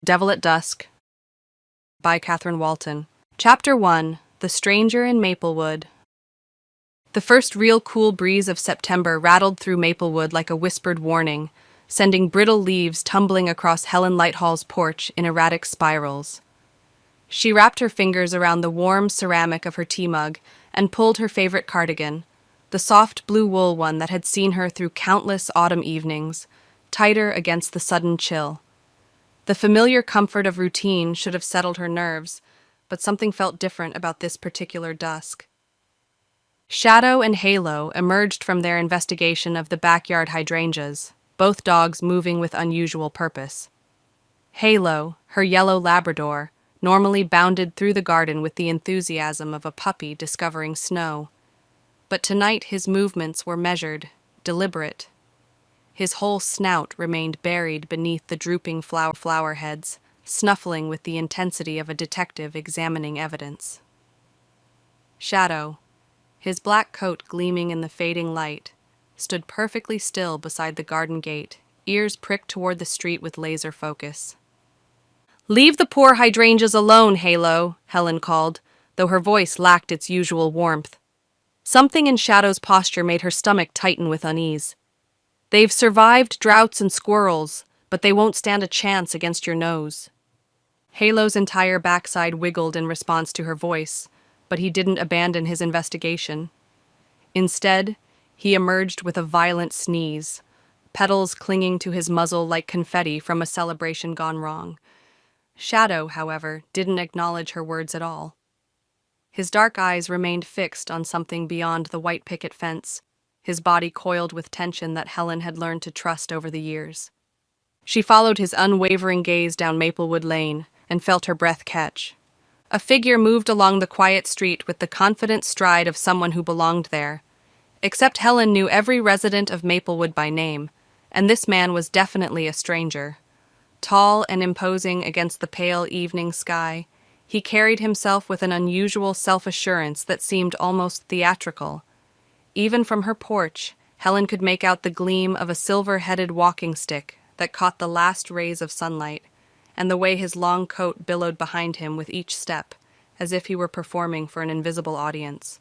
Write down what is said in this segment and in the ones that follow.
Devil at Dusk by Catherine Waltan. Chapter 1. The Stranger in Maplewood. The first real cool breeze of September rattled through Maplewood like a whispered warning, sending brittle leaves tumbling across Helen Lighthall's porch in erratic spirals. She wrapped her fingers around the warm ceramic of her tea mug and pulled her favorite cardigan, the soft blue wool one that had seen her through countless autumn evenings, tighter against the sudden chill. The familiar comfort of routine should have settled her nerves, but something felt different about this particular dusk. Shadow and Halo emerged from their investigation of the backyard hydrangeas, both dogs moving with unusual purpose. Halo, her yellow Labrador, normally bounded through the garden with the enthusiasm of a puppy discovering snow. But tonight his movements were measured, deliberate. His whole snout remained buried beneath the drooping flower heads, snuffling with the intensity of a detective examining evidence. Shadow, his black coat gleaming in the fading light, stood perfectly still beside the garden gate, ears pricked toward the street with laser focus. "Leave the poor hydrangeas alone, Halo," Helen called, though her voice lacked its usual warmth. Something in Shadow's posture made her stomach tighten with unease. "They've survived droughts and squirrels, but they won't stand a chance against your nose." Halo's entire backside wiggled in response to her voice, but he didn't abandon his investigation. Instead, he emerged with a violent sneeze, petals clinging to his muzzle like confetti from a celebration gone wrong. Shadow, however, didn't acknowledge her words at all. His dark eyes remained fixed on something beyond the white picket fence, his body coiled with tension that Helen had learned to trust over the years. She followed his unwavering gaze down Maplewood Lane and felt her breath catch. A figure moved along the quiet street with the confident stride of someone who belonged there. Except Helen knew every resident of Maplewood by name, and this man was definitely a stranger. Tall and imposing against the pale evening sky, he carried himself with an unusual self-assurance that seemed almost theatrical. Even from her porch, Helen could make out the gleam of a silver-headed walking stick that caught the last rays of sunlight, and the way his long coat billowed behind him with each step, as if he were performing for an invisible audience.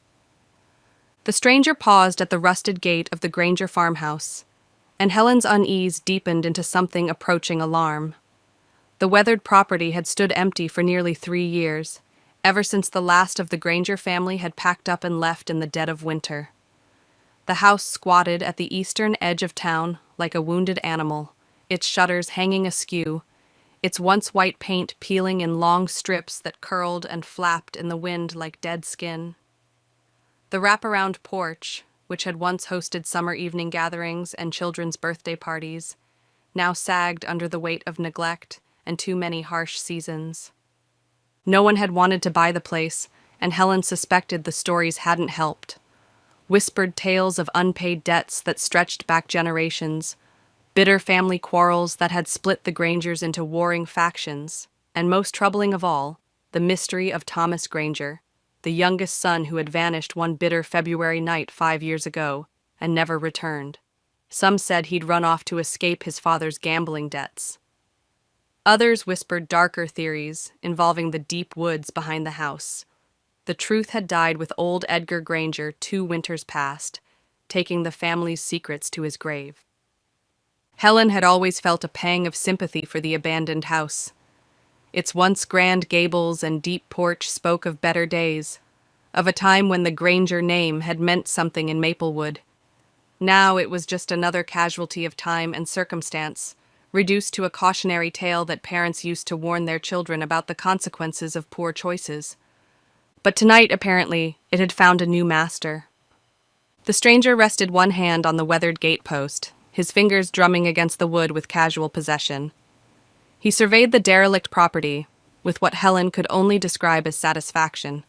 The stranger paused at the rusted gate of the Granger farmhouse, and Helen's unease deepened into something approaching alarm. The weathered property had stood empty for nearly 3 years, ever since the last of the Granger family had packed up and left in the dead of winter. The house squatted at the eastern edge of town like a wounded animal, its shutters hanging askew, its once white paint peeling in long strips that curled and flapped in the wind like dead skin. The wraparound porch, which had once hosted summer evening gatherings and children's birthday parties, now sagged under the weight of neglect and too many harsh seasons. No one had wanted to buy the place, and Helen suspected the stories hadn't helped. Whispered tales of unpaid debts that stretched back generations, bitter family quarrels that had split the Grangers into warring factions, and most troubling of all, the mystery of Thomas Granger, the youngest son who had vanished one bitter February night 5 years ago and never returned. Some said he'd run off to escape his father's gambling debts. Others whispered darker theories involving the deep woods behind the house. The truth had died with old Edgar Granger 2 winters past, taking the family's secrets to his grave. Helen had always felt a pang of sympathy for the abandoned house. Its once grand gables and deep porch spoke of better days, of a time when the Granger name had meant something in Maplewood. Now it was just another casualty of time and circumstance, reduced to a cautionary tale that parents used to warn their children about the consequences of poor choices. But tonight, apparently, it had found a new master. The stranger rested one hand on the weathered gatepost, his fingers drumming against the wood with casual possession. He surveyed the derelict property, with what Helen could only describe as satisfaction,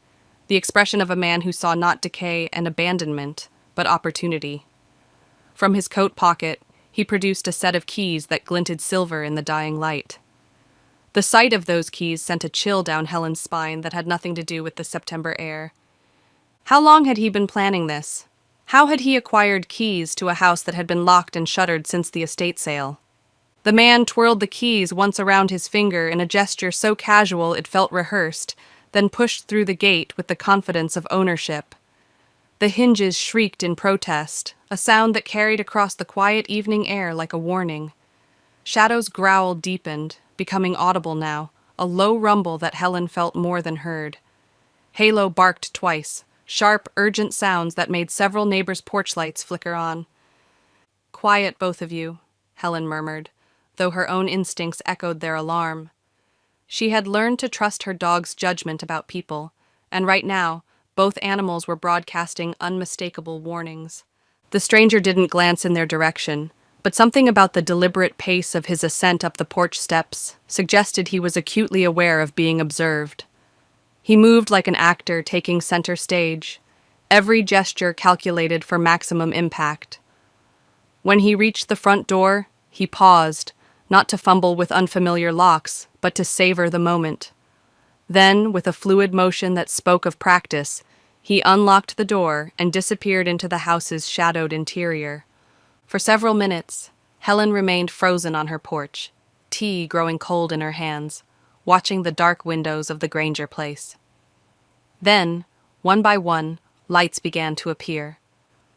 the expression of a man who saw not decay and abandonment, but opportunity. From his coat pocket, he produced a set of keys that glinted silver in the dying light. The sight of those keys sent a chill down Helen's spine that had nothing to do with the September air. How long had he been planning this? How had he acquired keys to a house that had been locked and shuttered since the estate sale? The man twirled the keys once around his finger in a gesture so casual it felt rehearsed, then pushed through the gate with the confidence of ownership. The hinges shrieked in protest, a sound that carried across the quiet evening air like a warning. Shadow's growl deepened, becoming audible now, a low rumble that Helen felt more than heard. Halo barked twice, sharp, urgent sounds that made several neighbors' porch lights flicker on. "Quiet, both of you," Helen murmured, though her own instincts echoed their alarm. She had learned to trust her dog's judgment about people, and right now, both animals were broadcasting unmistakable warnings. The stranger didn't glance in their direction, but something about the deliberate pace of his ascent up the porch steps suggested he was acutely aware of being observed. He moved like an actor taking center stage, every gesture calculated for maximum impact. When he reached the front door, he paused, not to fumble with unfamiliar locks, but to savor the moment. Then, with a fluid motion that spoke of practice, he unlocked the door and disappeared into the house's shadowed interior. For several minutes, Helen remained frozen on her porch, tea growing cold in her hands, watching the dark windows of the Granger place. Then, one by one, lights began to appear.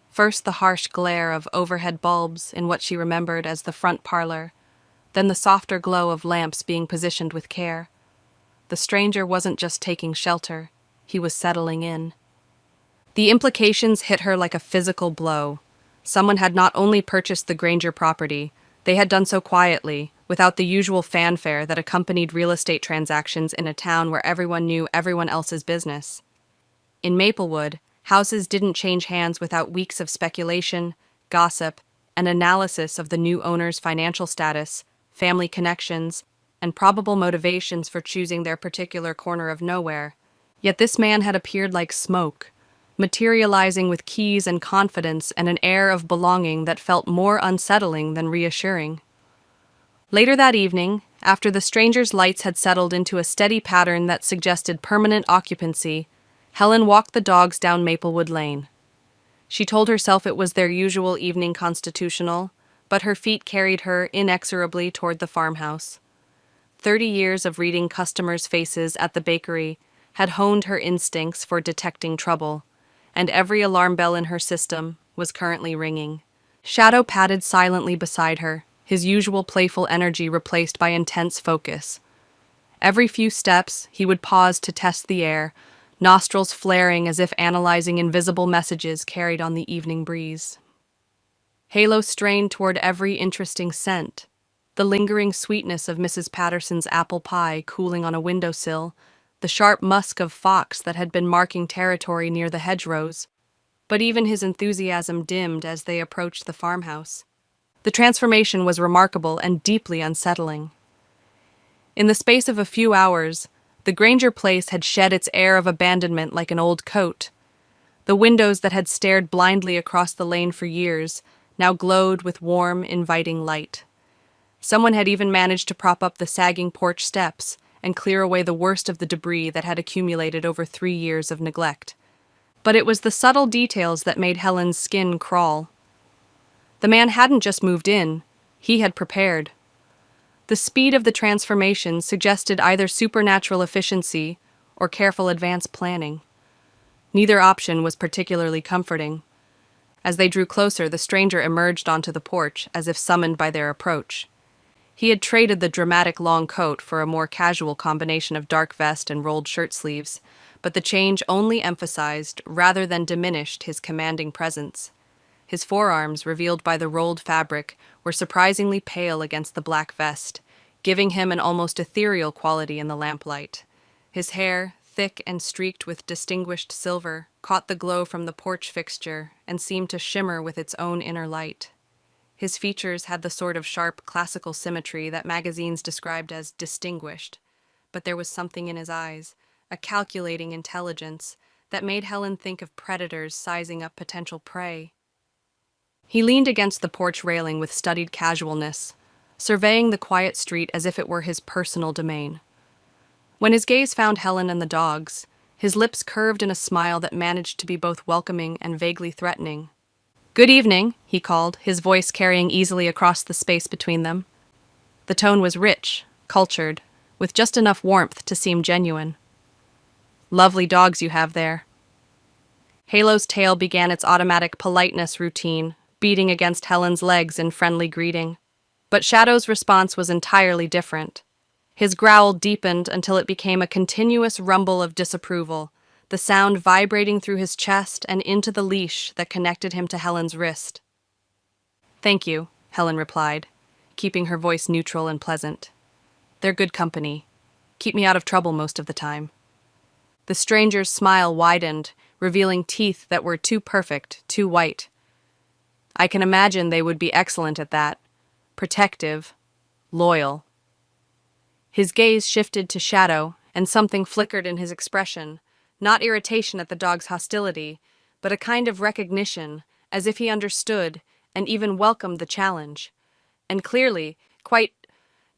First the harsh glare of overhead bulbs in what she remembered as the front parlor, then the softer glow of lamps being positioned with care. The stranger wasn't just taking shelter, he was settling in. The implications hit her like a physical blow. Someone had not only purchased the Granger property, they had done so quietly, without the usual fanfare that accompanied real estate transactions in a town where everyone knew everyone else's business. In Maplewood, houses didn't change hands without weeks of speculation, gossip, and analysis of the new owner's financial status, family connections, and probable motivations for choosing their particular corner of nowhere. Yet this man had appeared like smoke, materializing with keys and confidence and an air of belonging that felt more unsettling than reassuring. Later that evening, after the stranger's lights had settled into a steady pattern that suggested permanent occupancy, Helen walked the dogs down Maplewood Lane. She told herself it was their usual evening constitutional, but her feet carried her inexorably toward the farmhouse. 30 years of reading customers' faces at the bakery had honed her instincts for detecting trouble, and every alarm bell in her system was currently ringing. Shadow padded silently beside her, his usual playful energy replaced by intense focus. Every few steps, he would pause to test the air, nostrils flaring as if analyzing invisible messages carried on the evening breeze. Halo strained toward every interesting scent, the lingering sweetness of Mrs. Patterson's apple pie cooling on a windowsill, the sharp musk of fox that had been marking territory near the hedgerows. But even his enthusiasm dimmed as they approached the farmhouse. The transformation was remarkable and deeply unsettling. In the space of a few hours, the Granger place had shed its air of abandonment like an old coat. The windows that had stared blindly across the lane for years now glowed with warm, inviting light. Someone had even managed to prop up the sagging porch steps and clear away the worst of the debris that had accumulated over 3 years of neglect. But it was the subtle details that made Helen's skin crawl. The man hadn't just moved in, he had prepared. The speed of the transformation suggested either supernatural efficiency or careful advanced planning. Neither option was particularly comforting. As they drew closer, the stranger emerged onto the porch as if summoned by their approach. He had traded the dramatic long coat for a more casual combination of dark vest and rolled shirt sleeves, but the change only emphasized rather than diminished his commanding presence. His forearms, revealed by the rolled fabric, were surprisingly pale against the black vest, giving him an almost ethereal quality in the lamplight. His hair, thick and streaked with distinguished silver, caught the glow from the porch fixture and seemed to shimmer with its own inner light. His features had the sort of sharp, classical symmetry that magazines described as distinguished, but there was something in his eyes, a calculating intelligence, that made Helen think of predators sizing up potential prey. He leaned against the porch railing with studied casualness, surveying the quiet street as if it were his personal domain. When his gaze found Helen and the dogs, his lips curved in a smile that managed to be both welcoming and vaguely threatening. "Good evening," he called, his voice carrying easily across the space between them. The tone was rich, cultured, with just enough warmth to seem genuine. "Lovely dogs you have there." Halo's tail began its automatic politeness routine, beating against Helen's legs in friendly greeting. But Shadow's response was entirely different. His growl deepened until it became a continuous rumble of disapproval, the sound vibrating through his chest and into the leash that connected him to Helen's wrist. "Thank you," Helen replied, keeping her voice neutral and pleasant. "They're good company. Keep me out of trouble most of the time." The stranger's smile widened, revealing teeth that were too perfect, too white. "I can imagine they would be excellent at that. Protective, loyal." His gaze shifted to Shadow, and something flickered in his expression, not irritation at the dog's hostility, but a kind of recognition, as if he understood and even welcomed the challenge, and clearly quite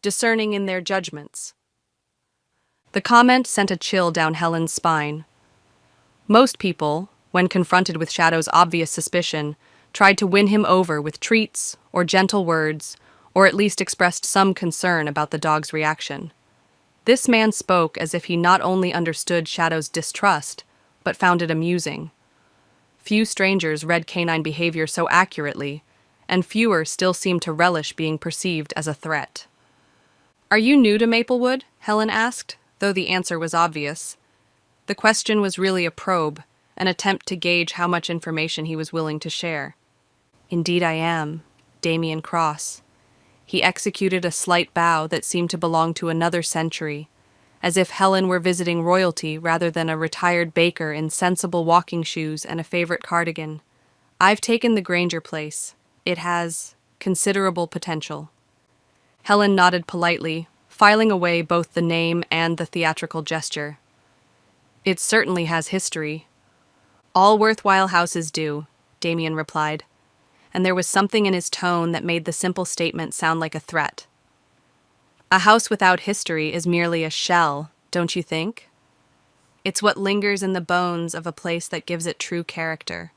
discerning in their judgments. The comment sent a chill down Helen's spine. Most people, when confronted with Shadow's obvious suspicion, tried to win him over with treats or gentle words, or at least expressed some concern about the dog's reaction. This man spoke as if he not only understood Shadow's distrust, but found it amusing. Few strangers read canine behavior so accurately, and fewer still seemed to relish being perceived as a threat. "Are you new to Maplewood?" Helen asked, though the answer was obvious. The question was really a probe, an attempt to gauge how much information he was willing to share. "Indeed I am, Damian Cross." He executed a slight bow that seemed to belong to another century, as if Helen were visiting royalty rather than a retired baker in sensible walking shoes and a favorite cardigan. "I've taken the Granger place. It has considerable potential." Helen nodded politely, filing away both the name and the theatrical gesture. "It certainly has history." "All worthwhile houses do," Damian replied, and there was something in his tone that made the simple statement sound like a threat. "A house without history is merely a shell, don't you think? It's what lingers in the bones of a place that gives it true character."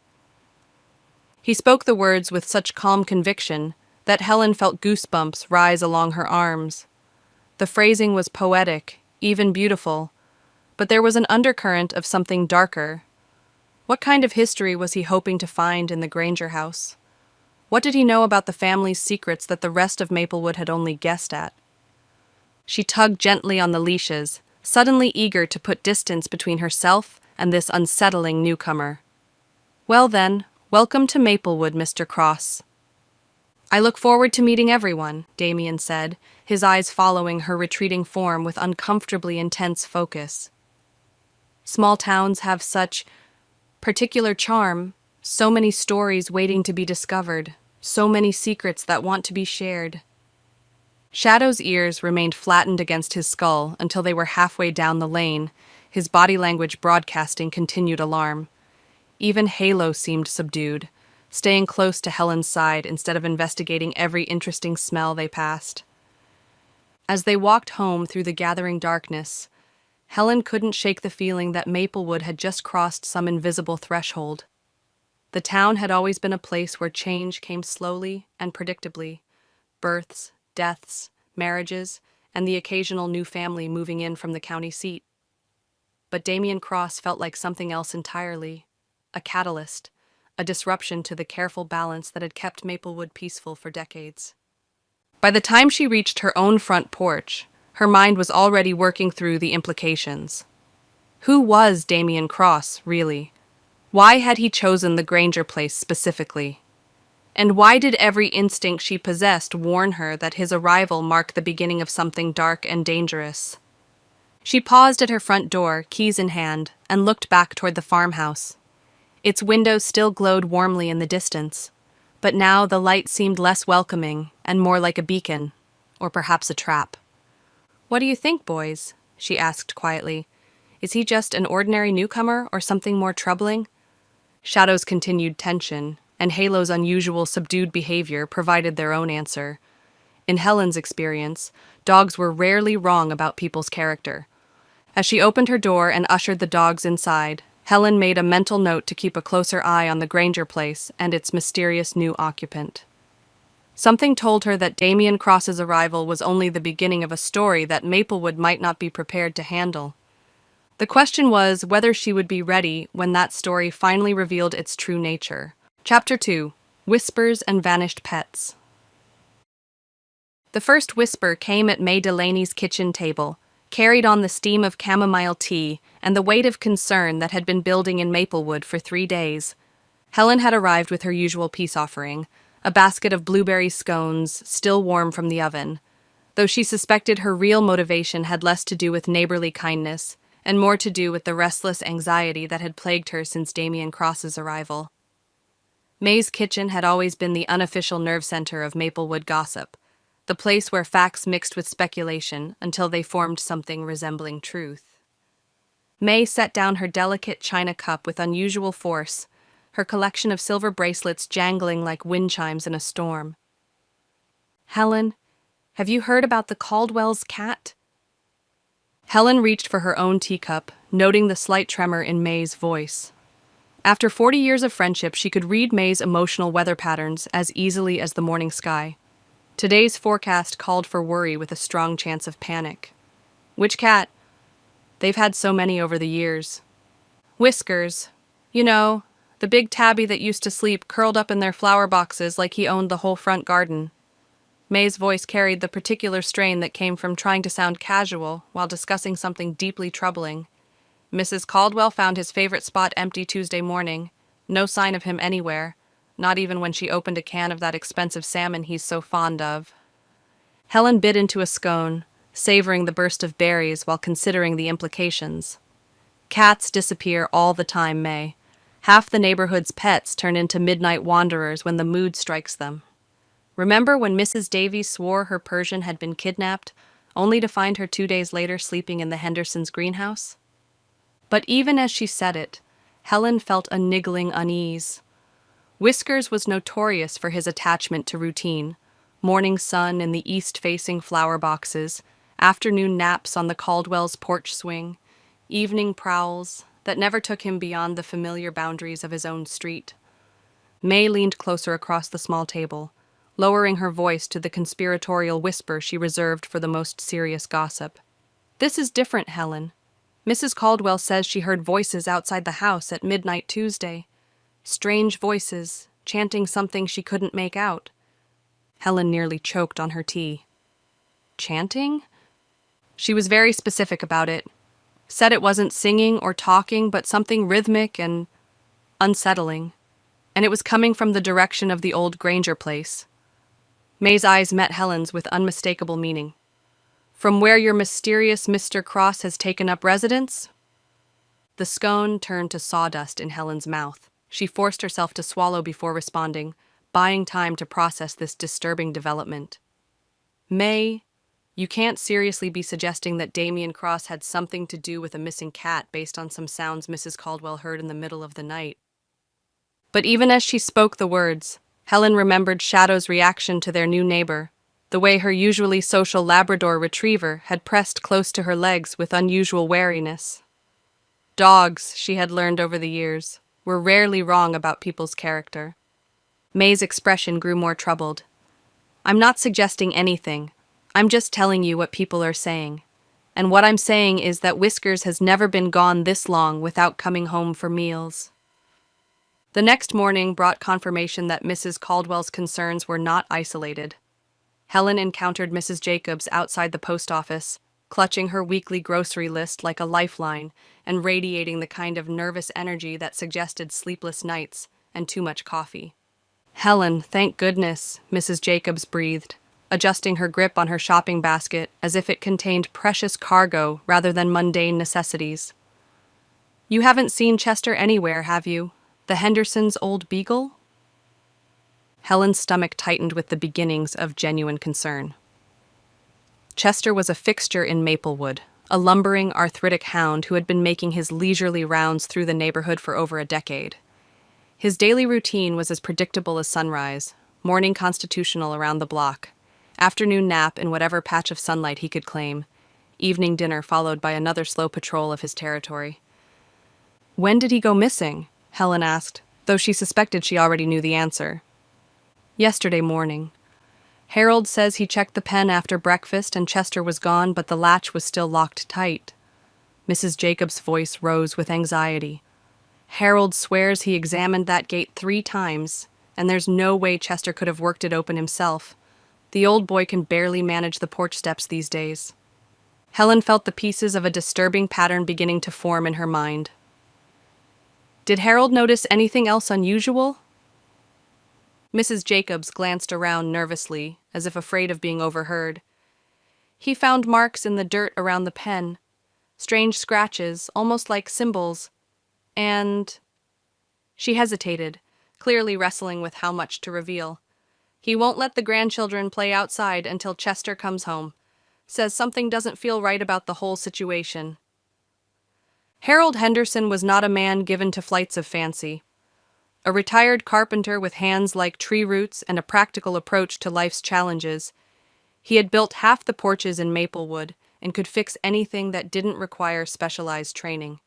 He spoke the words with such calm conviction that Helen felt goosebumps rise along her arms. The phrasing was poetic, even beautiful, but there was an undercurrent of something darker. What kind of history was he hoping to find in the Granger house? What did he know about the family's secrets that the rest of Maplewood had only guessed at? She tugged gently on the leashes, suddenly eager to put distance between herself and this unsettling newcomer. "Well then, welcome to Maplewood, Mr. Cross." "I look forward to meeting everyone," Damian said, his eyes following her retreating form with uncomfortably intense focus. "Small towns have such particular charm, so many stories waiting to be discovered, so many secrets that want to be shared." Shadow's ears remained flattened against his skull until they were halfway down the lane, his body language broadcasting continued alarm. Even Halo seemed subdued, staying close to Helen's side instead of investigating every interesting smell they passed. As they walked home through the gathering darkness, Helen couldn't shake the feeling that Maplewood had just crossed some invisible threshold. The town had always been a place where change came slowly and predictably: births, deaths, marriages, and the occasional new family moving in from the county seat. But Damian Cross felt like something else entirely, a catalyst, a disruption to the careful balance that had kept Maplewood peaceful for decades. By the time she reached her own front porch, her mind was already working through the implications. Who was Damian Cross, really? Why had he chosen the Granger place specifically? And why did every instinct she possessed warn her that his arrival marked the beginning of something dark and dangerous? She paused at her front door, keys in hand, and looked back toward the farmhouse. Its windows still glowed warmly in the distance, but now the light seemed less welcoming and more like a beacon, or perhaps a trap. "What do you think, boys?" she asked quietly. "Is he just an ordinary newcomer or something more troubling?" Shadow's continued tension and Halo's unusual subdued behavior provided their own answer. In Helen's experience, dogs were rarely wrong about people's character. As she opened her door and ushered the dogs inside, Helen made a mental note to keep a closer eye on the Granger place and its mysterious new occupant. Something told her that Damian Cross's arrival was only the beginning of a story that Maplewood might not be prepared to handle. The question was whether she would be ready when that story finally revealed its true nature. Chapter 2: Whispers and Vanished Pets. The first whisper came at May Delaney's kitchen table, carried on the steam of chamomile tea and the weight of concern that had been building in Maplewood for 3 days. Helen had arrived with her usual peace offering, a basket of blueberry scones, still warm from the oven, though she suspected her real motivation had less to do with neighborly kindness and more to do with the restless anxiety that had plagued her since Damian Cross's arrival. May's kitchen had always been the unofficial nerve center of Maplewood gossip, the place where facts mixed with speculation until they formed something resembling truth. May set down her delicate china cup with unusual force, her collection of silver bracelets jangling like wind chimes in a storm. "Helen, have you heard about the Caldwell's cat?" Helen reached for her own teacup, noting the slight tremor in May's voice. After 40 years of friendship, she could read May's emotional weather patterns as easily as the morning sky. Today's forecast called for worry with a strong chance of panic. "Which cat?" "They've had so many over the years." "Whiskers. You know, the big tabby that used to sleep curled up in their flower boxes like he owned the whole front garden." May's voice carried the particular strain that came from trying to sound casual while discussing something deeply troubling. Mrs. Caldwell found his favorite spot empty Tuesday morning. No sign of him anywhere, not even when she opened a can of that expensive salmon he's so fond of. Helen bit into a scone, savoring the burst of berries while considering the implications. Cats disappear all the time, May. Half the neighborhood's pets turn into midnight wanderers when the mood strikes them. Remember when Mrs. Davies swore her Persian had been kidnapped, only to find her 2 days later sleeping in the Hendersons' greenhouse? But even as she said it, Helen felt a niggling unease. Whiskers was notorious for his attachment to routine: morning sun in the east-facing flower boxes, afternoon naps on the Caldwell's porch swing, evening prowls that never took him beyond the familiar boundaries of his own street. May leaned closer across the small table, lowering her voice to the conspiratorial whisper she reserved for the most serious gossip. "This is different, Helen. Mrs. Caldwell says she heard voices outside the house at midnight Tuesday. Strange voices, chanting something she couldn't make out." Helen nearly choked on her tea. "Chanting?" She was very specific about it. Said it wasn't singing or talking, but something rhythmic and unsettling. And it was coming from the direction of the old Granger place. May's eyes met Helen's with unmistakable meaning. "From where your mysterious Mr. Cross has taken up residence?" The scone turned to sawdust in Helen's mouth. She forced herself to swallow before responding, buying time to process this disturbing development. "May, you can't seriously be suggesting that Damian Cross had something to do with a missing cat based on some sounds Mrs. Caldwell heard in the middle of the night." But even as she spoke the words, Helen remembered Shadow's reaction to their new neighbor, the way her usually social Labrador retriever had pressed close to her legs with unusual wariness. Dogs, she had learned over the years, were rarely wrong about people's character. May's expression grew more troubled. "I'm not suggesting anything. I'm just telling you what people are saying. And what I'm saying is that Whiskers has never been gone this long without coming home for meals." The next morning brought confirmation that Mrs. Caldwell's concerns were not isolated. Helen encountered Mrs. Jacobs outside the post office, clutching her weekly grocery list like a lifeline and radiating the kind of nervous energy that suggested sleepless nights and too much coffee. "Helen, thank goodness," Mrs. Jacobs breathed, adjusting her grip on her shopping basket as if it contained precious cargo rather than mundane necessities. "You haven't seen Chester anywhere, have you? The Hendersons' old beagle?" Helen's stomach tightened with the beginnings of genuine concern. Chester was a fixture in Maplewood, a lumbering, arthritic hound who had been making his leisurely rounds through the neighborhood for over a decade. His daily routine was as predictable as sunrise, morning constitutional around the block, afternoon nap in whatever patch of sunlight he could claim, evening dinner followed by another slow patrol of his territory. "When did he go missing?" Helen asked, though she suspected she already knew the answer. "Yesterday morning. Harold says he checked the pen after breakfast and Chester was gone, but the latch was still locked tight. Mrs. Jacobs' voice rose with anxiety. Harold swears he examined that gate 3 times, and there's no way Chester could have worked it open himself. The old boy can barely manage the porch steps these days. Helen felt the pieces of a disturbing pattern beginning to form in her mind. Did Harold notice anything else unusual? Mrs. Jacobs glanced around nervously, as if afraid of being overheard. He found marks in the dirt around the pen, strange scratches, almost like symbols, and... She hesitated, clearly wrestling with how much to reveal. He won't let the grandchildren play outside until Chester comes home. Says something doesn't feel right about the whole situation. Harold Henderson was not a man given to flights of fancy. A retired carpenter with hands like tree roots and a practical approach to life's challenges, he had built half the porches in Maplewood and could fix anything that didn't require specialized training.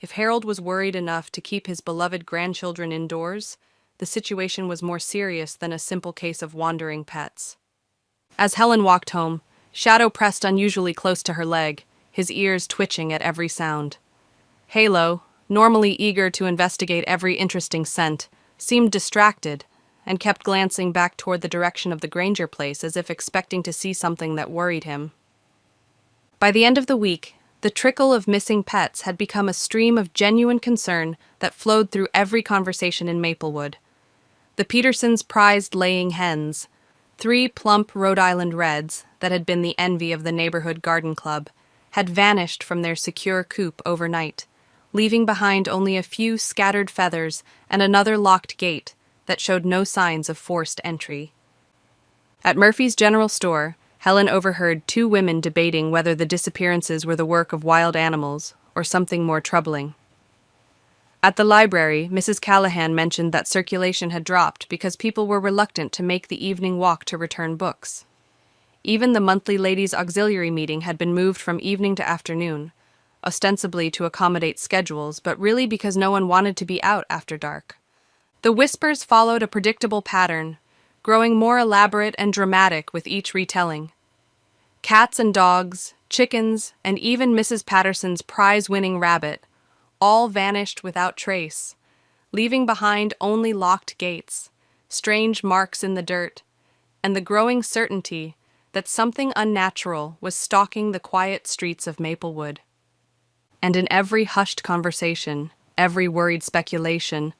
If Harold was worried enough to keep his beloved grandchildren indoors, the situation was more serious than a simple case of wandering pets. As Helen walked home, Shadow pressed unusually close to her leg, his ears twitching at every sound. Halo, normally eager to investigate every interesting scent, seemed distracted and kept glancing back toward the direction of the Granger place as if expecting to see something that worried him. By the end of the week, the trickle of missing pets had become a stream of genuine concern that flowed through every conversation in Maplewood. The Petersons prized laying hens, 3 plump Rhode Island Reds that had been the envy of the neighborhood garden club, had vanished from their secure coop overnight, leaving behind only a few scattered feathers and another locked gate that showed no signs of forced entry. At Murphy's General Store, Helen overheard 2 women debating whether the disappearances were the work of wild animals or something more troubling. At the library, Mrs. Callahan mentioned that circulation had dropped because people were reluctant to make the evening walk to return books. Even the monthly ladies' auxiliary meeting had been moved from evening to afternoon, ostensibly to accommodate schedules, but really because no one wanted to be out after dark. The whispers followed a predictable pattern, growing more elaborate and dramatic with each retelling. Cats and dogs, chickens, and even Mrs. Patterson's prize-winning rabbit all vanished without trace, leaving behind only locked gates, strange marks in the dirt, and the growing certainty that something unnatural was stalking the quiet streets of Maplewood. And in every hushed conversation, every worried speculation,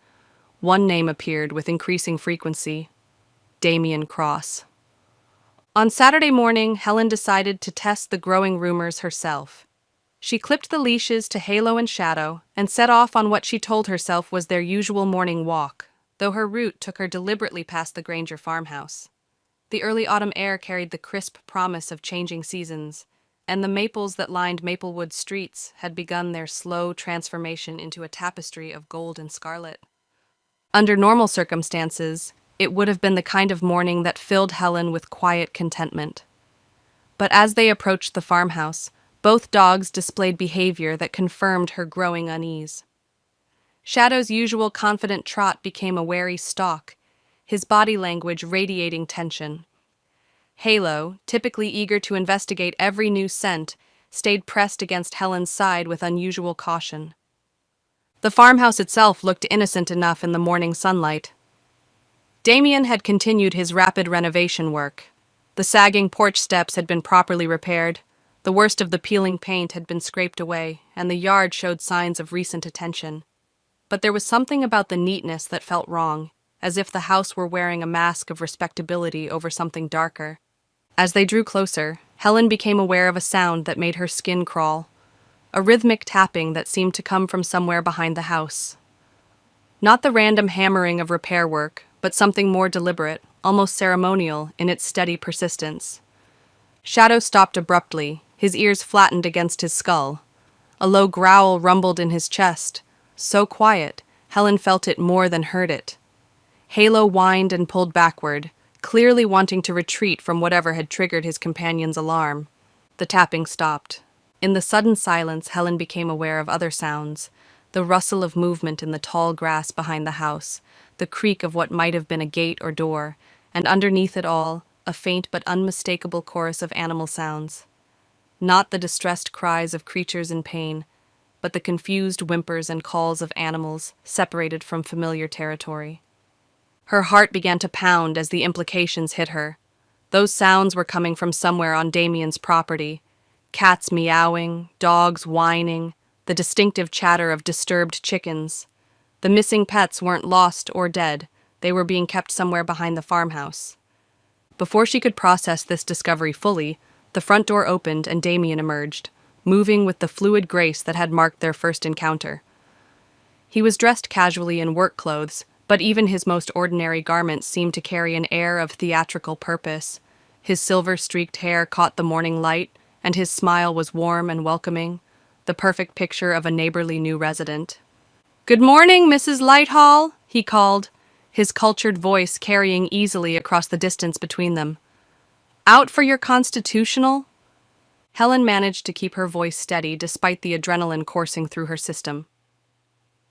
one name appeared with increasing frequency: Damian Cross. On Saturday morning, Helen decided to test the growing rumors herself. She clipped the leashes to Halo and Shadow and set off on what she told herself was their usual morning walk, though her route took her deliberately past the Granger farmhouse. The early autumn air carried the crisp promise of changing seasons, and the maples that lined Maplewood streets had begun their slow transformation into a tapestry of gold and scarlet. Under normal circumstances, it would have been the kind of morning that filled Helen with quiet contentment. But as they approached the farmhouse, both dogs displayed behavior that confirmed her growing unease. Shadow's usual confident trot became a wary stalk, his body language radiating tension. Halo, typically eager to investigate every new scent, stayed pressed against Helen's side with unusual caution. The farmhouse itself looked innocent enough in the morning sunlight. Damian had continued his rapid renovation work. The sagging porch steps had been properly repaired, the worst of the peeling paint had been scraped away, and the yard showed signs of recent attention. But there was something about the neatness that felt wrong, as if the house were wearing a mask of respectability over something darker. As they drew closer, Helen became aware of a sound that made her skin crawl, a rhythmic tapping that seemed to come from somewhere behind the house. Not the random hammering of repair work, but something more deliberate, almost ceremonial in its steady persistence. Shadow stopped abruptly, his ears flattened against his skull. A low growl rumbled in his chest, so quiet, Helen felt it more than heard it. Halo whined and pulled backward, clearly wanting to retreat from whatever had triggered his companion's alarm. The tapping stopped. In the sudden silence, Helen became aware of other sounds, the rustle of movement in the tall grass behind the house, the creak of what might have been a gate or door, and underneath it all, a faint but unmistakable chorus of animal sounds. Not the distressed cries of creatures in pain, but the confused whimpers and calls of animals separated from familiar territory. Her heart began to pound as the implications hit her. Those sounds were coming from somewhere on Damian's property. Cats meowing, dogs whining, the distinctive chatter of disturbed chickens. The missing pets weren't lost or dead. They were being kept somewhere behind the farmhouse. Before she could process this discovery fully, the front door opened and Damian emerged, moving with the fluid grace that had marked their first encounter. He was dressed casually in work clothes, but even his most ordinary garments seemed to carry an air of theatrical purpose. His silver-streaked hair caught the morning light, and his smile was warm and welcoming, the perfect picture of a neighborly new resident. "Good morning, Mrs. Lighthall," he called, his cultured voice carrying easily across the distance between them. "Out for your constitutional?" Helen managed to keep her voice steady despite the adrenaline coursing through her system.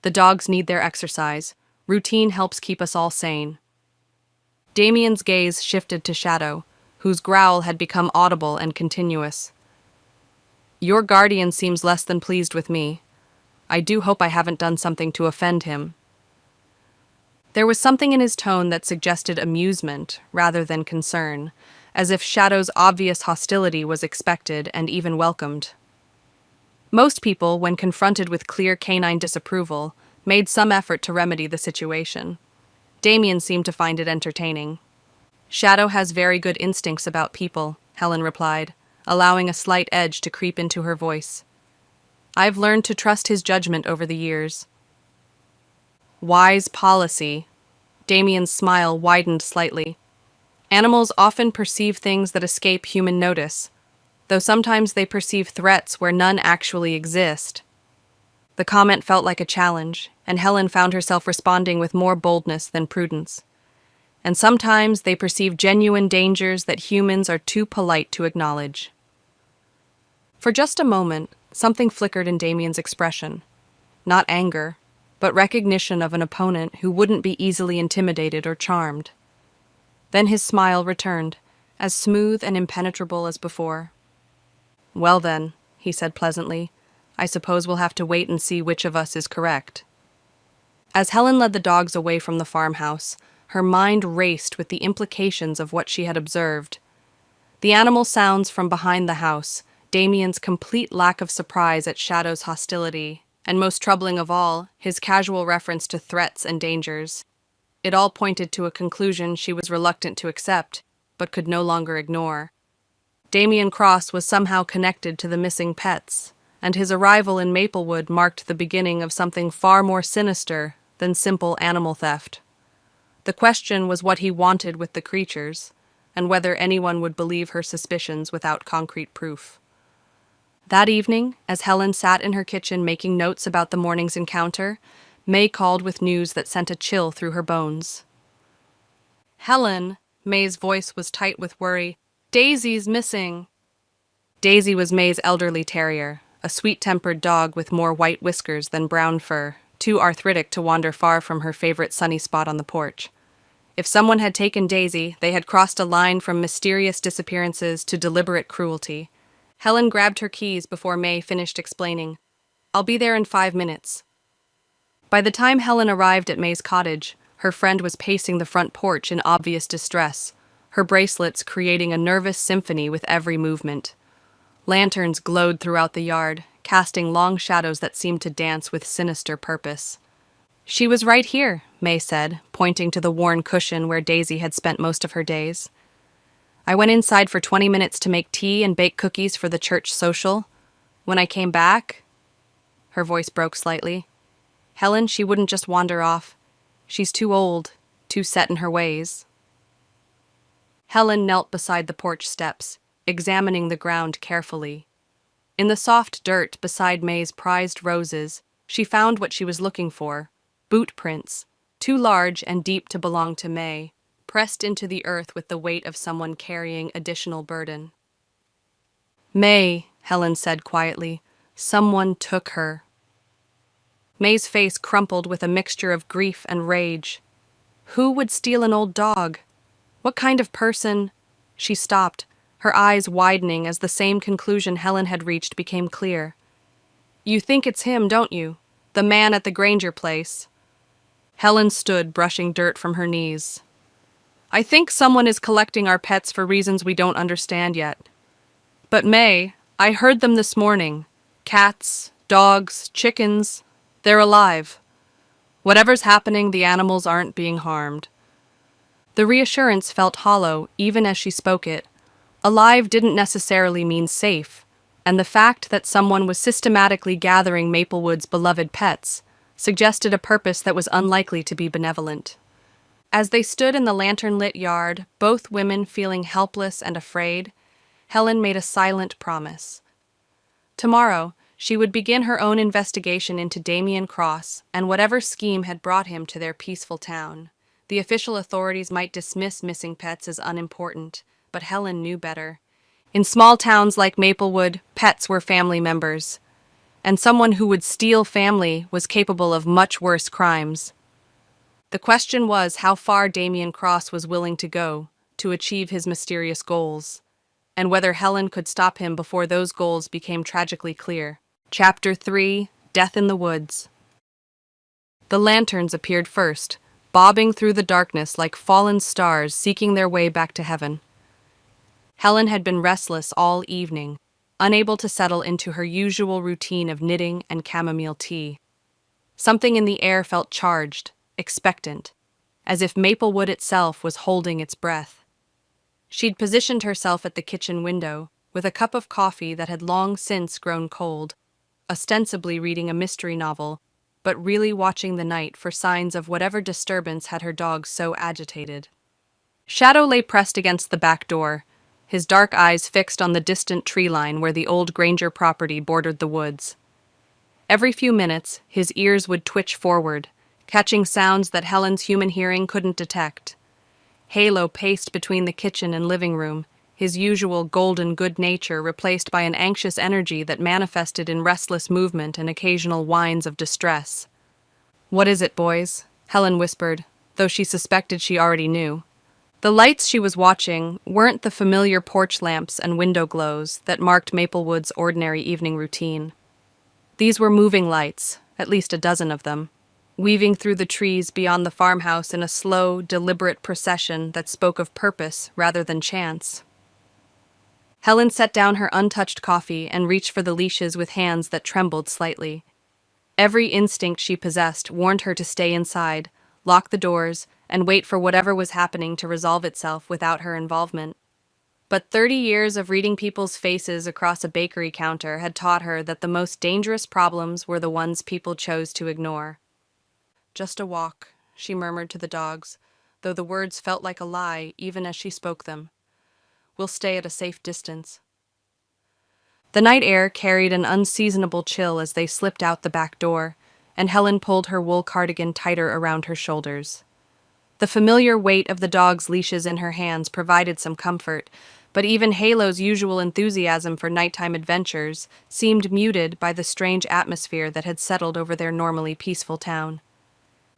"The dogs need their exercise. Routine helps keep us all sane." Damian's gaze shifted to Shadow, whose growl had become audible and continuous. "Your guardian seems less than pleased with me. I do hope I haven't done something to offend him." There was something in his tone that suggested amusement rather than concern, as if Shadow's obvious hostility was expected and even welcomed. Most people, when confronted with clear canine disapproval, made some effort to remedy the situation. Damian seemed to find it entertaining. "Shadow has very good instincts about people," Helen replied, allowing a slight edge to creep into her voice. "I've learned to trust his judgment over the years." "Wise policy." Damian's smile widened slightly. "Animals often perceive things that escape human notice, though sometimes they perceive threats where none actually exist." The comment felt like a challenge, and Helen found herself responding with more boldness than prudence. "And sometimes they perceive genuine dangers that humans are too polite to acknowledge." For just a moment, something flickered in Damian's expression. Not anger, but recognition of an opponent who wouldn't be easily intimidated or charmed. Then his smile returned, as smooth and impenetrable as before. "Well then," he said pleasantly, "I suppose we'll have to wait and see which of us is correct." As Helen led the dogs away from the farmhouse, her mind raced with the implications of what she had observed. The animal sounds from behind the house, Damian's complete lack of surprise at Shadow's hostility, and most troubling of all, his casual reference to threats and dangers. It all pointed to a conclusion she was reluctant to accept, but could no longer ignore. Damian Cross was somehow connected to the missing pets, and his arrival in Maplewood marked the beginning of something far more sinister than simple animal theft. The question was what he wanted with the creatures, and whether anyone would believe her suspicions without concrete proof. That evening, as Helen sat in her kitchen making notes about the morning's encounter, May called with news that sent a chill through her bones. "Helen," May's voice was tight with worry, "Daisy's missing." Daisy was May's elderly terrier, a sweet-tempered dog with more white whiskers than brown fur, too arthritic to wander far from her favorite sunny spot on the porch. If someone had taken Daisy, they had crossed a line from mysterious disappearances to deliberate cruelty. Helen grabbed her keys before May finished explaining. "I'll be there in 5 minutes." By the time Helen arrived at May's cottage, her friend was pacing the front porch in obvious distress, her bracelets creating a nervous symphony with every movement. Lanterns glowed throughout the yard, casting long shadows that seemed to dance with sinister purpose. "She was right here," May said, pointing to the worn cushion where Daisy had spent most of her days. "I went inside for 20 minutes to make tea and bake cookies for the church social. When I came back..." Her voice broke slightly. "Helen, she wouldn't just wander off. She's too old, too set in her ways." Helen knelt beside the porch steps, examining the ground carefully. In the soft dirt beside May's prized roses, she found what she was looking for: boot prints, too large and deep to belong to May, pressed into the earth with the weight of someone carrying additional burden. "May," Helen said quietly, "someone took her." May's face crumpled with a mixture of grief and rage. Who would steal an old dog? What kind of person? She stopped, her eyes widening as the same conclusion Helen had reached became clear. "You think it's him, don't you? The man at the Granger place?" Helen stood, brushing dirt from her knees. "I think someone is collecting our pets for reasons we don't understand yet. But May, I heard them this morning. Cats, dogs, chickens, they're alive. Whatever's happening, the animals aren't being harmed." The reassurance felt hollow even as she spoke it. Alive didn't necessarily mean safe, and the fact that someone was systematically gathering Maplewood's beloved pets suggested a purpose that was unlikely to be benevolent. As they stood in the lantern-lit yard, both women feeling helpless and afraid, Helen made a silent promise. Tomorrow, she would begin her own investigation into Damian Cross and whatever scheme had brought him to their peaceful town. The official authorities might dismiss missing pets as unimportant, but Helen knew better. In small towns like Maplewood, pets were family members, and someone who would steal family was capable of much worse crimes. The question was how far Damian Cross was willing to go to achieve his mysterious goals, and whether Helen could stop him before those goals became tragically clear. Chapter 3: Death in the Woods. The lanterns appeared first, bobbing through the darkness like fallen stars seeking their way back to heaven. Helen had been restless all evening, unable to settle into her usual routine of knitting and chamomile tea. Something in the air felt charged, expectant, as if Maplewood itself was holding its breath. She'd positioned herself at the kitchen window, with a cup of coffee that had long since grown cold, ostensibly reading a mystery novel, but really watching the night for signs of whatever disturbance had her dogs so agitated. Shadow lay pressed against the back door, his dark eyes fixed on the distant tree line where the old Granger property bordered the woods. Every few minutes, his ears would twitch forward, catching sounds that Helen's human hearing couldn't detect. Halo paced between the kitchen and living room, his usual golden good nature replaced by an anxious energy that manifested in restless movement and occasional whines of distress. "What is it, boys?" Helen whispered, though she suspected she already knew. The lights she was watching weren't the familiar porch lamps and window glows that marked Maplewood's ordinary evening routine. These were moving lights, at least a dozen of them, weaving through the trees beyond the farmhouse in a slow, deliberate procession that spoke of purpose rather than chance. Helen set down her untouched coffee and reached for the leashes with hands that trembled slightly. Every instinct she possessed warned her to stay inside, lock the doors, and wait for whatever was happening to resolve itself without her involvement. But 30 years of reading people's faces across a bakery counter had taught her that the most dangerous problems were the ones people chose to ignore. "Just a walk," she murmured to the dogs, though the words felt like a lie even as she spoke them. "We'll stay at a safe distance." The night air carried an unseasonable chill as they slipped out the back door, and Helen pulled her wool cardigan tighter around her shoulders. The familiar weight of the dog's leashes in her hands provided some comfort, but even Halo's usual enthusiasm for nighttime adventures seemed muted by the strange atmosphere that had settled over their normally peaceful town.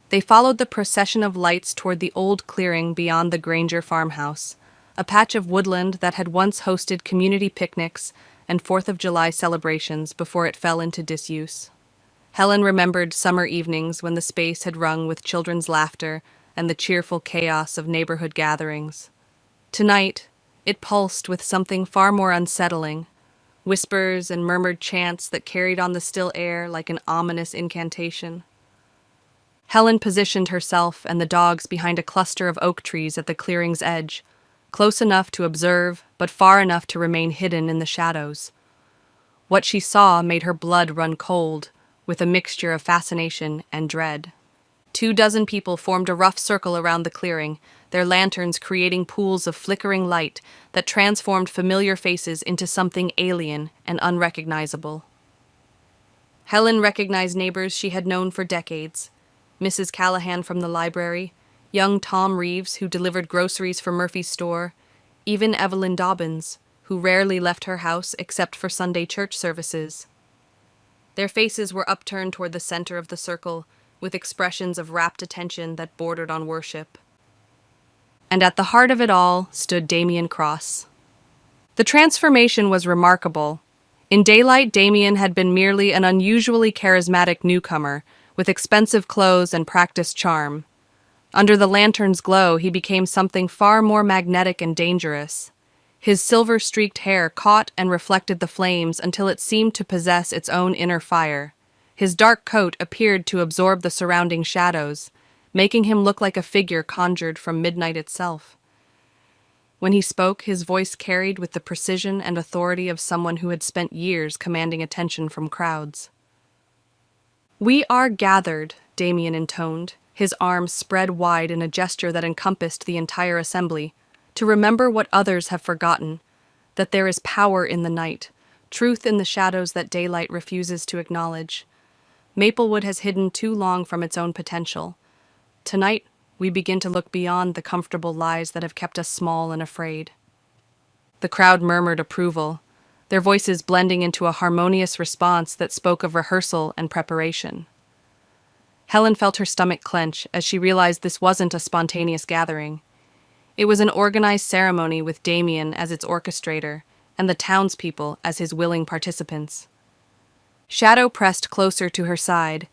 They followed the procession of lights toward the old clearing beyond the Granger farmhouse, a patch of woodland that had once hosted community picnics and 4th of July celebrations before it fell into disuse. Helen remembered summer evenings when the space had rung with children's laughter and the cheerful chaos of neighborhood gatherings. Tonight, it pulsed with something far more unsettling, whispers and murmured chants that carried on the still air like an ominous incantation. Helen positioned herself and the dogs behind a cluster of oak trees at the clearing's edge, close enough to observe, but far enough to remain hidden in the shadows. What she saw made her blood run cold, with a mixture of fascination and dread. 24 people formed a rough circle around the clearing, their lanterns creating pools of flickering light that transformed familiar faces into something alien and unrecognizable. Helen recognized neighbors she had known for decades: Mrs. Callahan from the library, young Tom Reeves, who delivered groceries for Murphy's store, even Evelyn Dobbins, who rarely left her house except for Sunday church services. Their faces were upturned toward the center of the circle, with expressions of rapt attention that bordered on worship. And at the heart of it all stood Damian Cross. The transformation was remarkable. In daylight, Damian had been merely an unusually charismatic newcomer, with expensive clothes and practiced charm. Under the lantern's glow, he became something far more magnetic and dangerous. His silver-streaked hair caught and reflected the flames until it seemed to possess its own inner fire. His dark coat appeared to absorb the surrounding shadows, making him look like a figure conjured from midnight itself. When he spoke, his voice carried with the precision and authority of someone who had spent years commanding attention from crowds. "We are gathered," Damian intoned, his arms spread wide in a gesture that encompassed the entire assembly, "to remember what others have forgotten, that there is power in the night, truth in the shadows that daylight refuses to acknowledge. Maplewood has hidden too long from its own potential. Tonight, we begin to look beyond the comfortable lies that have kept us small and afraid." The crowd murmured approval, their voices blending into a harmonious response that spoke of rehearsal and preparation. Helen felt her stomach clench as she realized this wasn't a spontaneous gathering. It was an organized ceremony with Damian as its orchestrator and the townspeople as his willing participants. Shadow pressed closer to her side,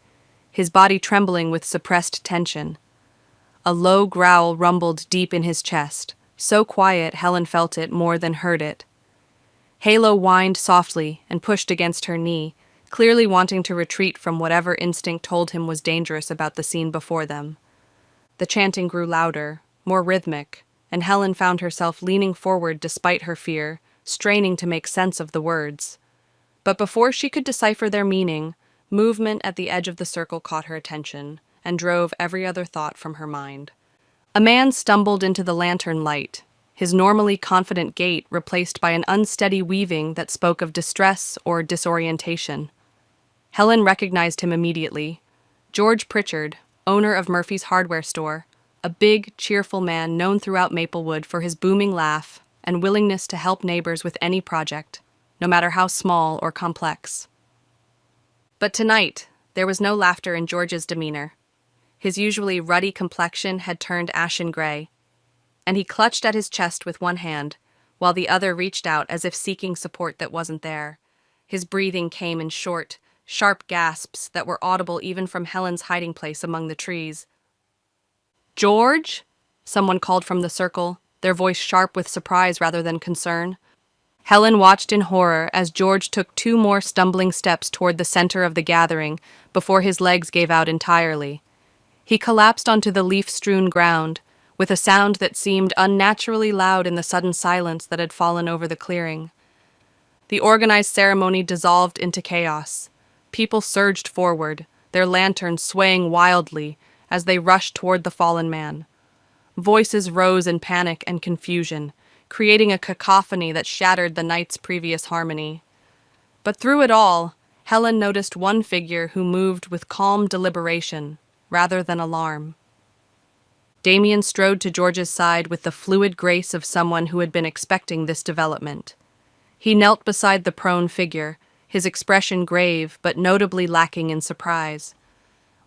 his body trembling with suppressed tension. A low growl rumbled deep in his chest, so quiet Helen felt it more than heard it. Halo whined softly and pushed against her knee, clearly wanting to retreat from whatever instinct told him was dangerous about the scene before them. The chanting grew louder, more rhythmic, and Helen found herself leaning forward despite her fear, straining to make sense of the words. But before she could decipher their meaning, movement at the edge of the circle caught her attention and drove every other thought from her mind. A man stumbled into the lantern light, his normally confident gait replaced by an unsteady weaving that spoke of distress or disorientation. Helen recognized him immediately. George Pritchard, owner of Murphy's hardware store, a big, cheerful man known throughout Maplewood for his booming laugh and willingness to help neighbors with any project, no matter how small or complex. But tonight, there was no laughter in George's demeanor. His usually ruddy complexion had turned ashen gray, and he clutched at his chest with one hand, while the other reached out as if seeking support that wasn't there. His breathing came in short, sharp gasps that were audible even from Helen's hiding place among the trees. "George?" someone called from the circle, their voice sharp with surprise rather than concern. Helen watched in horror as George took 2 more stumbling steps toward the center of the gathering before his legs gave out entirely. He collapsed onto the leaf-strewn ground, with a sound that seemed unnaturally loud in the sudden silence that had fallen over the clearing. The organized ceremony dissolved into chaos. People surged forward, their lanterns swaying wildly as they rushed toward the fallen man. Voices rose in panic and confusion, creating a cacophony that shattered the night's previous harmony. But through it all, Helen noticed one figure who moved with calm deliberation, rather than alarm. Damian strode to George's side with the fluid grace of someone who had been expecting this development. He knelt beside the prone figure, his expression grave but notably lacking in surprise.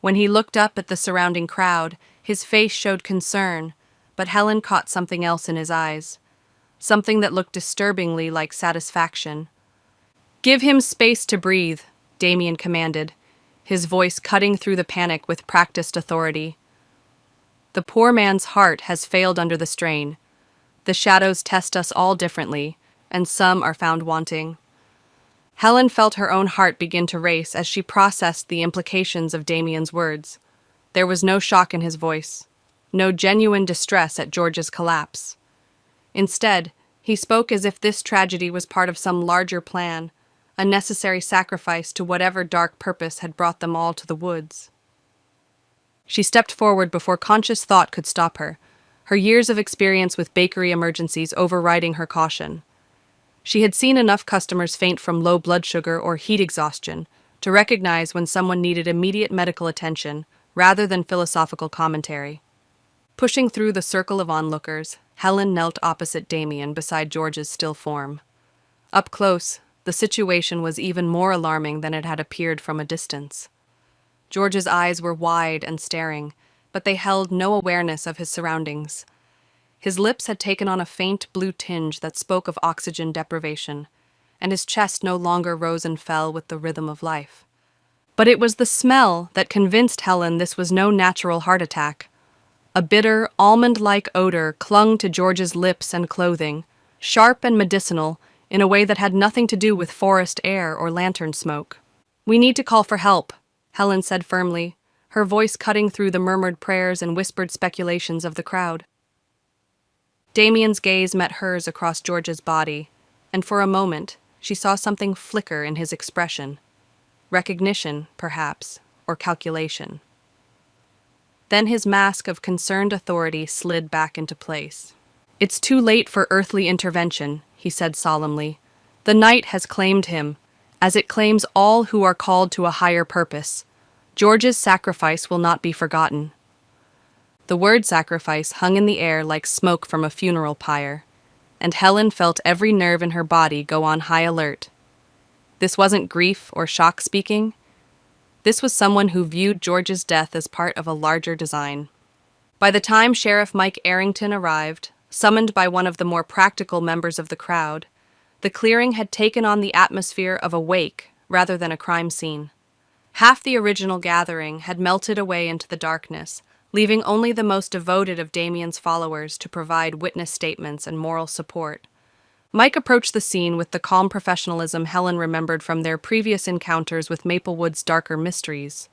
When he looked up at the surrounding crowd, his face showed concern, but Helen caught something else in his eyes, something that looked disturbingly like satisfaction. "Give him space to breathe," Damian commanded, his voice cutting through the panic with practiced authority. "The poor man's heart has failed under the strain. The shadows test us all differently, and some are found wanting." Helen felt her own heart begin to race as she processed the implications of Damian's words. There was no shock in his voice, no genuine distress at George's collapse. Instead, he spoke as if this tragedy was part of some larger plan, a necessary sacrifice to whatever dark purpose had brought them all to the woods. She stepped forward before conscious thought could stop her, her years of experience with bakery emergencies overriding her caution. She had seen enough customers faint from low blood sugar or heat exhaustion to recognize when someone needed immediate medical attention rather than philosophical commentary. Pushing through the circle of onlookers, Helen knelt opposite Damian beside George's still form. Up close, the situation was even more alarming than it had appeared from a distance. George's eyes were wide and staring, but they held no awareness of his surroundings. His lips had taken on a faint blue tinge that spoke of oxygen deprivation, and his chest no longer rose and fell with the rhythm of life. But it was the smell that convinced Helen this was no natural heart attack. A bitter, almond-like odor clung to George's lips and clothing, sharp and medicinal in a way that had nothing to do with forest air or lantern smoke. "We need to call for help," Helen said firmly, her voice cutting through the murmured prayers and whispered speculations of the crowd. Damian's gaze met hers across George's body, and for a moment she saw something flicker in his expression. Recognition, perhaps, or calculation. Then his mask of concerned authority slid back into place. "It's too late for earthly intervention," he said solemnly. "The night has claimed him, as it claims all who are called to a higher purpose. George's sacrifice will not be forgotten." The word sacrifice hung in the air like smoke from a funeral pyre, and Helen felt every nerve in her body go on high alert. This wasn't grief or shock speaking. This was someone who viewed George's death as part of a larger design. By the time Sheriff Mike Arrington arrived, summoned by one of the more practical members of the crowd, the clearing had taken on the atmosphere of a wake rather than a crime scene. Half the original gathering had melted away into the darkness, leaving only the most devoted of Damian's followers to provide witness statements and moral support. Mike approached the scene with the calm professionalism Helen remembered from their previous encounters with Maplewood's darker mysteries.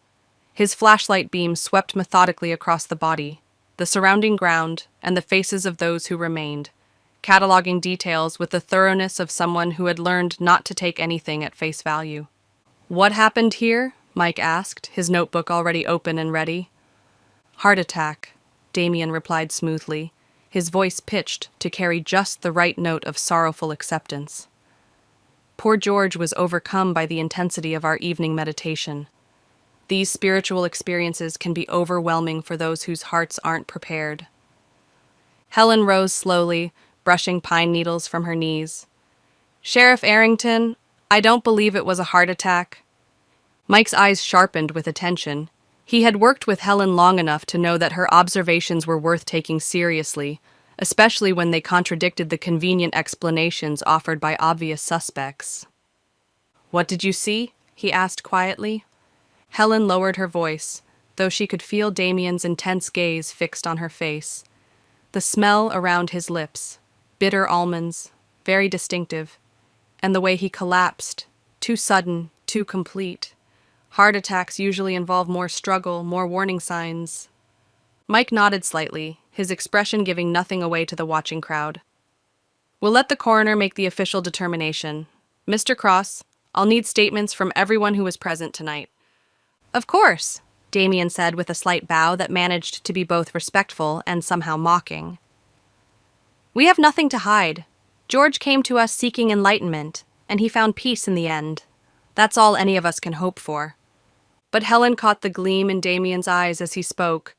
His flashlight beam swept methodically across the body, the surrounding ground, and the faces of those who remained, cataloging details with the thoroughness of someone who had learned not to take anything at face value. "What happened here?" Mike asked, his notebook already open and ready. "Heart attack," Damian replied smoothly, his voice pitched to carry just the right note of sorrowful acceptance. Poor George was overcome by the intensity of our evening meditation. These spiritual experiences can be overwhelming for those whose hearts aren't prepared. Helen rose slowly, brushing pine needles from her knees. "Sheriff Arrington, I don't believe it was a heart attack." Mike's eyes sharpened with attention. He had worked with Helen long enough to know that her observations were worth taking seriously, especially when they contradicted the convenient explanations offered by obvious suspects. "What did you see?" he asked quietly. Helen lowered her voice, though she could feel Damian's intense gaze fixed on her face. The smell around his lips, bitter almonds, very distinctive, and the way he collapsed, too sudden, too complete. Heart attacks usually involve more struggle, more warning signs. Mike nodded slightly, his expression giving nothing away to the watching crowd. "We'll let the coroner make the official determination. Mr. Cross, I'll need statements from everyone who was present tonight." "Of course," Damian said with a slight bow that managed to be both respectful and somehow mocking. "We have nothing to hide. George came to us seeking enlightenment, and he found peace in the end. That's all any of us can hope for." But Helen caught the gleam in Damian's eyes as he spoke.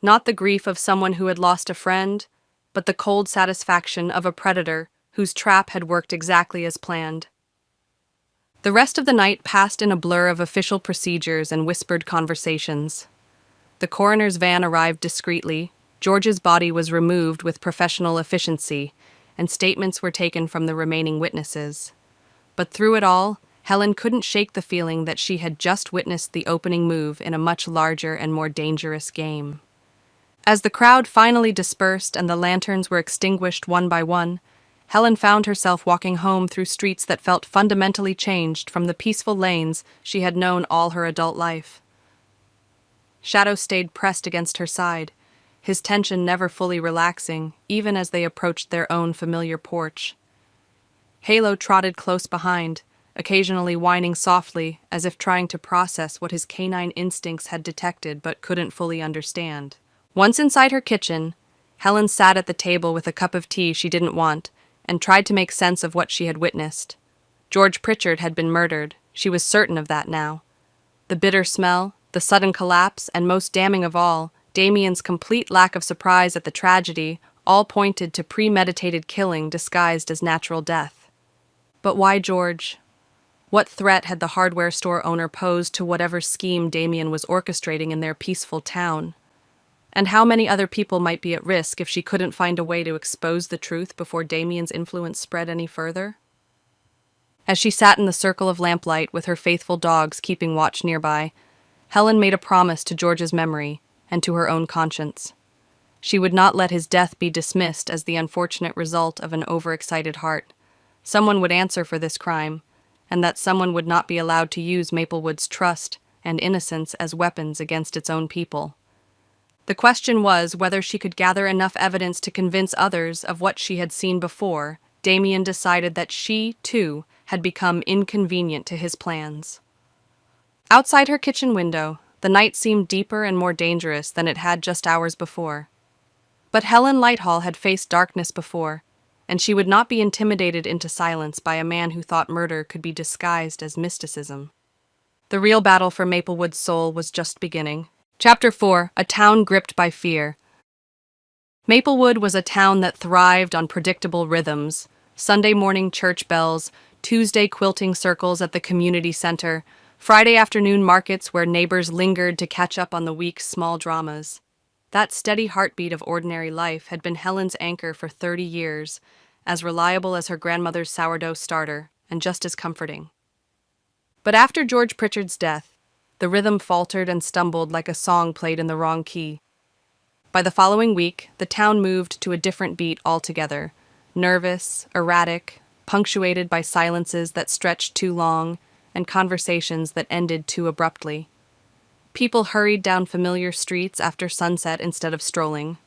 Not the grief of someone who had lost a friend, but the cold satisfaction of a predator whose trap had worked exactly as planned. The rest of the night passed in a blur of official procedures and whispered conversations. The coroner's van arrived discreetly, George's body was removed with professional efficiency, and statements were taken from the remaining witnesses. But through it all, Helen couldn't shake the feeling that she had just witnessed the opening move in a much larger and more dangerous game. As the crowd finally dispersed and the lanterns were extinguished one by one, Helen found herself walking home through streets that felt fundamentally changed from the peaceful lanes she had known all her adult life. Shadow stayed pressed against her side, his tension never fully relaxing, even as they approached their own familiar porch. Halo trotted close behind, occasionally whining softly as if trying to process what his canine instincts had detected but couldn't fully understand. Once inside her kitchen, Helen sat at the table with a cup of tea she didn't want and tried to make sense of what she had witnessed. George Pritchard had been murdered, she was certain of that now. The bitter smell, the sudden collapse, and most damning of all, Damian's complete lack of surprise at the tragedy all pointed to premeditated killing disguised as natural death. But why George? What threat had the hardware store owner posed to whatever scheme Damian was orchestrating in their peaceful town? And how many other people might be at risk if she couldn't find a way to expose the truth before Damian's influence spread any further? As she sat in the circle of lamplight with her faithful dogs keeping watch nearby, Helen made a promise to George's memory and to her own conscience. She would not let his death be dismissed as the unfortunate result of an overexcited heart. Someone would answer for this crime, and that someone would not be allowed to use Maplewood's trust and innocence as weapons against its own people. The question was whether she could gather enough evidence to convince others of what she had seen before. Damian decided that she, too, had become inconvenient to his plans. Outside her kitchen window, the night seemed deeper and more dangerous than it had just hours before. But Helen Lighthall had faced darkness before, and she would not be intimidated into silence by a man who thought murder could be disguised as mysticism. The real battle for Maplewood's soul was just beginning. Chapter 4: A Town Gripped by Fear. Maplewood was a town that thrived on predictable rhythms: Sunday morning church bells, Tuesday quilting circles at the community center, Friday afternoon markets where neighbors lingered to catch up on the week's small dramas. That steady heartbeat of ordinary life had been Helen's anchor for 30 years, as reliable as her grandmother's sourdough starter, and just as comforting. But after George Pritchard's death, the rhythm faltered and stumbled like a song played in the wrong key. By the following week, the town moved to a different beat altogether, nervous, erratic, punctuated by silences that stretched too long and conversations that ended too abruptly. People hurried down familiar streets after sunset instead of strolling.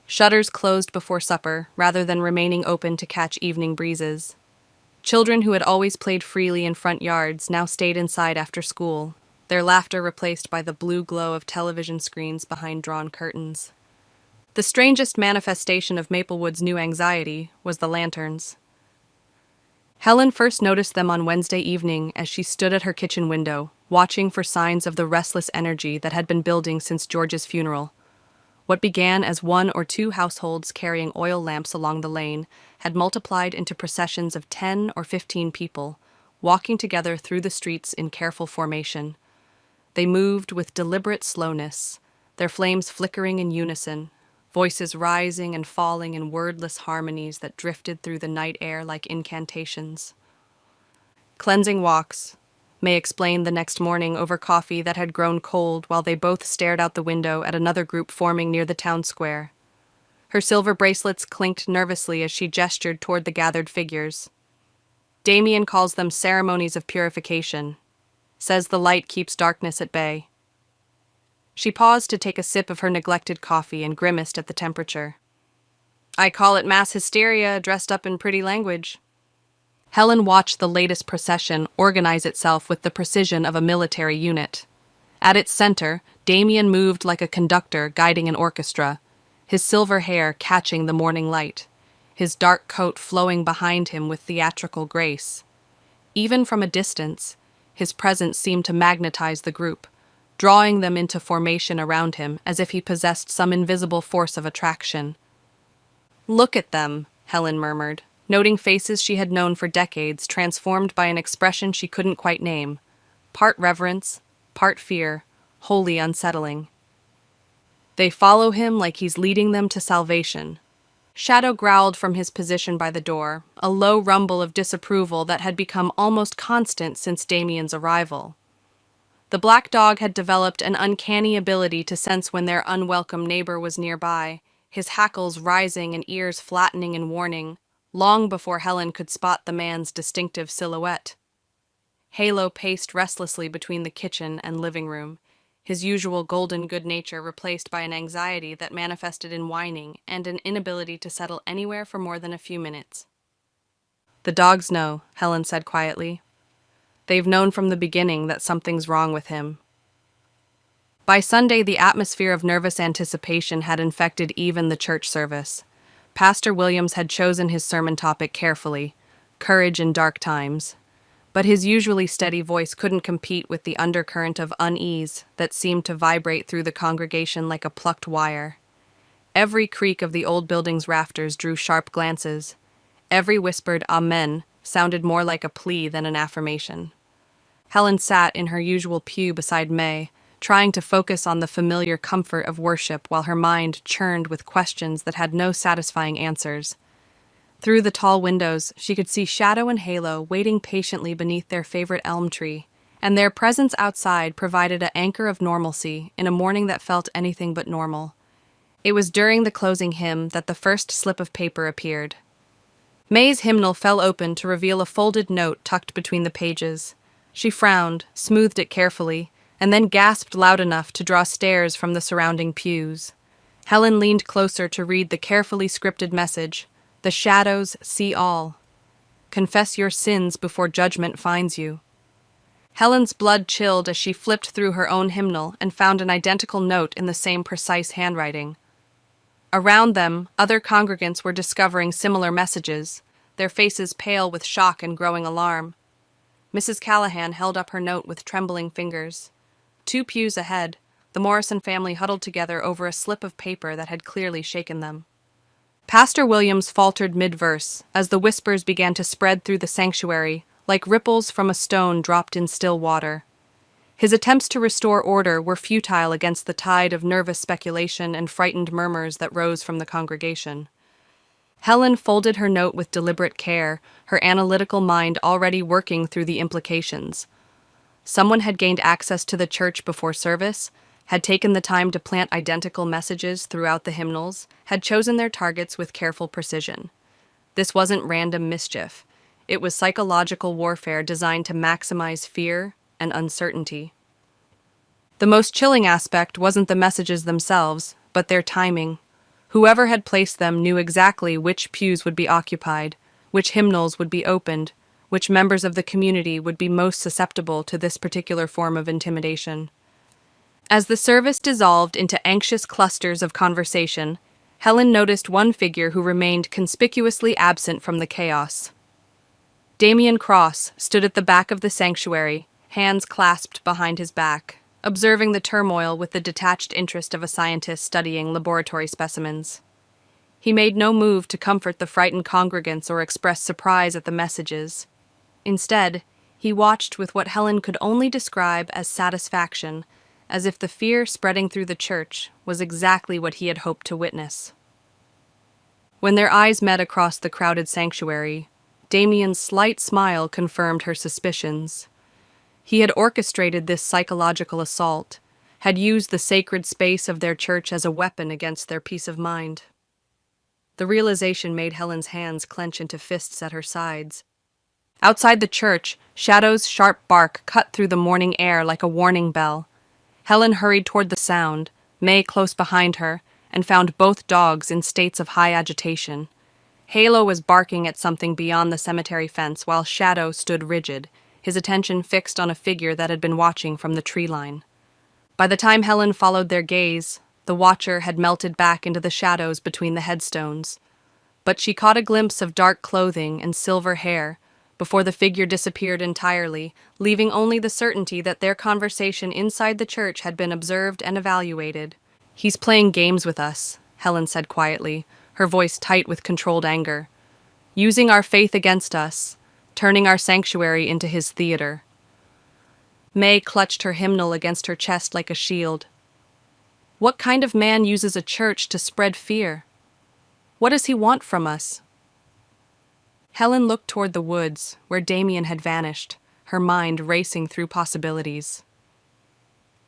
Shutters closed before supper rather than remaining open to catch evening breezes. Children who had always played freely in front yards now stayed inside after school, their laughter replaced by the blue glow of television screens behind drawn curtains. The strangest manifestation of Maplewood's new anxiety was the lanterns. Helen first noticed them on Wednesday evening as she stood at her kitchen window, watching for signs of the restless energy that had been building since George's funeral. What began as 1 or 2 households carrying oil lamps along the lane had multiplied into processions of 10 or 15 people, walking together through the streets in careful formation. They moved with deliberate slowness, their flames flickering in unison, voices rising and falling in wordless harmonies that drifted through the night air like incantations. Cleansing walks, May explained the next morning over coffee that had grown cold while they both stared out the window at another group forming near the town square. Her silver bracelets clinked nervously as she gestured toward the gathered figures. Damian calls them ceremonies of purification, says the light keeps darkness at bay. She paused to take a sip of her neglected coffee and grimaced at the temperature. I call it mass hysteria dressed up in pretty language. Helen watched the latest procession organize itself with the precision of a military unit. At its center, Damian moved like a conductor guiding an orchestra, his silver hair catching the morning light, his dark coat flowing behind him with theatrical grace. Even from a distance, his presence seemed to magnetize the group, drawing them into formation around him as if he possessed some invisible force of attraction. Look at them, Helen murmured, noting faces she had known for decades transformed by an expression she couldn't quite name, part reverence, part fear, wholly unsettling. They follow him like he's leading them to salvation. Shadow growled from his position by the door, a low rumble of disapproval that had become almost constant since Damian's arrival. The black dog had developed an uncanny ability to sense when their unwelcome neighbor was nearby, his hackles rising and ears flattening in warning, long before Helen could spot the man's distinctive silhouette. Halo paced restlessly between the kitchen and living room, his usual golden good nature replaced by an anxiety that manifested in whining and an inability to settle anywhere for more than a few minutes. The dogs know, Helen said quietly. They've known from the beginning that something's wrong with him. By Sunday, the atmosphere of nervous anticipation had infected even the church service. Pastor Williams had chosen his sermon topic carefully, courage in dark times, but his usually steady voice couldn't compete with the undercurrent of unease that seemed to vibrate through the congregation like a plucked wire. Every creak of the old building's rafters drew sharp glances. Every whispered "Amen" sounded more like a plea than an affirmation. Helen sat in her usual pew beside May, trying to focus on the familiar comfort of worship while her mind churned with questions that had no satisfying answers. Through the tall windows, she could see Shadow and Halo waiting patiently beneath their favorite elm tree, and their presence outside provided an anchor of normalcy in a morning that felt anything but normal. It was during the closing hymn that the first slip of paper appeared. May's hymnal fell open to reveal a folded note tucked between the pages. She frowned, smoothed it carefully, and then gasped loud enough to draw stares from the surrounding pews. Helen leaned closer to read the carefully scripted message. The shadows see all. Confess your sins before judgment finds you. Helen's blood chilled as she flipped through her own hymnal and found an identical note in the same precise handwriting. Around them, other congregants were discovering similar messages, their faces pale with shock and growing alarm. Mrs. Callahan held up her note with trembling fingers. 2 pews ahead, the Morrison family huddled together over a slip of paper that had clearly shaken them. Pastor Williams faltered mid-verse as the whispers began to spread through the sanctuary, like ripples from a stone dropped in still water. His attempts to restore order were futile against the tide of nervous speculation and frightened murmurs that rose from the congregation. Helen folded her note with deliberate care, her analytical mind already working through the implications. Someone had gained access to the church before service, had taken the time to plant identical messages throughout the hymnals, had chosen their targets with careful precision. This wasn't random mischief. It was psychological warfare designed to maximize fear and uncertainty. The most chilling aspect wasn't the messages themselves, but their timing. Whoever had placed them knew exactly which pews would be occupied, which hymnals would be opened, which members of the community would be most susceptible to this particular form of intimidation. As the service dissolved into anxious clusters of conversation, Helen noticed one figure who remained conspicuously absent from the chaos. Damian Cross stood at the back of the sanctuary, hands clasped behind his back, observing the turmoil with the detached interest of a scientist studying laboratory specimens. He made no move to comfort the frightened congregants or express surprise at the messages. Instead, he watched with what Helen could only describe as satisfaction, as if the fear spreading through the church was exactly what he had hoped to witness. When their eyes met across the crowded sanctuary, Damian's slight smile confirmed her suspicions. He had orchestrated this psychological assault, had used the sacred space of their church as a weapon against their peace of mind. The realization made Helen's hands clench into fists at her sides. Outside the church, Shadow's sharp bark cut through the morning air like a warning bell. Helen hurried toward the sound, May close behind her, and found both dogs in states of high agitation. Halo was barking at something beyond the cemetery fence while Shadow stood rigid, his attention fixed on a figure that had been watching from the tree line. By the time Helen followed their gaze, the watcher had melted back into the shadows between the headstones. But she caught a glimpse of dark clothing and silver hair before the figure disappeared entirely, leaving only the certainty that their conversation inside the church had been observed and evaluated. "He's playing games with us," Helen said quietly, her voice tight with controlled anger. "Using our faith against us, turning our sanctuary into his theater." May clutched her hymnal against her chest like a shield. What kind of man uses a church to spread fear? What does he want from us? Helen looked toward the woods, where Damian had vanished, her mind racing through possibilities.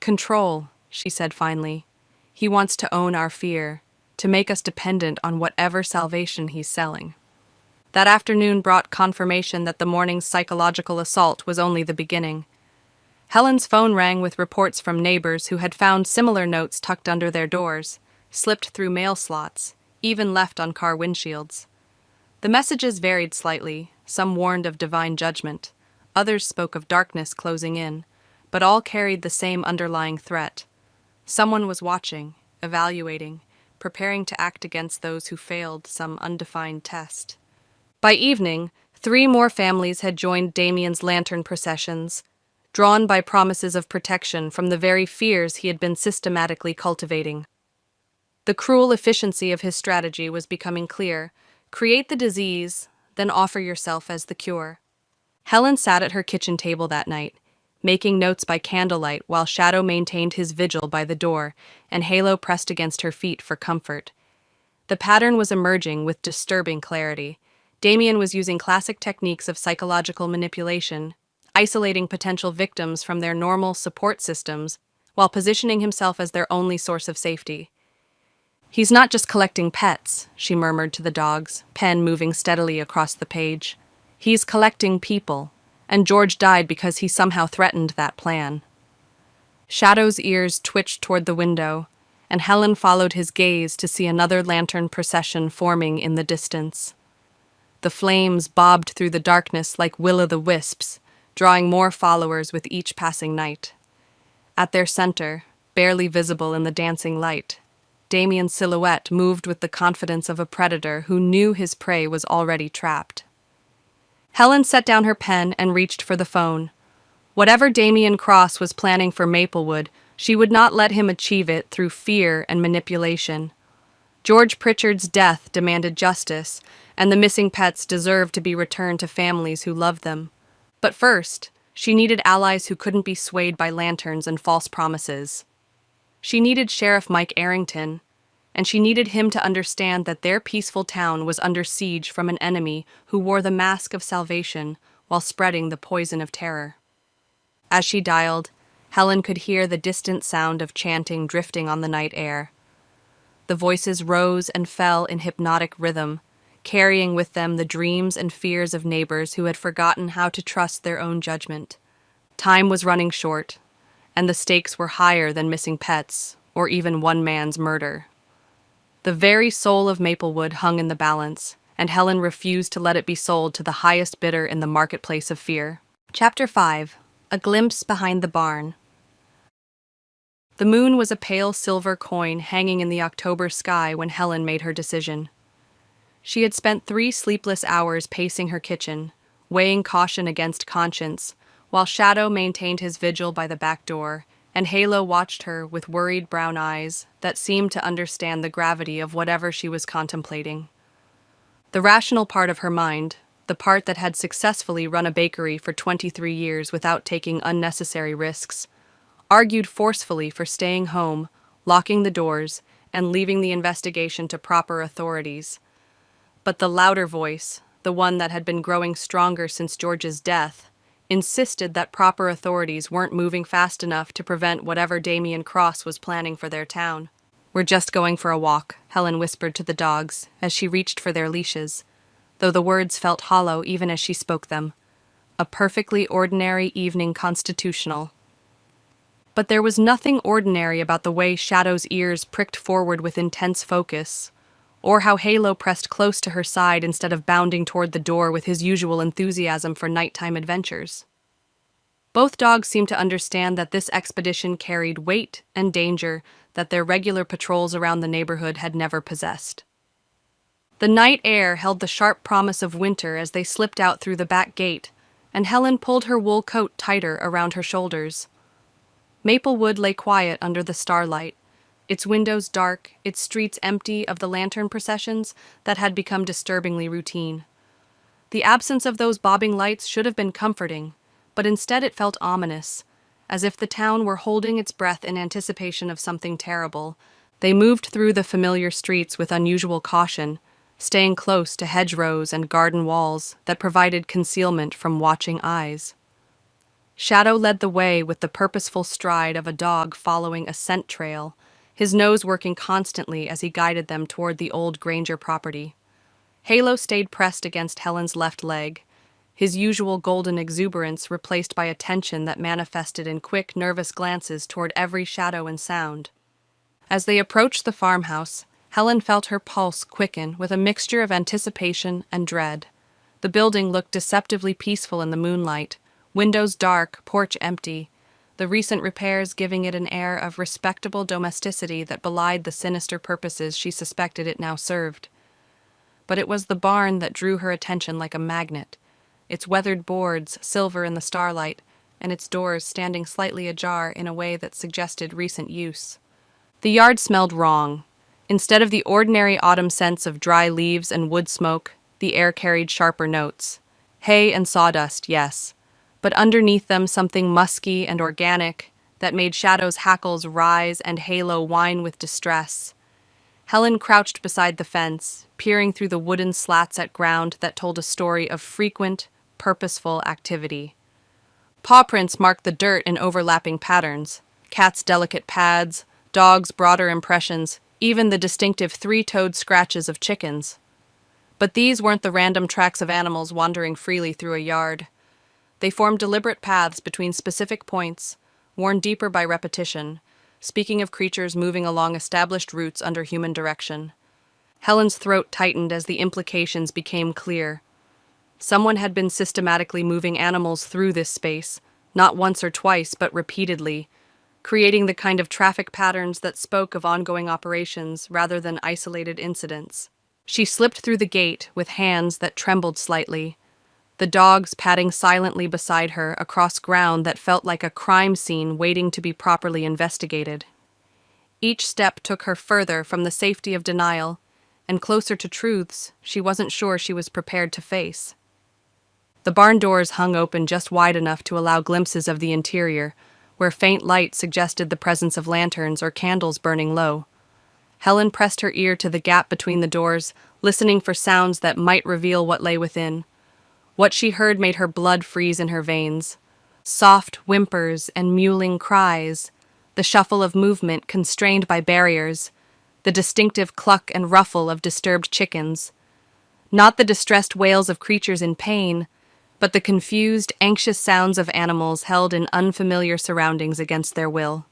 "Control," she said finally. "He wants to own our fear, to make us dependent on whatever salvation he's selling." That afternoon brought confirmation that the morning's psychological assault was only the beginning. Helen's phone rang with reports from neighbors who had found similar notes tucked under their doors, slipped through mail slots, even left on car windshields. The messages varied slightly. Some warned of divine judgment, others spoke of darkness closing in, but all carried the same underlying threat. Someone was watching, evaluating, preparing to act against those who failed some undefined test. By evening, 3 more families had joined Damian's lantern processions, drawn by promises of protection from the very fears he had been systematically cultivating. The cruel efficiency of his strategy was becoming clear. Create the disease, then offer yourself as the cure. Helen sat at her kitchen table that night, making notes by candlelight while Shadow maintained his vigil by the door, and Halo pressed against her feet for comfort. The pattern was emerging with disturbing clarity. Damian was using classic techniques of psychological manipulation, isolating potential victims from their normal support systems while positioning himself as their only source of safety. "He's not just collecting pets," she murmured to the dogs, pen moving steadily across the page. "He's collecting people, and George died because he somehow threatened that plan." Shadow's ears twitched toward the window, and Helen followed his gaze to see another lantern procession forming in the distance. The flames bobbed through the darkness like will-o'-the-wisps, drawing more followers with each passing night. At their center, barely visible in the dancing light, Damian's silhouette moved with the confidence of a predator who knew his prey was already trapped. Helen set down her pen and reached for the phone. Whatever Damian Cross was planning for Maplewood, she would not let him achieve it through fear and manipulation. George Pritchard's death demanded justice, and the missing pets deserved to be returned to families who loved them. But first, she needed allies who couldn't be swayed by lanterns and false promises. She needed Sheriff Mike Arrington, and she needed him to understand that their peaceful town was under siege from an enemy who wore the mask of salvation while spreading the poison of terror. As she dialed, Helen could hear the distant sound of chanting drifting on the night air. The voices rose and fell in hypnotic rhythm, carrying with them the dreams and fears of neighbors who had forgotten how to trust their own judgment. Time was running short, and the stakes were higher than missing pets or even one man's murder. The very soul of Maplewood hung in the balance, and Helen refused to let it be sold to the highest bidder in the marketplace of fear. Chapter 5. A Glimpse Behind the Barn. The moon was a pale silver coin hanging in the October sky when Helen made her decision. She had spent 3 sleepless hours pacing her kitchen, weighing caution against conscience, while Shadow maintained his vigil by the back door, and Halo watched her with worried brown eyes that seemed to understand the gravity of whatever she was contemplating. The rational part of her mind, the part that had successfully run a bakery for 23 years without taking unnecessary risks, argued forcefully for staying home, locking the doors, and leaving the investigation to proper authorities. But the louder voice, the one that had been growing stronger since George's death, insisted that proper authorities weren't moving fast enough to prevent whatever Damian Cross was planning for their town. "We're just going for a walk," Helen whispered to the dogs as she reached for their leashes, though the words felt hollow even as she spoke them. A perfectly ordinary evening constitutional. But there was nothing ordinary about the way Shadow's ears pricked forward with intense focus, or how Halo pressed close to her side instead of bounding toward the door with his usual enthusiasm for nighttime adventures. Both dogs seemed to understand that this expedition carried weight and danger that their regular patrols around the neighborhood had never possessed. The night air held the sharp promise of winter as they slipped out through the back gate, and Helen pulled her wool coat tighter around her shoulders. Maplewood lay quiet under the starlight, its windows dark, its streets empty of the lantern processions that had become disturbingly routine. The absence of those bobbing lights should have been comforting, but instead it felt ominous, as if the town were holding its breath in anticipation of something terrible. They moved through the familiar streets with unusual caution, staying close to hedgerows and garden walls that provided concealment from watching eyes. Shadow led the way with the purposeful stride of a dog following a scent trail, his nose working constantly as he guided them toward the old Granger property. Halo stayed pressed against Helen's left leg, his usual golden exuberance replaced by a tension that manifested in quick, nervous glances toward every shadow and sound. As they approached the farmhouse, Helen felt her pulse quicken with a mixture of anticipation and dread. The building looked deceptively peaceful in the moonlight, windows dark, porch empty, the recent repairs giving it an air of respectable domesticity that belied the sinister purposes she suspected it now served. But it was the barn that drew her attention like a magnet, its weathered boards silver in the starlight, and its doors standing slightly ajar in a way that suggested recent use. The yard smelled wrong. Instead of the ordinary autumn scents of dry leaves and wood smoke, the air carried sharper notes. Hay and sawdust, yes, but underneath them something musky and organic that made Shadow's hackles rise and Halo whine with distress. Helen crouched beside the fence, peering through the wooden slats at ground that told a story of frequent, purposeful activity. Paw prints marked the dirt in overlapping patterns, cats' delicate pads, dogs' broader impressions, even the distinctive three-toed scratches of chickens. But these weren't the random tracks of animals wandering freely through a yard. They formed deliberate paths between specific points, worn deeper by repetition, speaking of creatures moving along established routes under human direction. Helen's throat tightened as the implications became clear. Someone had been systematically moving animals through this space, not once or twice, but repeatedly, creating the kind of traffic patterns that spoke of ongoing operations rather than isolated incidents. She slipped through the gate with hands that trembled slightly, the dogs padding silently beside her across ground that felt like a crime scene waiting to be properly investigated. Each step took her further from the safety of denial and closer to truths she wasn't sure she was prepared to face. The barn doors hung open just wide enough to allow glimpses of the interior, where faint light suggested the presence of lanterns or candles burning low. Helen pressed her ear to the gap between the doors, listening for sounds that might reveal what lay within. What she heard made her blood freeze in her veins. Soft whimpers and mewling cries, the shuffle of movement constrained by barriers, the distinctive cluck and ruffle of disturbed chickens. Not the distressed wails of creatures in pain, but the confused, anxious sounds of animals held in unfamiliar surroundings against their will.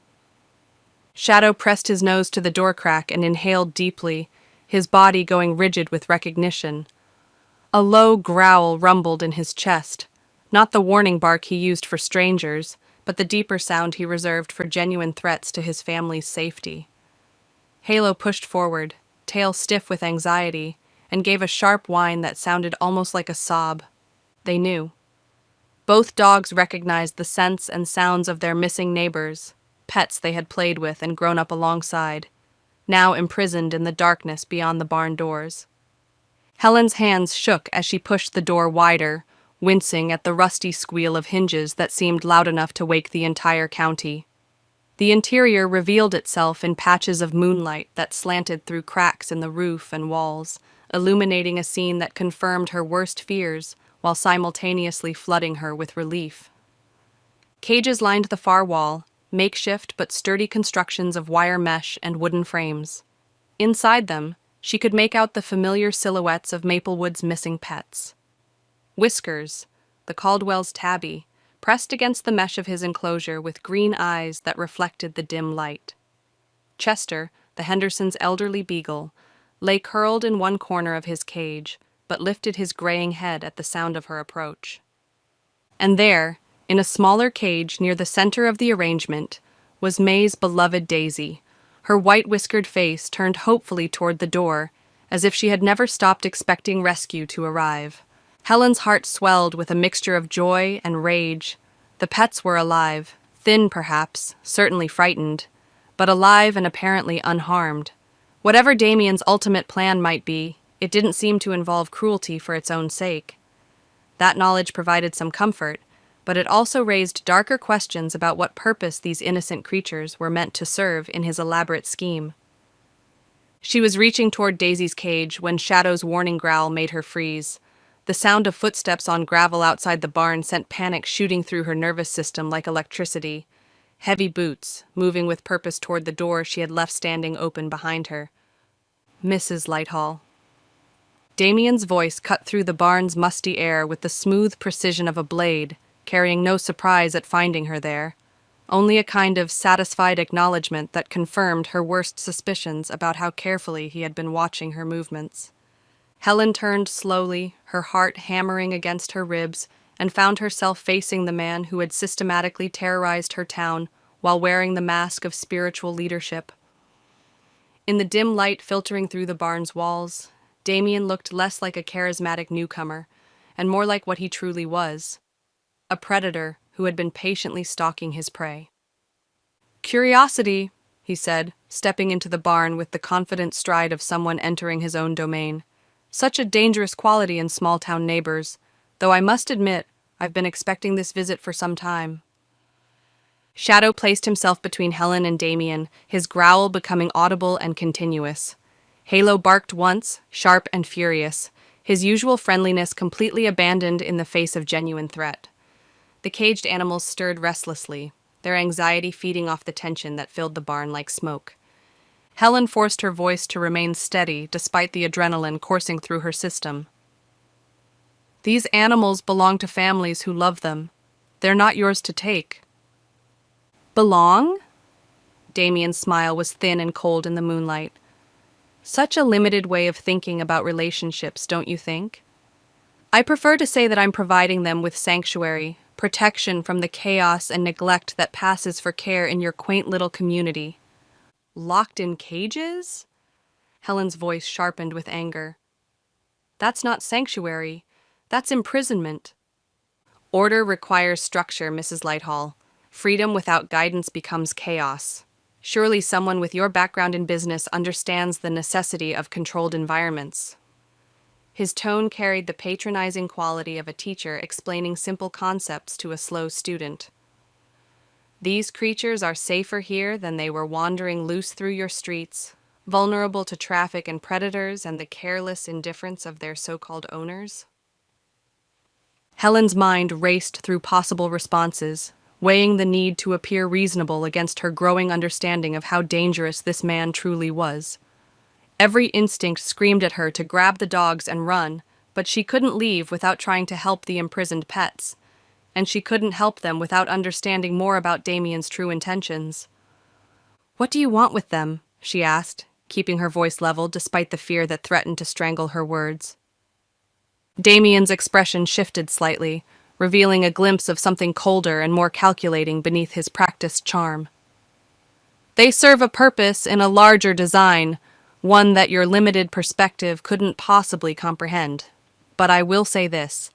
Shadow pressed his nose to the door crack and inhaled deeply, his body going rigid with recognition. A low growl rumbled in his chest, not the warning bark he used for strangers, but the deeper sound he reserved for genuine threats to his family's safety. Halo pushed forward, tail stiff with anxiety, and gave a sharp whine that sounded almost like a sob. They knew. Both dogs recognized the scents and sounds of their missing neighbors, pets they had played with and grown up alongside, now imprisoned in the darkness beyond the barn doors. Helen's hands shook as she pushed the door wider, wincing at the rusty squeal of hinges that seemed loud enough to wake the entire county. The interior revealed itself in patches of moonlight that slanted through cracks in the roof and walls, illuminating a scene that confirmed her worst fears while simultaneously flooding her with relief. Cages lined the far wall, makeshift but sturdy constructions of wire mesh and wooden frames. Inside them, she could make out the familiar silhouettes of Maplewood's missing pets. Whiskers, the Caldwell's tabby, pressed against the mesh of his enclosure with green eyes that reflected the dim light. Chester, the Hendersons' elderly beagle, lay curled in one corner of his cage, but lifted his graying head at the sound of her approach. And there, in a smaller cage near the center of the arrangement, was May's beloved Daisy, her white-whiskered face turned hopefully toward the door, as if she had never stopped expecting rescue to arrive. Helen's heart swelled with a mixture of joy and rage. The pets were alive, thin perhaps, certainly frightened, but alive and apparently unharmed. Whatever Damian's ultimate plan might be, it didn't seem to involve cruelty for its own sake. That knowledge provided some comfort, but it also raised darker questions about what purpose these innocent creatures were meant to serve in his elaborate scheme. She was reaching toward Daisy's cage when Shadow's warning growl made her freeze. The sound of footsteps on gravel outside the barn sent panic shooting through her nervous system like electricity. Heavy boots, moving with purpose toward the door she had left standing open behind her. Mrs. Lighthall. Damian's voice cut through the barn's musty air with the smooth precision of a blade, carrying no surprise at finding her there, only a kind of satisfied acknowledgement that confirmed her worst suspicions about how carefully he had been watching her movements. Helen turned slowly, her heart hammering against her ribs, and found herself facing the man who had systematically terrorized her town while wearing the mask of spiritual leadership. In the dim light filtering through the barn's walls, Damian looked less like a charismatic newcomer, and more like what he truly was, a predator who had been patiently stalking his prey. "Curiosity," he said, stepping into the barn with the confident stride of someone entering his own domain. Such a dangerous quality in small-town neighbors, though I must admit, I've been expecting this visit for some time. Shadow placed himself between Helen and Damian, his growl becoming audible and continuous. Halo barked once, sharp and furious, his usual friendliness completely abandoned in the face of genuine threat. The caged animals stirred restlessly, their anxiety feeding off the tension that filled the barn like smoke. Helen forced her voice to remain steady despite the adrenaline coursing through her system. These animals belong to families who love them. They're not yours to take. Belong? Damian's smile was thin and cold in the moonlight. Such a limited way of thinking about relationships, don't you think? I prefer to say that I'm providing them with sanctuary, protection from the chaos and neglect that passes for care in your quaint little community. Locked in cages? Helen's voice sharpened with anger. That's not sanctuary. That's imprisonment. Order requires structure, Mrs. Lighthall. Freedom without guidance becomes chaos. Surely someone with your background in business understands the necessity of controlled environments. His tone carried the patronizing quality of a teacher explaining simple concepts to a slow student. These creatures are safer here than they were wandering loose through your streets, vulnerable to traffic and predators and the careless indifference of their so-called owners. Helen's mind raced through possible responses, weighing the need to appear reasonable against her growing understanding of how dangerous this man truly was. Every instinct screamed at her to grab the dogs and run, but she couldn't leave without trying to help the imprisoned pets, and she couldn't help them without understanding more about Damian's true intentions. "What do you want with them?" she asked, keeping her voice level despite the fear that threatened to strangle her words. Damian's expression shifted slightly, revealing a glimpse of something colder and more calculating beneath his practiced charm. "They serve a purpose in a larger design, one that your limited perspective couldn't possibly comprehend. But I will say this.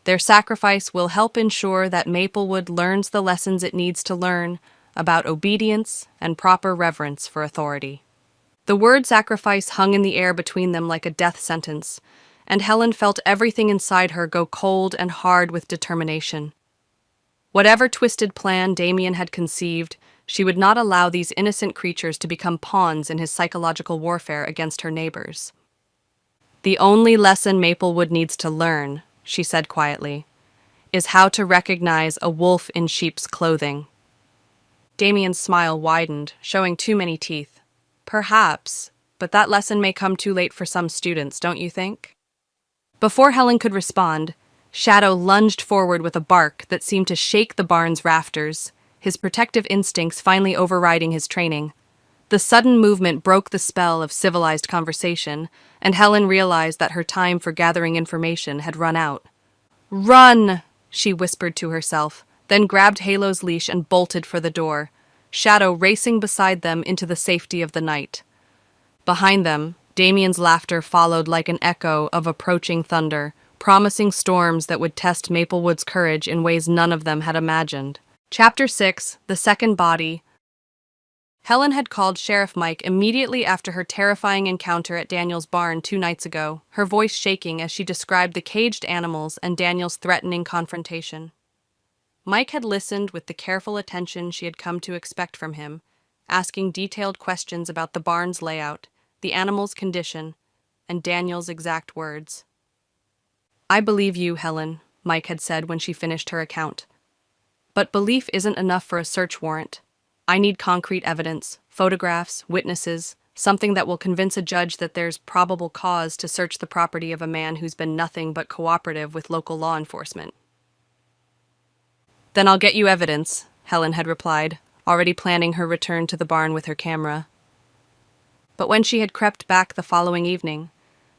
Their sacrifice will help ensure that Maplewood learns the lessons it needs to learn about obedience and proper reverence for authority." The word sacrifice hung in the air between them like a death sentence, and Helen felt everything inside her go cold and hard with determination. Whatever twisted plan Damian had conceived, she would not allow these innocent creatures to become pawns in his psychological warfare against her neighbors. "The only lesson Maplewood needs to learn," she said quietly, "is how to recognize a wolf in sheep's clothing." Damian's smile widened, showing too many teeth. "Perhaps, but that lesson may come too late for some students, don't you think?" Before Helen could respond, Shadow lunged forward with a bark that seemed to shake the barn's rafters, his protective instincts finally overriding his training. The sudden movement broke the spell of civilized conversation, and Helen realized that her time for gathering information had run out. "Run!" she whispered to herself, then grabbed Halo's leash and bolted for the door, Shadow racing beside them into the safety of the night. Behind them, Damian's laughter followed like an echo of approaching thunder, promising storms that would test Maplewood's courage in ways none of them had imagined. Chapter 6, The Second Body. Helen had called Sheriff Mike immediately after her terrifying encounter at Daniel's barn 2 nights ago, her voice shaking as she described the caged animals and Daniel's threatening confrontation. Mike had listened with the careful attention she had come to expect from him, asking detailed questions about the barn's layout, the animal's condition, and Daniel's exact words. "I believe you, Helen," Mike had said when she finished her account. "But belief isn't enough for a search warrant. I need concrete evidence, photographs, witnesses, something that will convince a judge that there's probable cause to search the property of a man who's been nothing but cooperative with local law enforcement." "Then I'll get you evidence," Helen had replied, already planning her return to the barn with her camera. But when she had crept back the following evening,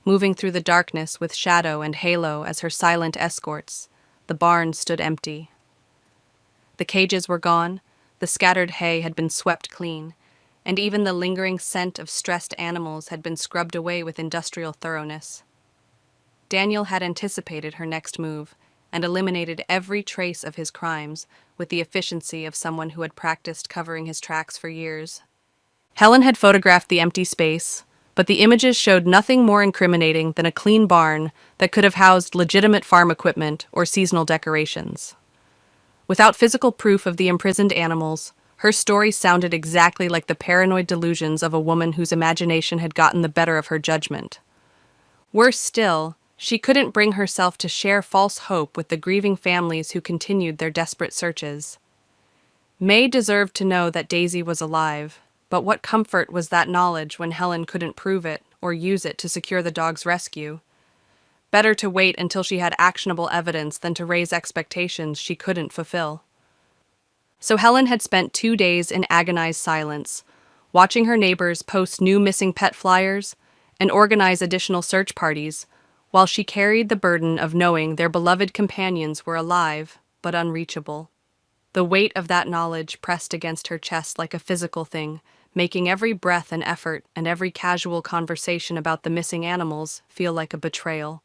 moving through the darkness with Shadow and Halo as her silent escorts, the barn stood empty. The cages were gone, the scattered hay had been swept clean, and even the lingering scent of stressed animals had been scrubbed away with industrial thoroughness. Daniel had anticipated her next move and eliminated every trace of his crimes with the efficiency of someone who had practiced covering his tracks for years. Helen had photographed the empty space, but the images showed nothing more incriminating than a clean barn that could have housed legitimate farm equipment or seasonal decorations. Without physical proof of the imprisoned animals, her story sounded exactly like the paranoid delusions of a woman whose imagination had gotten the better of her judgment. Worse still, she couldn't bring herself to share false hope with the grieving families who continued their desperate searches. May deserved to know that Daisy was alive, but what comfort was that knowledge when Helen couldn't prove it or use it to secure the dog's rescue? Better to wait until she had actionable evidence than to raise expectations she couldn't fulfill. So Helen had spent 2 days in agonized silence, watching her neighbors post new missing pet flyers and organize additional search parties, while she carried the burden of knowing their beloved companions were alive but unreachable. The weight of that knowledge pressed against her chest like a physical thing, making every breath an effort and every casual conversation about the missing animals feel like a betrayal.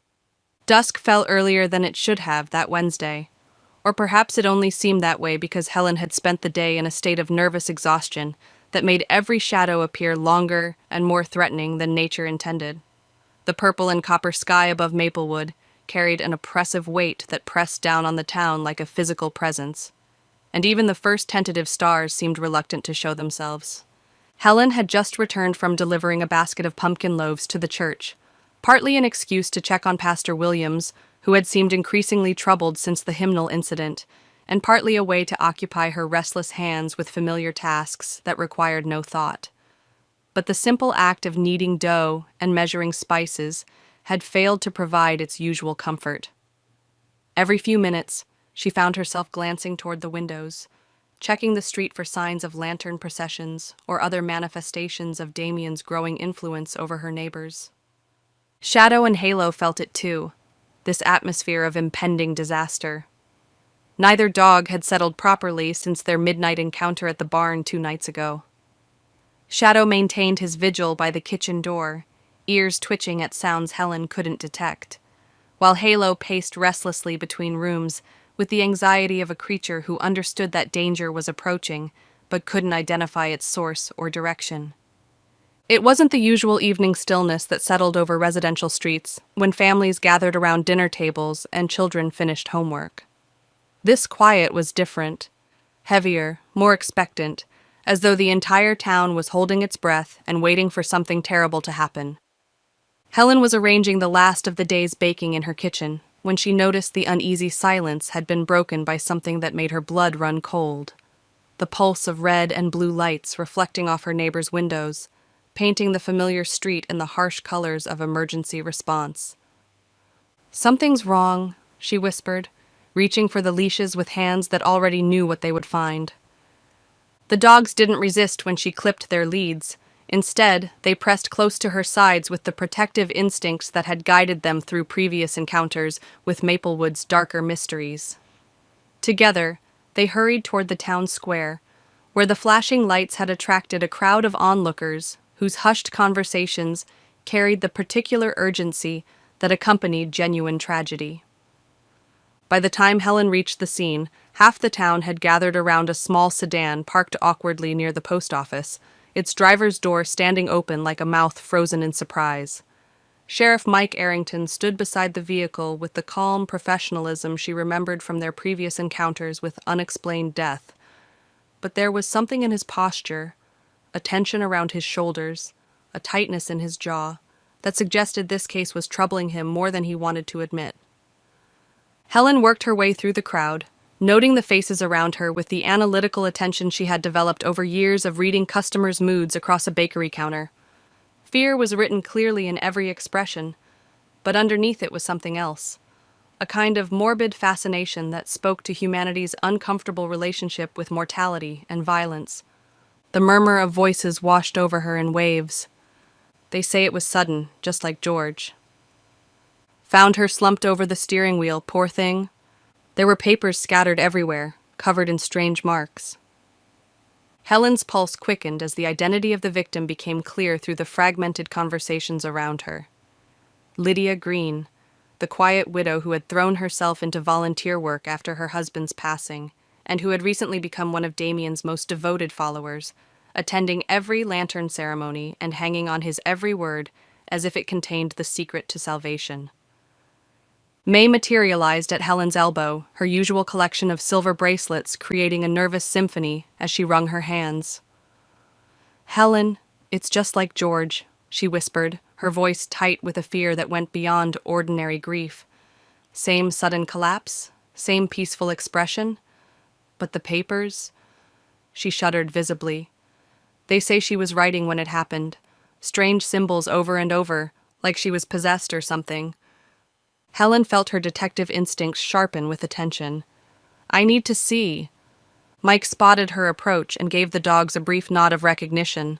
Dusk fell earlier than it should have that Wednesday, or perhaps it only seemed that way because Helen had spent the day in a state of nervous exhaustion that made every shadow appear longer and more threatening than nature intended. The purple and copper sky above Maplewood carried an oppressive weight that pressed down on the town like a physical presence, and even the first tentative stars seemed reluctant to show themselves. Helen had just returned from delivering a basket of pumpkin loaves to the church, partly an excuse to check on Pastor Williams, who had seemed increasingly troubled since the hymnal incident, and partly a way to occupy her restless hands with familiar tasks that required no thought. But the simple act of kneading dough and measuring spices had failed to provide its usual comfort. Every few minutes, she found herself glancing toward the windows, checking the street for signs of lantern processions or other manifestations of Damian's growing influence over her neighbors. Shadow and Halo felt it too, this atmosphere of impending disaster. Neither dog had settled properly since their midnight encounter at the barn 2 nights ago. Shadow maintained his vigil by the kitchen door, ears twitching at sounds Helen couldn't detect, while Halo paced restlessly between rooms with the anxiety of a creature who understood that danger was approaching but couldn't identify its source or direction. It wasn't the usual evening stillness that settled over residential streets when families gathered around dinner tables and children finished homework. This quiet was different, heavier, more expectant, as though the entire town was holding its breath and waiting for something terrible to happen. Helen was arranging the last of the day's baking in her kitchen when she noticed the uneasy silence had been broken by something that made her blood run cold. The pulse of red and blue lights reflecting off her neighbors' windows, painting the familiar street in the harsh colors of emergency response. "Something's wrong," she whispered, reaching for the leashes with hands that already knew what they would find. The dogs didn't resist when she clipped their leads. Instead, they pressed close to her sides with the protective instincts that had guided them through previous encounters with Maplewood's darker mysteries. Together, they hurried toward the town square, where the flashing lights had attracted a crowd of onlookers whose hushed conversations carried the particular urgency that accompanied genuine tragedy. By the time Helen reached the scene, half the town had gathered around a small sedan parked awkwardly near the post office, its driver's door standing open like a mouth frozen in surprise. Sheriff Mike Arrington stood beside the vehicle with the calm professionalism she remembered from their previous encounters with unexplained death. But there was something in his posture, a tension around his shoulders, a tightness in his jaw, that suggested this case was troubling him more than he wanted to admit. Helen worked her way through the crowd, noting the faces around her with the analytical attention she had developed over years of reading customers' moods across a bakery counter. Fear was written clearly in every expression, but underneath it was something else, a kind of morbid fascination that spoke to humanity's uncomfortable relationship with mortality and violence. The murmur of voices washed over her in waves. They say it was sudden, just like George. Found her slumped over the steering wheel, poor thing. There were papers scattered everywhere, covered in strange marks. Helen's pulse quickened as the identity of the victim became clear through the fragmented conversations around her. Lydia Green, the quiet widow who had thrown herself into volunteer work after her husband's passing, and who had recently become one of Damian's most devoted followers, attending every lantern ceremony and hanging on his every word as if it contained the secret to salvation. May materialized at Helen's elbow, her usual collection of silver bracelets creating a nervous symphony as she wrung her hands. "Helen, it's just like George," she whispered, her voice tight with a fear that went beyond ordinary grief. "Same sudden collapse, same peaceful expression. But the papers?" She shuddered visibly. "They say she was writing when it happened. Strange symbols over and over, like she was possessed or something." Helen felt her detective instincts sharpen with attention. "I need to see." Mike spotted her approach and gave the dogs a brief nod of recognition.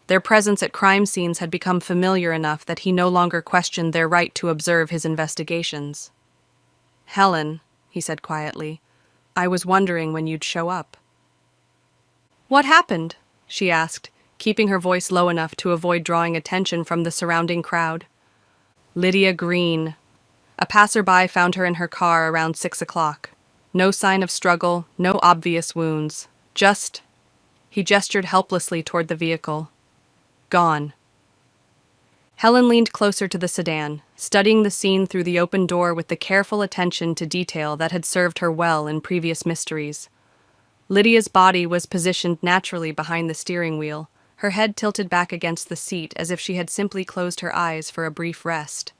Their presence at crime scenes had become familiar enough that he no longer questioned their right to observe his investigations. "Helen," he said quietly, "I was wondering when you'd show up." "What happened?" she asked, keeping her voice low enough to avoid drawing attention from the surrounding crowd. "Lydia Green." A passerby found her in her car around 6 o'clock. No sign of struggle, no obvious wounds. Just... He gestured helplessly toward the vehicle. "Gone." Helen leaned closer to the sedan, studying the scene through the open door with the careful attention to detail that had served her well in previous mysteries. Lydia's body was positioned naturally behind the steering wheel, her head tilted back against the seat as if she had simply closed her eyes for a brief rest.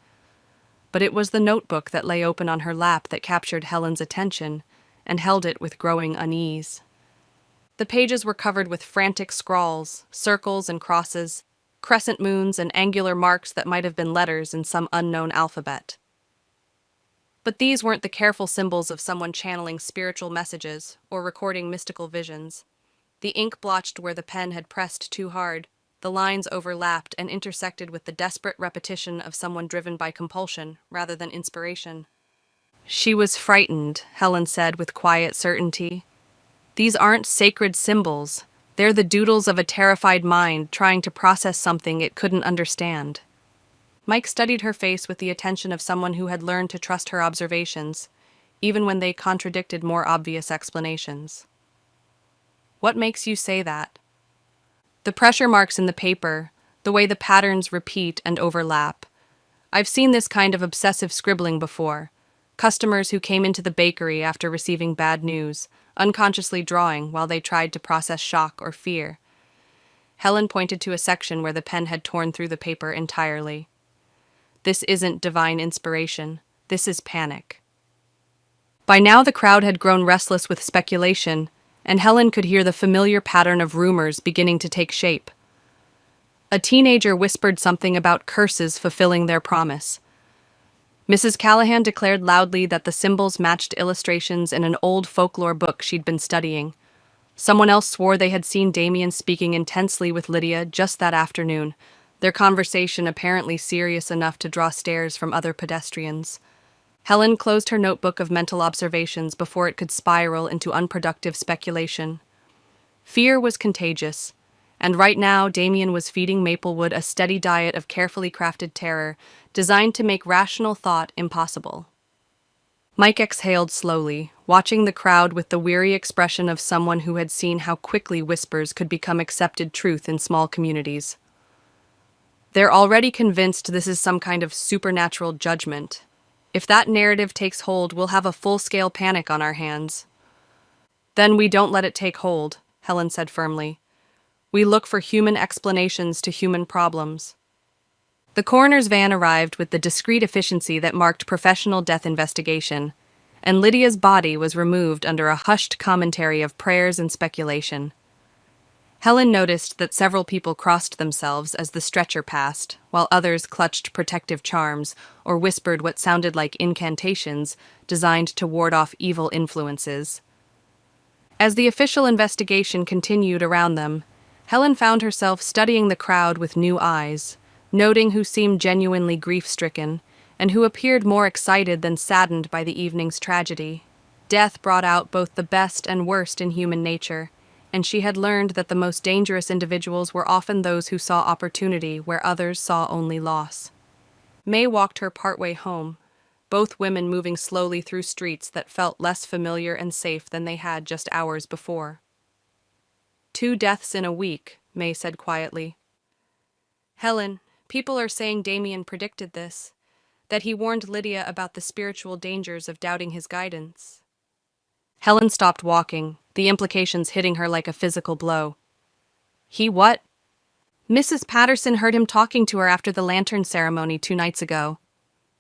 But it was the notebook that lay open on her lap that captured Helen's attention and held it with growing unease. The pages were covered with frantic scrawls, circles and crosses, crescent moons and angular marks that might have been letters in some unknown alphabet. But these weren't the careful symbols of someone channeling spiritual messages or recording mystical visions. The ink blotched where the pen had pressed too hard. The lines overlapped and intersected with the desperate repetition of someone driven by compulsion rather than inspiration. "She was frightened," Helen said with quiet certainty. "These aren't sacred symbols. They're the doodles of a terrified mind trying to process something it couldn't understand." Mike studied her face with the attention of someone who had learned to trust her observations, even when they contradicted more obvious explanations. "What makes you say that?" "The pressure marks in the paper, the way the patterns repeat and overlap. I've seen this kind of obsessive scribbling before. Customers who came into the bakery after receiving bad news, unconsciously drawing while they tried to process shock or fear." Helen pointed to a section where the pen had torn through the paper entirely. "This isn't divine inspiration. This is panic." By now the crowd had grown restless with speculation, and Helen could hear the familiar pattern of rumors beginning to take shape. A teenager whispered something about curses fulfilling their promise. Mrs. Callahan declared loudly that the symbols matched illustrations in an old folklore book she'd been studying. Someone else swore they had seen Damian speaking intensely with Lydia just that afternoon, their conversation apparently serious enough to draw stares from other pedestrians. Helen closed her notebook of mental observations before it could spiral into unproductive speculation. Fear was contagious, and right now Damian was feeding Maplewood a steady diet of carefully crafted terror designed to make rational thought impossible. Mike exhaled slowly, watching the crowd with the weary expression of someone who had seen how quickly whispers could become accepted truth in small communities. "They're already convinced this is some kind of supernatural judgment. If that narrative takes hold, we'll have a full-scale panic on our hands." "Then we don't let it take hold," Helen said firmly. "We look for human explanations to human problems." The coroner's van arrived with the discreet efficiency that marked professional death investigation, and Lydia's body was removed under a hushed commentary of prayers and speculation. Helen noticed that several people crossed themselves as the stretcher passed, while others clutched protective charms or whispered what sounded like incantations designed to ward off evil influences. As the official investigation continued around them, Helen found herself studying the crowd with new eyes, noting who seemed genuinely grief-stricken and who appeared more excited than saddened by the evening's tragedy. Death brought out both the best and worst in human nature, and she had learned that the most dangerous individuals were often those who saw opportunity where others saw only loss. May walked her partway home, both women moving slowly through streets that felt less familiar and safe than they had just hours before. 2 deaths in a week, May said quietly. Helen, people are saying Damian predicted this, that he warned Lydia about the spiritual dangers of doubting his guidance. Helen stopped walking, the implications hitting her like a physical blow. He what? Mrs. Patterson heard him talking to her after the lantern ceremony 2 nights ago.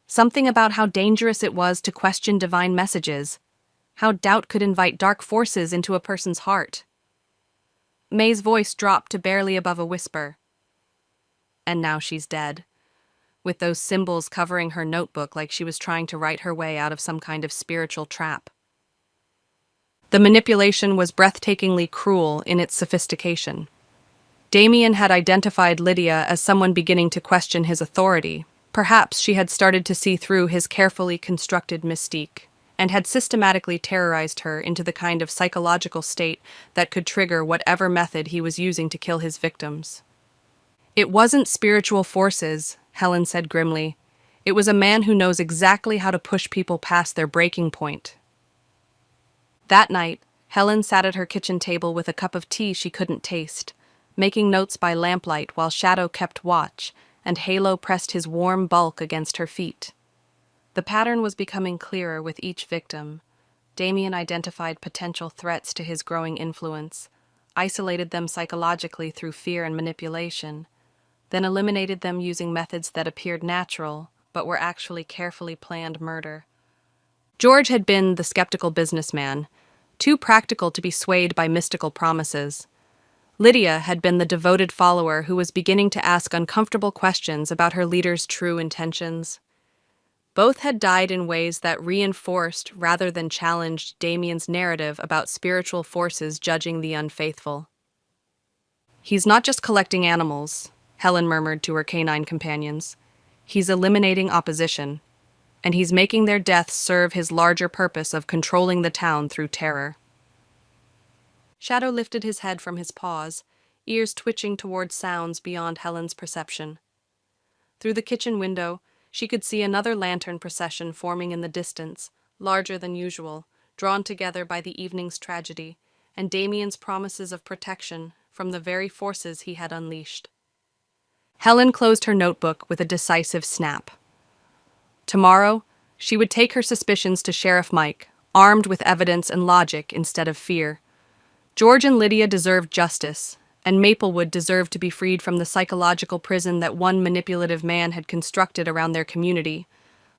Something about how dangerous it was to question divine messages, how doubt could invite dark forces into a person's heart. May's voice dropped to barely above a whisper. And now she's dead, with those symbols covering her notebook like she was trying to write her way out of some kind of spiritual trap. The manipulation was breathtakingly cruel in its sophistication. Damian had identified Lydia as someone beginning to question his authority. Perhaps she had started to see through his carefully constructed mystique, and had systematically terrorized her into the kind of psychological state that could trigger whatever method he was using to kill his victims. It wasn't spiritual forces, Helen said grimly. It was a man who knows exactly how to push people past their breaking point. That night, Helen sat at her kitchen table with a cup of tea she couldn't taste, making notes by lamplight while Shadow kept watch and Halo pressed his warm bulk against her feet. The pattern was becoming clearer with each victim. Damian identified potential threats to his growing influence, isolated them psychologically through fear and manipulation, then eliminated them using methods that appeared natural but were actually carefully planned murder. George had been the skeptical businessman, too practical to be swayed by mystical promises. Lydia had been the devoted follower who was beginning to ask uncomfortable questions about her leader's true intentions. Both had died in ways that reinforced rather than challenged Damian's narrative about spiritual forces judging the unfaithful. He's not just collecting animals, Helen murmured to her canine companions. He's eliminating opposition, and he's making their deaths serve his larger purpose of controlling the town through terror. Shadow lifted his head from his paws, ears twitching toward sounds beyond Helen's perception. Through the kitchen window, she could see another lantern procession forming in the distance, larger than usual, drawn together by the evening's tragedy, and Damian's promises of protection from the very forces he had unleashed. Helen closed her notebook with a decisive snap. Tomorrow, she would take her suspicions to Sheriff Mike, armed with evidence and logic instead of fear. George and Lydia deserved justice, and Maplewood deserved to be freed from the psychological prison that one manipulative man had constructed around their community.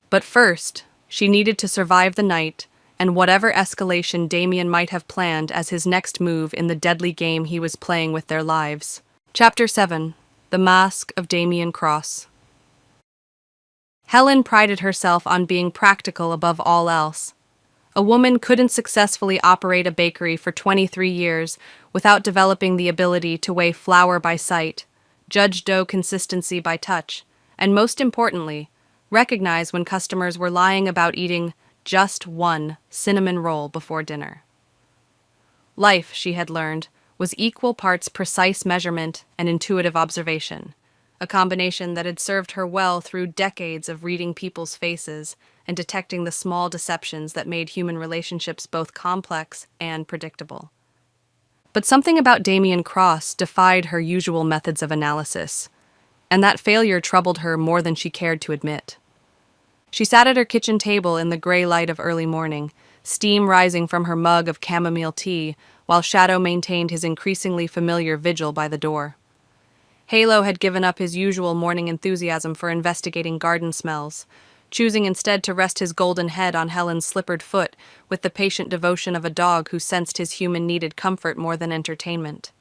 But first, she needed to survive the night and whatever escalation Damian might have planned as his next move in the deadly game he was playing with their lives. Chapter 7. The Mask of Damian Cross. Helen prided herself on being practical above all else. A woman couldn't successfully operate a bakery for 23 years without developing the ability to weigh flour by sight, judge dough consistency by touch, and most importantly, recognize when customers were lying about eating just one cinnamon roll before dinner. Life, she had learned, was equal parts precise measurement and intuitive observation, a combination that had served her well through decades of reading people's faces and detecting the small deceptions that made human relationships both complex and predictable. But something about Damian Cross defied her usual methods of analysis, and that failure troubled her more than she cared to admit. She sat at her kitchen table in the gray light of early morning, steam rising from her mug of chamomile tea, while Shadow maintained his increasingly familiar vigil by the door. Halo had given up his usual morning enthusiasm for investigating garden smells, choosing instead to rest his golden head on Helen's slippered foot with the patient devotion of a dog who sensed his human needed comfort more than entertainment.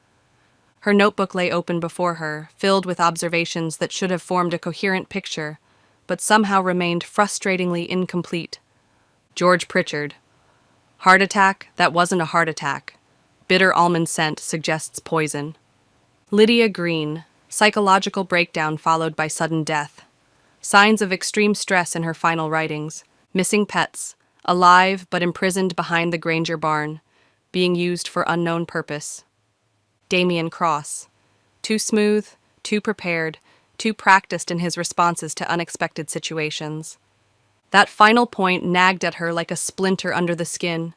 Her notebook lay open before her, filled with observations that should have formed a coherent picture, but somehow remained frustratingly incomplete. George Pritchard. Heart attack? That wasn't a heart attack. Bitter almond scent suggests poison. Lydia Green. Psychological breakdown followed by sudden death. Signs of extreme stress in her final writings. Missing pets. Alive but imprisoned behind the Granger barn. Being used for unknown purpose. Damian Cross. Too smooth, too prepared, too practiced in his responses to unexpected situations. That final point nagged at her like a splinter under the skin.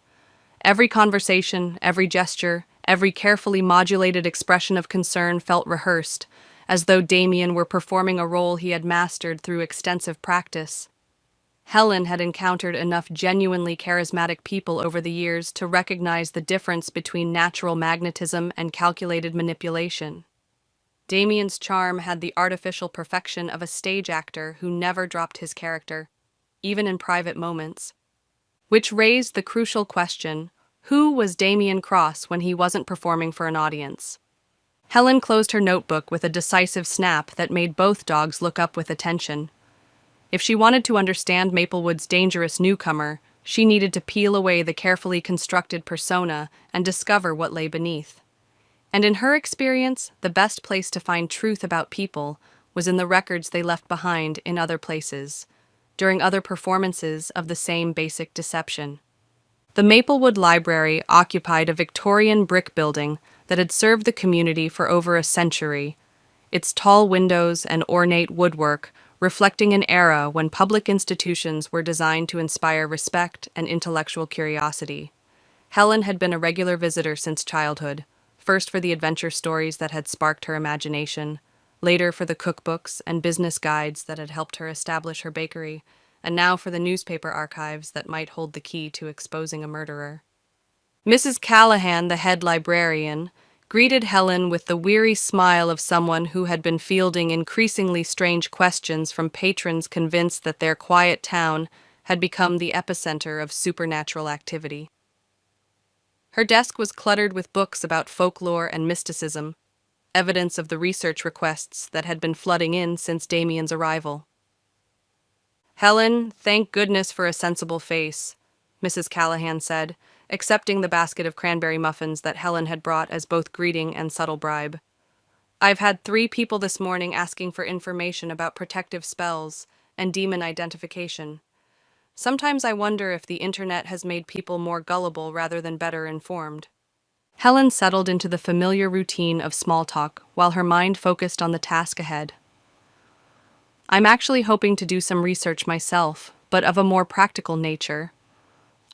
Every conversation, every gesture, Every carefully modulated expression of concern felt rehearsed, as though Damian were performing a role he had mastered through extensive practice. Helen had encountered enough genuinely charismatic people over the years to recognize the difference between natural magnetism and calculated manipulation. Damian's charm had the artificial perfection of a stage actor who never dropped his character, even in private moments. Which raised the crucial question, who was Damian Cross when he wasn't performing for an audience? Helen closed her notebook with a decisive snap that made both dogs look up with attention. If she wanted to understand Maplewood's dangerous newcomer, she needed to peel away the carefully constructed persona and discover what lay beneath. And in her experience, the best place to find truth about people was in the records they left behind in other places, during other performances of the same basic deception. The Maplewood Library occupied a Victorian brick building that had served the community for over a century, its tall windows and ornate woodwork reflecting an era when public institutions were designed to inspire respect and intellectual curiosity. Helen had been a regular visitor since childhood, first for the adventure stories that had sparked her imagination, later for the cookbooks and business guides that had helped her establish her bakery, and now for the newspaper archives that might hold the key to exposing a murderer. Mrs. Callahan, the head librarian, greeted Helen with the weary smile of someone who had been fielding increasingly strange questions from patrons convinced that their quiet town had become the epicenter of supernatural activity. Her desk was cluttered with books about folklore and mysticism, evidence of the research requests that had been flooding in since Damian's arrival. "Helen, thank goodness for a sensible face," Mrs. Callahan said, accepting the basket of cranberry muffins that Helen had brought as both greeting and subtle bribe. "I've had 3 people this morning asking for information about protective spells and demon identification. Sometimes I wonder if the internet has made people more gullible rather than better informed." Helen settled into the familiar routine of small talk while her mind focused on the task ahead. "I'm actually hoping to do some research myself, but of a more practical nature.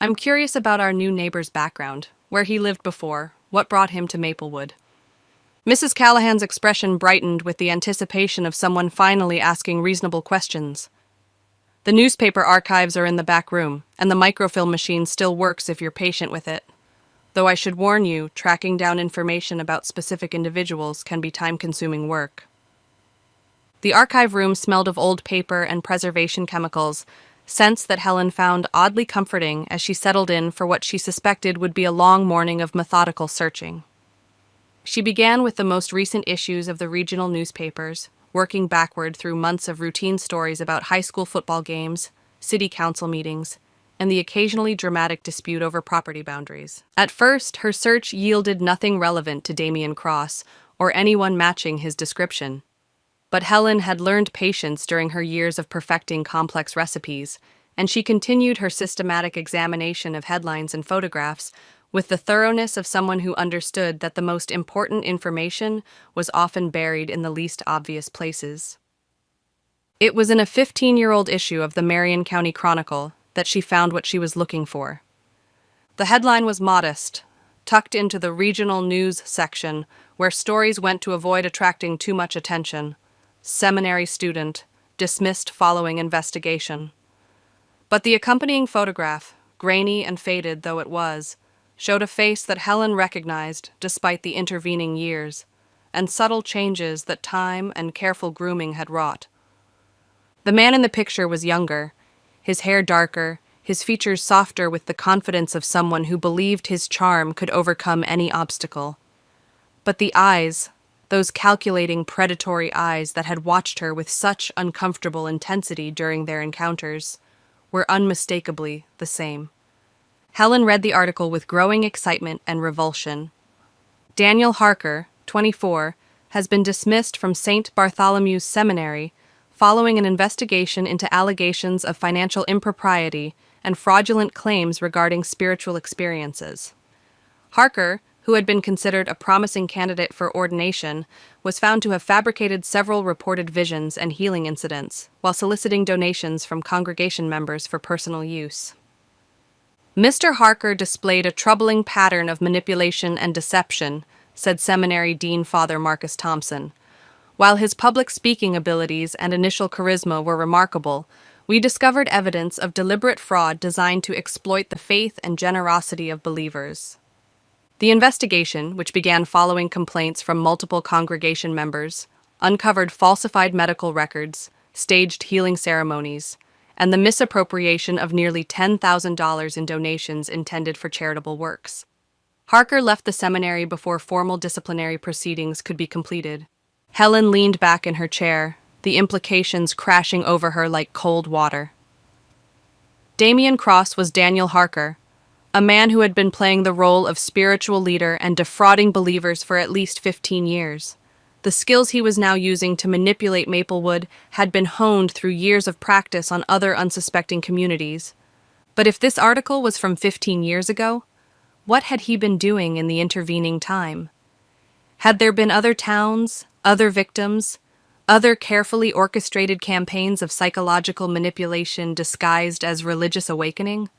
I'm curious about our new neighbor's background, where he lived before, what brought him to Maplewood." Mrs. Callahan's expression brightened with the anticipation of someone finally asking reasonable questions. "The newspaper archives are in the back room, and the microfilm machine still works if you're patient with it. Though I should warn you, tracking down information about specific individuals can be time-consuming work." The archive room smelled of old paper and preservation chemicals, scents that Helen found oddly comforting as she settled in for what she suspected would be a long morning of methodical searching. She began with the most recent issues of the regional newspapers, working backward through months of routine stories about high school football games, city council meetings, and the occasionally dramatic dispute over property boundaries. At first, her search yielded nothing relevant to Damian Cross or anyone matching his description. But Helen had learned patience during her years of perfecting complex recipes, and she continued her systematic examination of headlines and photographs with the thoroughness of someone who understood that the most important information was often buried in the least obvious places. It was in a 15-year-old issue of the Marion County Chronicle that she found what she was looking for. The headline was modest, tucked into the regional news section where stories went to avoid attracting too much attention. "Seminary student, dismissed following investigation." But the accompanying photograph, grainy and faded though it was, showed a face that Helen recognized despite the intervening years, and subtle changes that time and careful grooming had wrought. The man in the picture was younger, his hair darker, his features softer with the confidence of someone who believed his charm could overcome any obstacle. But the eyes, those calculating, predatory eyes that had watched her with such uncomfortable intensity during their encounters, were unmistakably the same. Helen read the article with growing excitement and revulsion. Daniel Harker, 24, has been dismissed from St. Bartholomew's Seminary following an investigation into allegations of financial impropriety and fraudulent claims regarding spiritual experiences. Harker, who had been considered a promising candidate for ordination, was found to have fabricated several reported visions and healing incidents, while soliciting donations from congregation members for personal use. Mr. Harker displayed a troubling pattern of manipulation and deception, said Seminary Dean Father Marcus Thompson. While his public speaking abilities and initial charisma were remarkable, we discovered evidence of deliberate fraud designed to exploit the faith and generosity of believers. The investigation, which began following complaints from multiple congregation members, uncovered falsified medical records, staged healing ceremonies, and the misappropriation of nearly $10,000 in donations intended for charitable works. Harker left the seminary before formal disciplinary proceedings could be completed. Helen leaned back in her chair, the implications crashing over her like cold water. Damian Cross was Daniel Harker, a man who had been playing the role of spiritual leader and defrauding believers for at least 15 years. The skills he was now using to manipulate Maplewood had been honed through years of practice on other unsuspecting communities. But if this article was from 15 years ago, what had he been doing in the intervening time? Had there been other towns, other victims, other carefully orchestrated campaigns of psychological manipulation disguised as religious awakening?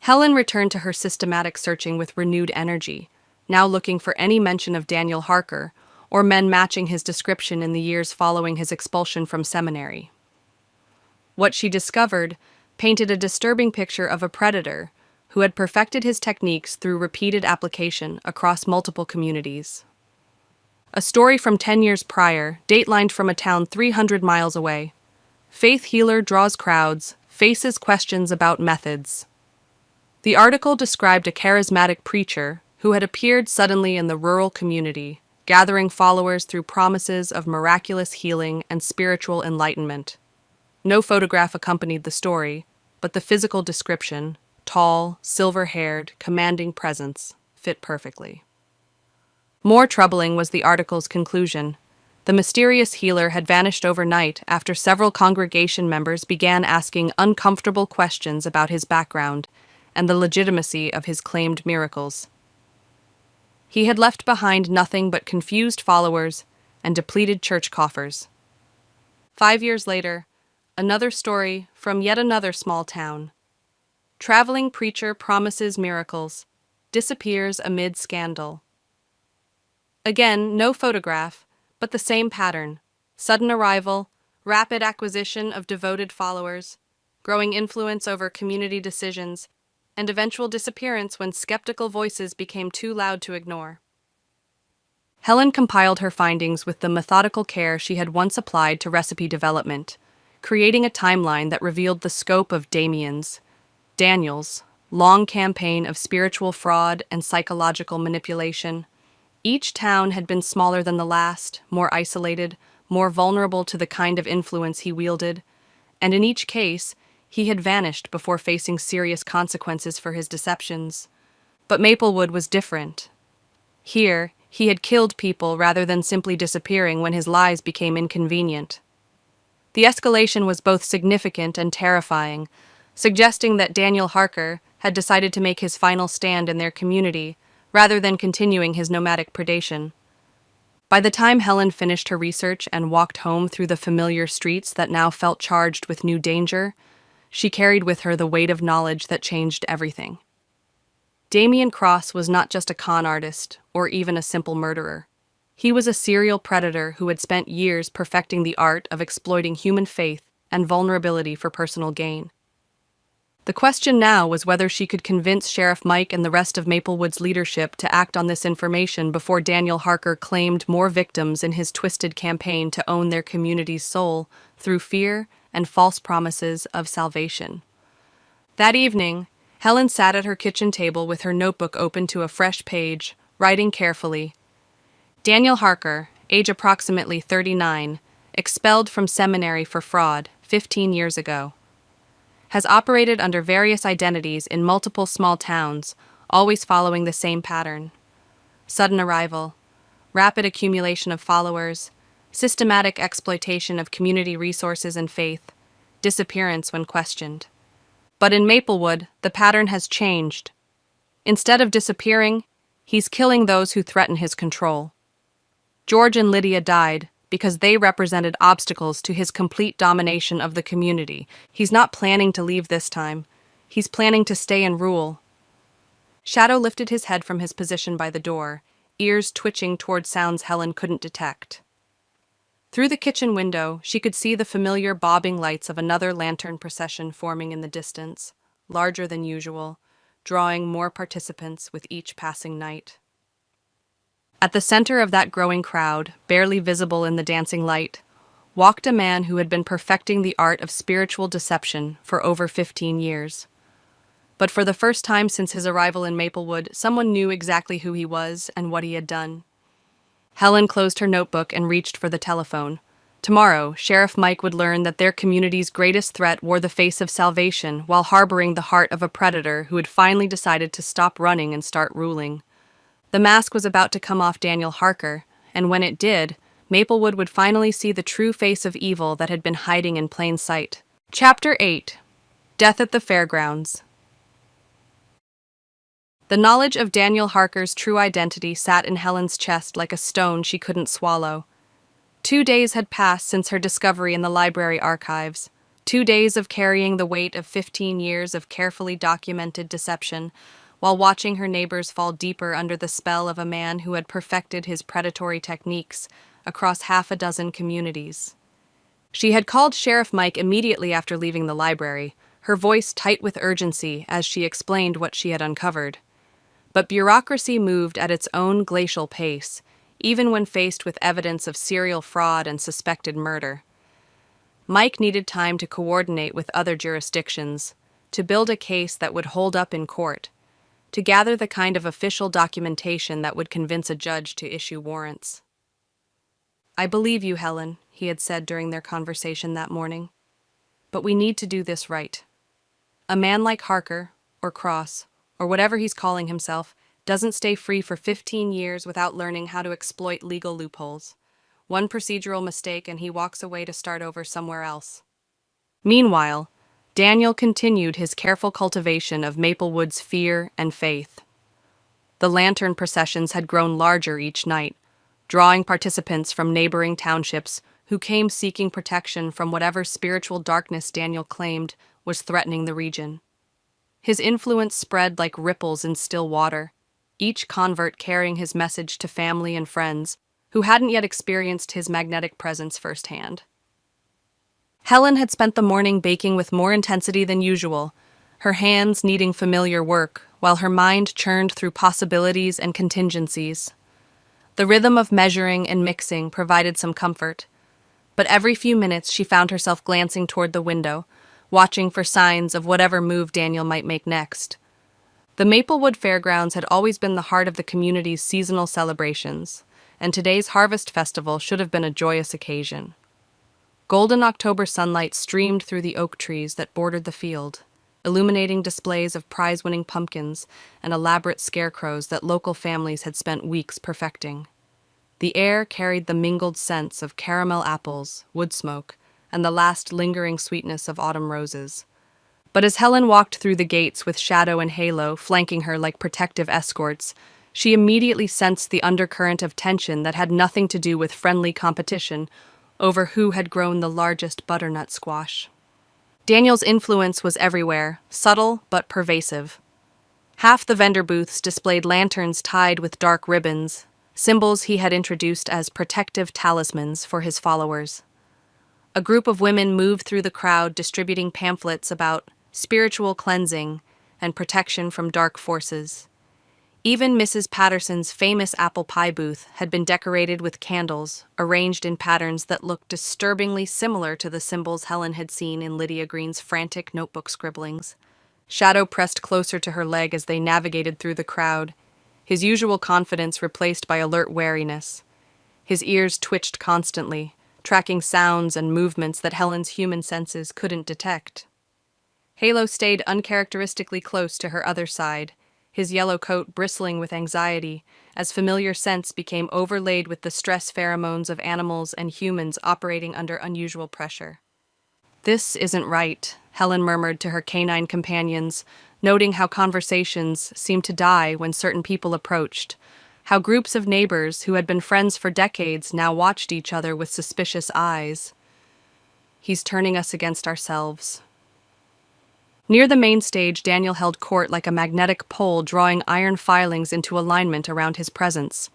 Helen returned to her systematic searching with renewed energy, now looking for any mention of Daniel Harker, or men matching his description in the years following his expulsion from seminary. What she discovered painted a disturbing picture of a predator who had perfected his techniques through repeated application across multiple communities. A story from 10 years prior, datelined from a town 300 miles away. Faith healer draws crowds, faces questions about methods. The article described a charismatic preacher who had appeared suddenly in the rural community, gathering followers through promises of miraculous healing and spiritual enlightenment. No photograph accompanied the story, but the physical description, tall, silver-haired, commanding presence, fit perfectly. More troubling was the article's conclusion. The mysterious healer had vanished overnight after several congregation members began asking uncomfortable questions about his background and the legitimacy of his claimed miracles. He had left behind nothing but confused followers and depleted church coffers. 5 years later, another story from yet another small town. Traveling preacher promises miracles, disappears amid scandal. Again, no photograph, but the same pattern: sudden arrival, rapid acquisition of devoted followers, growing influence over community decisions, and eventual disappearance when skeptical voices became too loud to ignore. Helen compiled her findings with the methodical care she had once applied to recipe development, creating a timeline that revealed the scope of Daniel's, long campaign of spiritual fraud and psychological manipulation. Each town had been smaller than the last, more isolated, more vulnerable to the kind of influence he wielded, and in each case, he had vanished before facing serious consequences for his deceptions. But Maplewood was different. Here, he had killed people rather than simply disappearing when his lies became inconvenient. The escalation was both significant and terrifying, suggesting that Daniel Harker had decided to make his final stand in their community rather than continuing his nomadic predation. By the time Helen finished her research and walked home through the familiar streets that now felt charged with new danger, she carried with her the weight of knowledge that changed everything. Damian Cross was not just a con artist or even a simple murderer. He was a serial predator who had spent years perfecting the art of exploiting human faith and vulnerability for personal gain. The question now was whether she could convince Sheriff Mike and the rest of Maplewood's leadership to act on this information before Daniel Harker claimed more victims in his twisted campaign to own their community's soul through fear and false promises of salvation. That evening, Helen sat at her kitchen table with her notebook open to a fresh page, writing carefully. Daniel Harker, age approximately 39, expelled from seminary for fraud 15 years ago. Has operated under various identities in multiple small towns, always following the same pattern. Sudden arrival, rapid accumulation of followers, systematic exploitation of community resources and faith, disappearance when questioned. But in Maplewood, the pattern has changed. Instead of disappearing, he's killing those who threaten his control. George and Lydia died because they represented obstacles to his complete domination of the community. He's not planning to leave this time. He's planning to stay and rule. Shadow lifted his head from his position by the door, ears twitching toward sounds Helen couldn't detect. Through the kitchen window, she could see the familiar bobbing lights of another lantern procession forming in the distance, larger than usual, drawing more participants with each passing night. At the center of that growing crowd, barely visible in the dancing light, walked a man who had been perfecting the art of spiritual deception for over 15 years. But for the first time since his arrival in Maplewood, someone knew exactly who he was and what he had done. Helen closed her notebook and reached for the telephone. Tomorrow, Sheriff Mike would learn that their community's greatest threat wore the face of salvation while harboring the heart of a predator who had finally decided to stop running and start ruling. The mask was about to come off Daniel Harker, and when it did, Maplewood would finally see the true face of evil that had been hiding in plain sight. Chapter 8. Death at the Fairgrounds. The knowledge of Daniel Harker's true identity sat in Helen's chest like a stone she couldn't swallow. 2 days had passed since her discovery in the library archives. 2 days of carrying the weight of 15 years of carefully documented deception, while watching her neighbors fall deeper under the spell of a man who had perfected his predatory techniques across half a dozen communities. She had called Sheriff Mike immediately after leaving the library, her voice tight with urgency as she explained what she had uncovered. But bureaucracy moved at its own glacial pace, even when faced with evidence of serial fraud and suspected murder. Mike needed time to coordinate with other jurisdictions, to build a case that would hold up in court, to gather the kind of official documentation that would convince a judge to issue warrants. "I believe you, Helen," he had said during their conversation that morning. "But we need to do this right. A man like Harker, or Cross, or whatever he's calling himself, doesn't stay free for 15 years without learning how to exploit legal loopholes. One procedural mistake and he walks away to start over somewhere else." Meanwhile, Daniel continued his careful cultivation of Maplewood's fear and faith. The lantern processions had grown larger each night, drawing participants from neighboring townships who came seeking protection from whatever spiritual darkness Daniel claimed was threatening the region. His influence spread like ripples in still water, each convert carrying his message to family and friends who hadn't yet experienced his magnetic presence firsthand. Helen had spent the morning baking with more intensity than usual, her hands needing familiar work, while her mind churned through possibilities and contingencies. The rhythm of measuring and mixing provided some comfort, but every few minutes she found herself glancing toward the window, watching for signs of whatever move Daniel might make next. The Maplewood Fairgrounds had always been the heart of the community's seasonal celebrations, and today's Harvest Festival should have been a joyous occasion. Golden October sunlight streamed through the oak trees that bordered the field, illuminating displays of prize-winning pumpkins and elaborate scarecrows that local families had spent weeks perfecting. The air carried the mingled scents of caramel apples, wood smoke, and the last lingering sweetness of autumn roses. But as Helen walked through the gates with Shadow and Halo flanking her like protective escorts, she immediately sensed the undercurrent of tension that had nothing to do with friendly competition over who had grown the largest butternut squash. Daniel's influence was everywhere, subtle but pervasive. Half the vendor booths displayed lanterns tied with dark ribbons, symbols he had introduced as protective talismans for his followers. A group of women moved through the crowd distributing pamphlets about spiritual cleansing and protection from dark forces. Even Mrs. Patterson's famous apple pie booth had been decorated with candles, arranged in patterns that looked disturbingly similar to the symbols Helen had seen in Lydia Green's frantic notebook scribblings. Shadow pressed closer to her leg as they navigated through the crowd, his usual confidence replaced by alert wariness. His ears twitched constantly, tracking sounds and movements that Helen's human senses couldn't detect. Halo stayed uncharacteristically close to her other side, his yellow coat bristling with anxiety as familiar scents became overlaid with the stress pheromones of animals and humans operating under unusual pressure. "This isn't right," Helen murmured to her canine companions, noting how conversations seemed to die when certain people approached, how groups of neighbors who had been friends for decades now watched each other with suspicious eyes. "He's turning us against ourselves." Near the main stage, Daniel held court like a magnetic pole, drawing iron filings into alignment around his presence.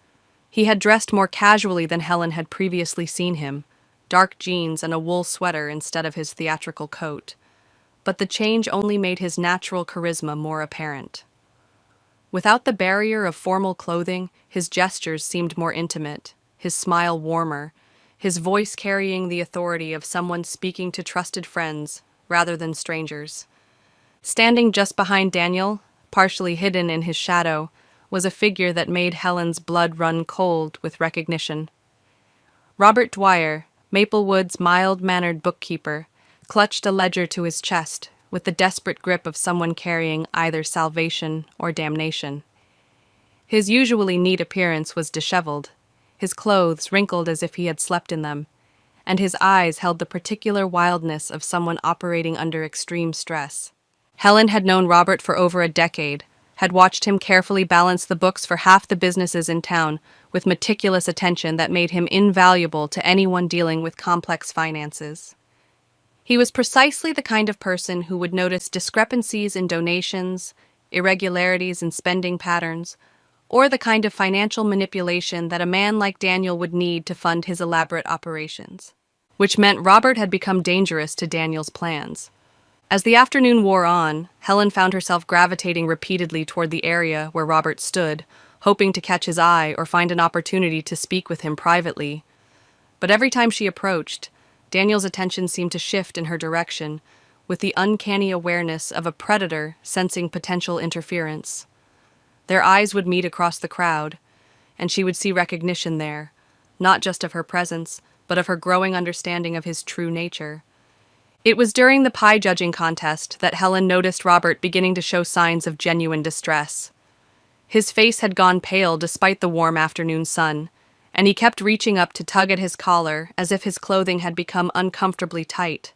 He had dressed more casually than Helen had previously seen him, dark jeans and a wool sweater instead of his theatrical coat. But the change only made his natural charisma more apparent. Without the barrier of formal clothing, his gestures seemed more intimate, his smile warmer, his voice carrying the authority of someone speaking to trusted friends rather than strangers. Standing just behind Daniel, partially hidden in his shadow, was a figure that made Helen's blood run cold with recognition. Robert Dwyer, Maplewood's mild-mannered bookkeeper, clutched a ledger to his chest with the desperate grip of someone carrying either salvation or damnation. His usually neat appearance was disheveled, his clothes wrinkled as if he had slept in them, and his eyes held the particular wildness of someone operating under extreme stress. Helen had known Robert for over a decade, had watched him carefully balance the books for half the businesses in town with meticulous attention that made him invaluable to anyone dealing with complex finances. He was precisely the kind of person who would notice discrepancies in donations, irregularities in spending patterns, or the kind of financial manipulation that a man like Daniel would need to fund his elaborate operations, which meant Robert had become dangerous to Daniel's plans. As the afternoon wore on, Helen found herself gravitating repeatedly toward the area where Robert stood, hoping to catch his eye or find an opportunity to speak with him privately. But every time she approached, Daniel's attention seemed to shift in her direction, with the uncanny awareness of a predator sensing potential interference. Their eyes would meet across the crowd, and she would see recognition there, not just of her presence, but of her growing understanding of his true nature. It was during the pie judging contest that Helen noticed Robert beginning to show signs of genuine distress. His face had gone pale despite the warm afternoon sun, and he kept reaching up to tug at his collar as if his clothing had become uncomfortably tight.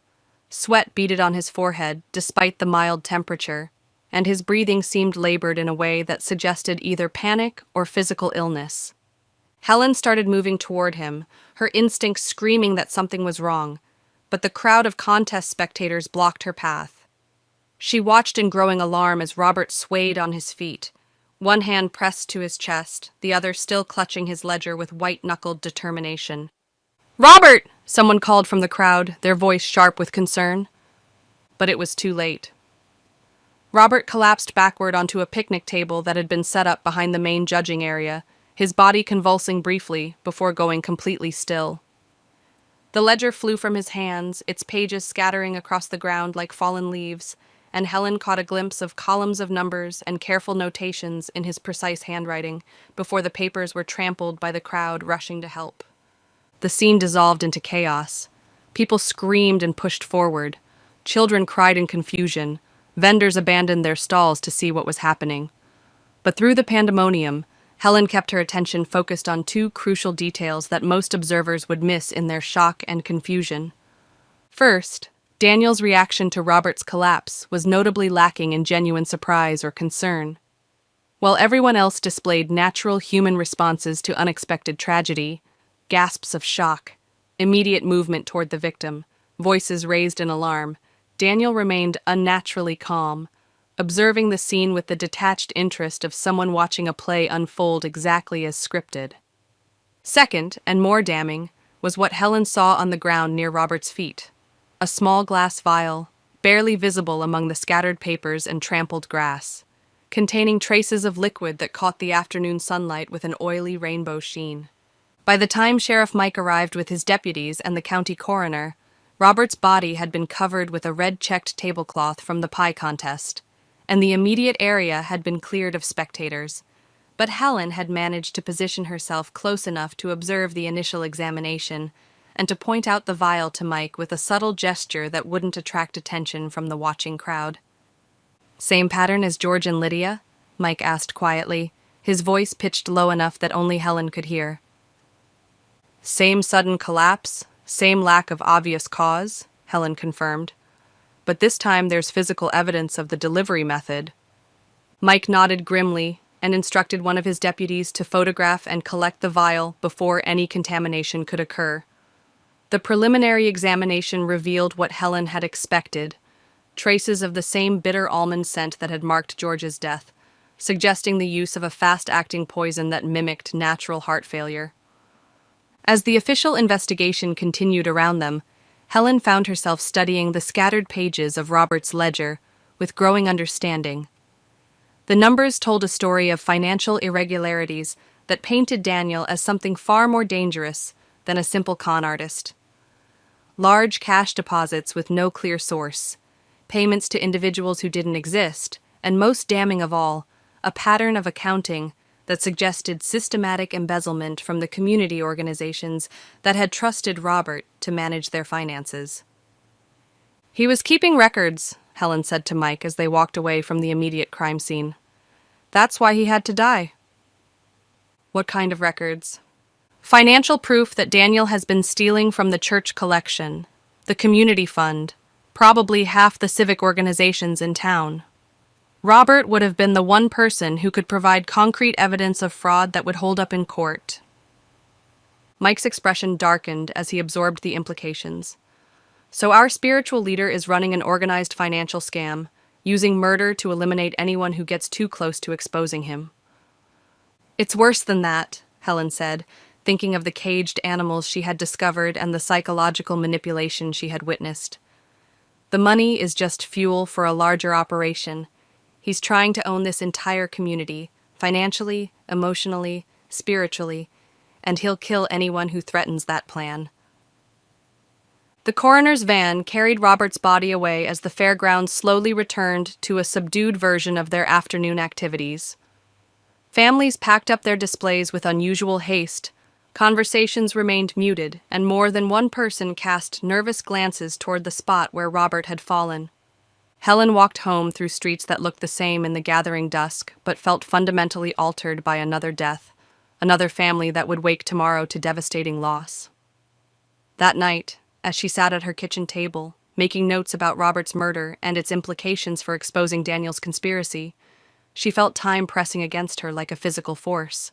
Sweat beaded on his forehead despite the mild temperature, and his breathing seemed labored in a way that suggested either panic or physical illness. Helen started moving toward him, her instincts screaming that something was wrong, but the crowd of contest spectators blocked her path. She watched in growing alarm as Robert swayed on his feet, one hand pressed to his chest, the other still clutching his ledger with white-knuckled determination. "Robert!" someone called from the crowd, their voice sharp with concern. But it was too late. Robert collapsed backward onto a picnic table that had been set up behind the main judging area, his body convulsing briefly before going completely still. The ledger flew from his hands, its pages scattering across the ground like fallen leaves, and Helen caught a glimpse of columns of numbers and careful notations in his precise handwriting before the papers were trampled by the crowd rushing to help. The scene dissolved into chaos. People screamed and pushed forward. Children cried in confusion. Vendors abandoned their stalls to see what was happening. But through the pandemonium, Helen kept her attention focused on two crucial details that most observers would miss in their shock and confusion. First, Daniel's reaction to Robert's collapse was notably lacking in genuine surprise or concern. While everyone else displayed natural human responses to unexpected tragedy, gasps of shock, immediate movement toward the victim, voices raised in alarm, Daniel remained unnaturally calm, observing the scene with the detached interest of someone watching a play unfold exactly as scripted. Second, and more damning, was what Helen saw on the ground near Robert's feet. A small glass vial, barely visible among the scattered papers and trampled grass, containing traces of liquid that caught the afternoon sunlight with an oily rainbow sheen. By the time Sheriff Mike arrived with his deputies and the county coroner, Robert's body had been covered with a red-checked tablecloth from the pie contest, and the immediate area had been cleared of spectators. But Helen had managed to position herself close enough to observe the initial examination and to point out the vial to Mike with a subtle gesture that wouldn't attract attention from the watching crowd. "Same pattern as George and Lydia?" Mike asked quietly, his voice pitched low enough that only Helen could hear. "Same sudden collapse, same lack of obvious cause," Helen confirmed. "But this time there's physical evidence of the delivery method." Mike nodded grimly and instructed one of his deputies to photograph and collect the vial before any contamination could occur. The preliminary examination revealed what Helen had expected: traces of the same bitter almond scent that had marked George's death, suggesting the use of a fast-acting poison that mimicked natural heart failure. As the official investigation continued around them, Helen found herself studying the scattered pages of Robert's ledger with growing understanding. The numbers told a story of financial irregularities that painted Daniel as something far more dangerous than a simple con artist. Large cash deposits with no clear source, payments to individuals who didn't exist, and most damning of all, a pattern of accounting that suggested systematic embezzlement from the community organizations that had trusted Robert to manage their finances. "He was keeping records," Helen said to Mike as they walked away from the immediate crime scene. "That's why he had to die." "What kind of records?" "Financial proof that Daniel has been stealing from the church collection, the community fund, probably half the civic organizations in town. Robert would have been the one person who could provide concrete evidence of fraud that would hold up in court." Mike's expression darkened as he absorbed the implications. "So our spiritual leader is running an organized financial scam, using murder to eliminate anyone who gets too close to exposing him." "It's worse than that," Helen said, thinking of the caged animals she had discovered and the psychological manipulation she had witnessed. "The money is just fuel for a larger operation. He's trying to own this entire community, financially, emotionally, spiritually, and he'll kill anyone who threatens that plan." The coroner's van carried Robert's body away as the fairgrounds slowly returned to a subdued version of their afternoon activities. Families packed up their displays with unusual haste, conversations remained muted, and more than one person cast nervous glances toward the spot where Robert had fallen. Helen walked home through streets that looked the same in the gathering dusk, but felt fundamentally altered by another death, another family that would wake tomorrow to devastating loss. That night, as she sat at her kitchen table, making notes about Robert's murder and its implications for exposing Daniel's conspiracy, she felt time pressing against her like a physical force.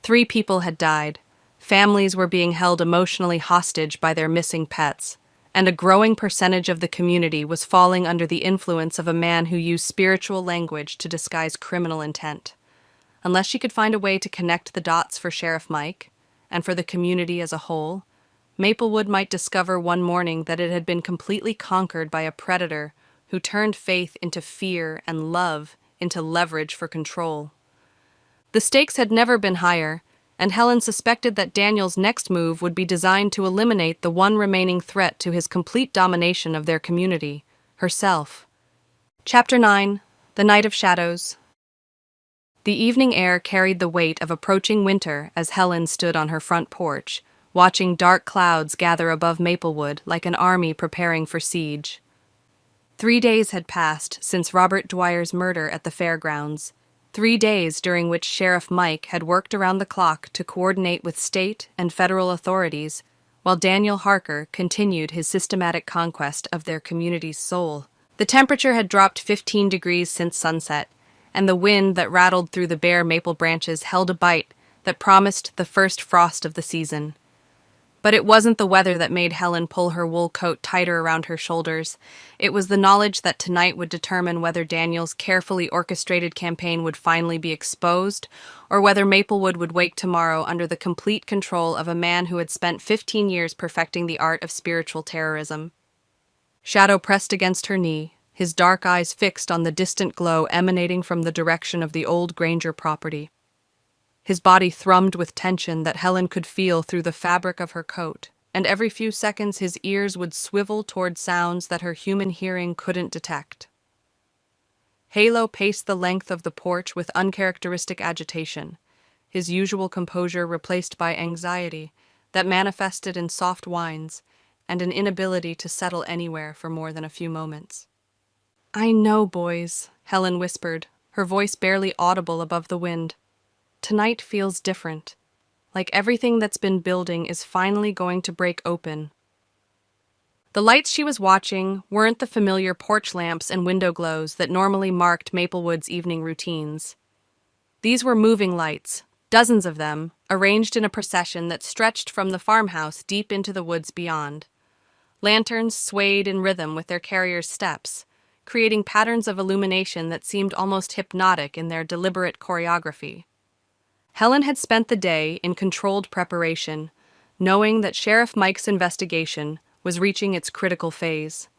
3 people had died, families were being held emotionally hostage by their missing pets, and a growing percentage of the community was falling under the influence of a man who used spiritual language to disguise criminal intent. Unless she could find a way to connect the dots for Sheriff Mike, and for the community as a whole, Maplewood might discover one morning that it had been completely conquered by a predator who turned faith into fear and love into leverage for control. The stakes had never been higher, and Helen suspected that Daniel's next move would be designed to eliminate the one remaining threat to his complete domination of their community, herself. Chapter 9: The Night of Shadows. The evening air carried the weight of approaching winter as Helen stood on her front porch, watching dark clouds gather above Maplewood like an army preparing for siege. 3 days had passed since Robert Dwyer's murder at the fairgrounds, 3 days during which Sheriff Mike had worked around the clock to coordinate with state and federal authorities, while Daniel Harker continued his systematic conquest of their community's soul. The temperature had dropped 15 degrees since sunset, and the wind that rattled through the bare maple branches held a bite that promised the first frost of the season. But it wasn't the weather that made Helen pull her wool coat tighter around her shoulders. It was the knowledge that tonight would determine whether Daniel's carefully orchestrated campaign would finally be exposed, or whether Maplewood would wake tomorrow under the complete control of a man who had spent 15 years perfecting the art of spiritual terrorism. Shadow pressed against her knee, his dark eyes fixed on the distant glow emanating from the direction of the old Granger property. His body thrummed with tension that Helen could feel through the fabric of her coat, and every few seconds his ears would swivel toward sounds that her human hearing couldn't detect. Halo paced the length of the porch with uncharacteristic agitation, his usual composure replaced by anxiety that manifested in soft whines and an inability to settle anywhere for more than a few moments. "I know, boys," Helen whispered, her voice barely audible above the wind. "Tonight feels different, like everything that's been building is finally going to break open." The lights she was watching weren't the familiar porch lamps and window glows that normally marked Maplewood's evening routines. These were moving lights, dozens of them, arranged in a procession that stretched from the farmhouse deep into the woods beyond. Lanterns swayed in rhythm with their carriers' steps, creating patterns of illumination that seemed almost hypnotic in their deliberate choreography. Helen had spent the day in controlled preparation, knowing that Sheriff Mike's investigation was reaching its critical phase.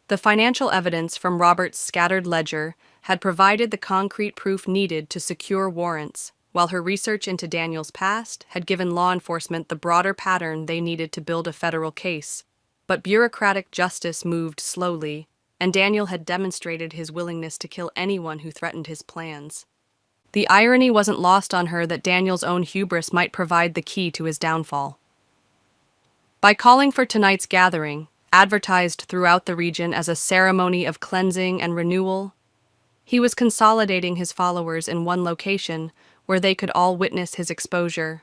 The financial evidence from Robert's scattered ledger had provided the concrete proof needed to secure warrants, while her research into Daniel's past had given law enforcement the broader pattern they needed to build a federal case. But bureaucratic justice moved slowly, and Daniel had demonstrated his willingness to kill anyone who threatened his plans. The irony wasn't lost on her that Daniel's own hubris might provide the key to his downfall. By calling for tonight's gathering, advertised throughout the region as a ceremony of cleansing and renewal, he was consolidating his followers in one location where they could all witness his exposure.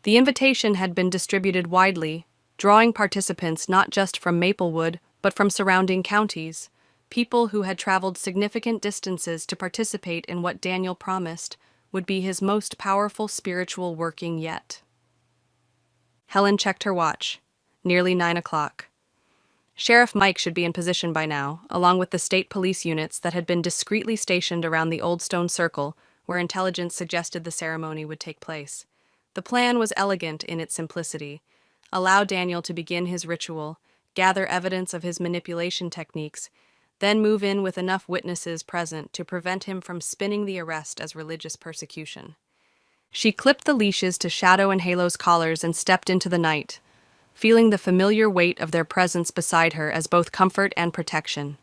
The invitation had been distributed widely, drawing participants not just from Maplewood, but from surrounding counties, people who had traveled significant distances to participate in what Daniel promised would be his most powerful spiritual working yet. Helen checked her watch. Nearly 9 o'clock. Sheriff Mike should be in position by now, along with the state police units that had been discreetly stationed around the Old Stone Circle, where intelligence suggested the ceremony would take place. The plan was elegant in its simplicity. Allow Daniel to begin his ritual, gather evidence of his manipulation techniques, then move in with enough witnesses present to prevent him from spinning the arrest as religious persecution. She clipped the leashes to Shadow and Halo's collars and stepped into the night, feeling the familiar weight of their presence beside her as both comfort and protection.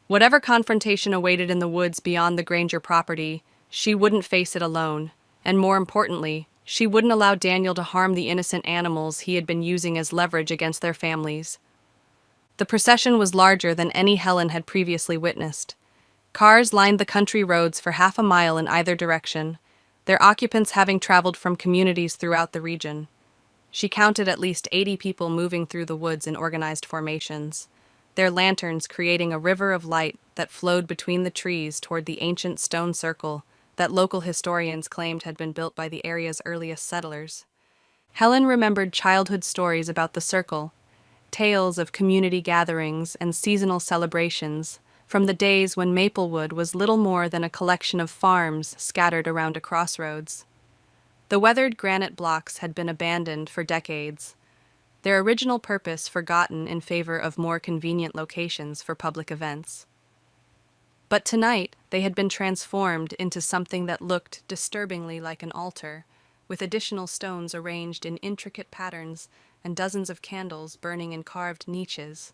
Whatever confrontation awaited in the woods beyond the Granger property, she wouldn't face it alone, and more importantly, she wouldn't allow Daniel to harm the innocent animals he had been using as leverage against their families. The procession was larger than any Helen had previously witnessed. Cars lined the country roads for half a mile in either direction, their occupants having traveled from communities throughout the region. She counted at least 80 people moving through the woods in organized formations, their lanterns creating a river of light that flowed between the trees toward the ancient stone circle that local historians claimed had been built by the area's earliest settlers. Helen remembered childhood stories about the circle, tales of community gatherings and seasonal celebrations from the days when Maplewood was little more than a collection of farms scattered around a crossroads. The weathered granite blocks had been abandoned for decades, their original purpose forgotten in favor of more convenient locations for public events. But tonight, they had been transformed into something that looked disturbingly like an altar, with additional stones arranged in intricate patterns and dozens of candles burning in carved niches.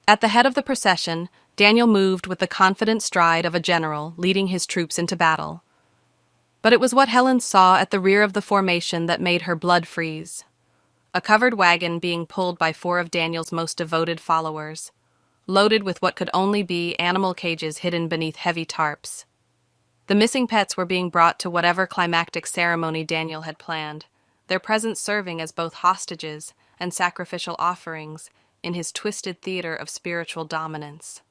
At the head of the procession, Daniel moved with the confident stride of a general leading his troops into battle. But it was what Helen saw at the rear of the formation that made her blood freeze. A covered wagon being pulled by 4 of Daniel's most devoted followers, loaded with what could only be animal cages hidden beneath heavy tarps. The missing pets were being brought to whatever climactic ceremony Daniel had planned, their presence serving as both hostages and sacrificial offerings in his twisted theater of spiritual dominance.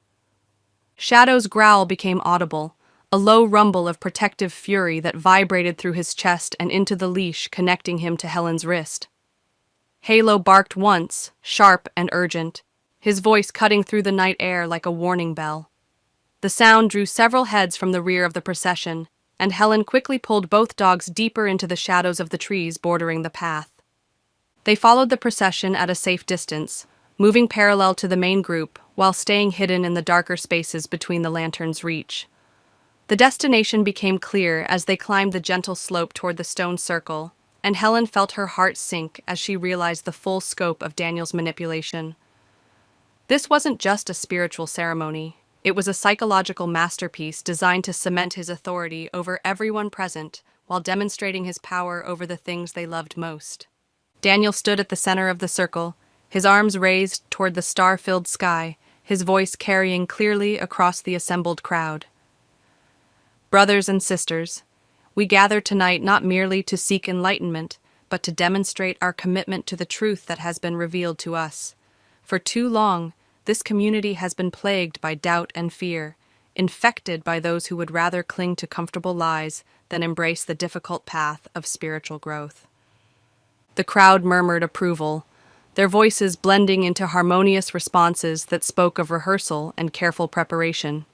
Shadow's growl became audible, a low rumble of protective fury that vibrated through his chest and into the leash connecting him to Helen's wrist. Halo barked once, sharp and urgent, his voice cutting through the night air like a warning bell. The sound drew several heads from the rear of the procession, and Helen quickly pulled both dogs deeper into the shadows of the trees bordering the path. They followed the procession at a safe distance, moving parallel to the main group while staying hidden in the darker spaces between the lantern's reach. The destination became clear as they climbed the gentle slope toward the stone circle, and Helen felt her heart sink as she realized the full scope of Daniel's manipulation. This wasn't just a spiritual ceremony. It was a psychological masterpiece designed to cement his authority over everyone present while demonstrating his power over the things they loved most. Daniel stood at the center of the circle, his arms raised toward the star-filled sky, his voice carrying clearly across the assembled crowd. Brothers and sisters, we gather tonight not merely to seek enlightenment, but to demonstrate our commitment to the truth that has been revealed to us. For too long, this community has been plagued by doubt and fear, infected by those who would rather cling to comfortable lies than embrace the difficult path of spiritual growth. The crowd murmured approval, their voices blending into harmonious responses that spoke of rehearsal and careful preparation.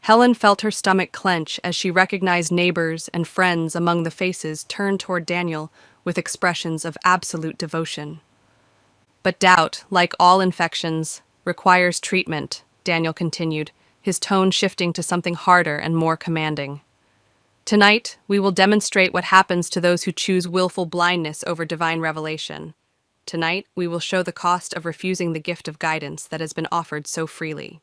Helen felt her stomach clench as she recognized neighbors and friends among the faces turned toward Daniel with expressions of absolute devotion. But doubt, like all infections, requires treatment, Daniel continued, his tone shifting to something harder and more commanding. Tonight, we will demonstrate what happens to those who choose willful blindness over divine revelation. Tonight, we will show the cost of refusing the gift of guidance that has been offered so freely.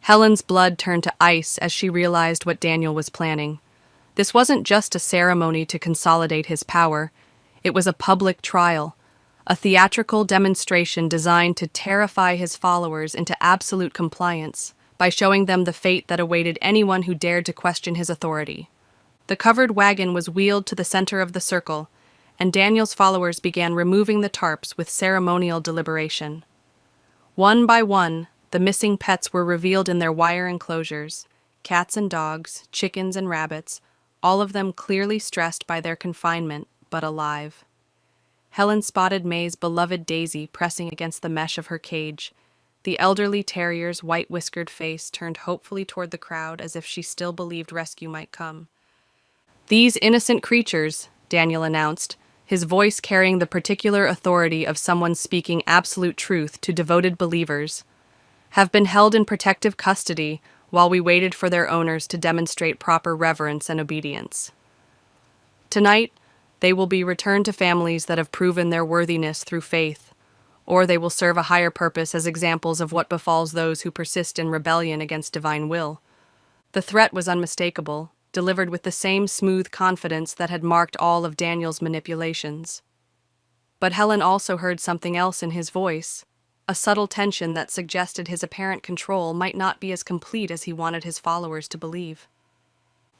Helen's blood turned to ice as she realized what Daniel was planning. This wasn't just a ceremony to consolidate his power. It was a public trial, a theatrical demonstration designed to terrify his followers into absolute compliance by showing them the fate that awaited anyone who dared to question his authority. The covered wagon was wheeled to the center of the circle, and Daniel's followers began removing the tarps with ceremonial deliberation. One by one, the missing pets were revealed in their wire enclosures, cats and dogs, chickens and rabbits, all of them clearly stressed by their confinement, but alive. Helen spotted May's beloved Daisy pressing against the mesh of her cage. The elderly terrier's white-whiskered face turned hopefully toward the crowd as if she still believed rescue might come. "These innocent creatures," Daniel announced, his voice carrying the particular authority of someone speaking absolute truth to devoted believers, "have been held in protective custody while we waited for their owners to demonstrate proper reverence and obedience. Tonight, they will be returned to families that have proven their worthiness through faith, or they will serve a higher purpose as examples of what befalls those who persist in rebellion against divine will." The threat was unmistakable, delivered with the same smooth confidence that had marked all of Daniel's manipulations. But Helen also heard something else in his voice, a subtle tension that suggested his apparent control might not be as complete as he wanted his followers to believe.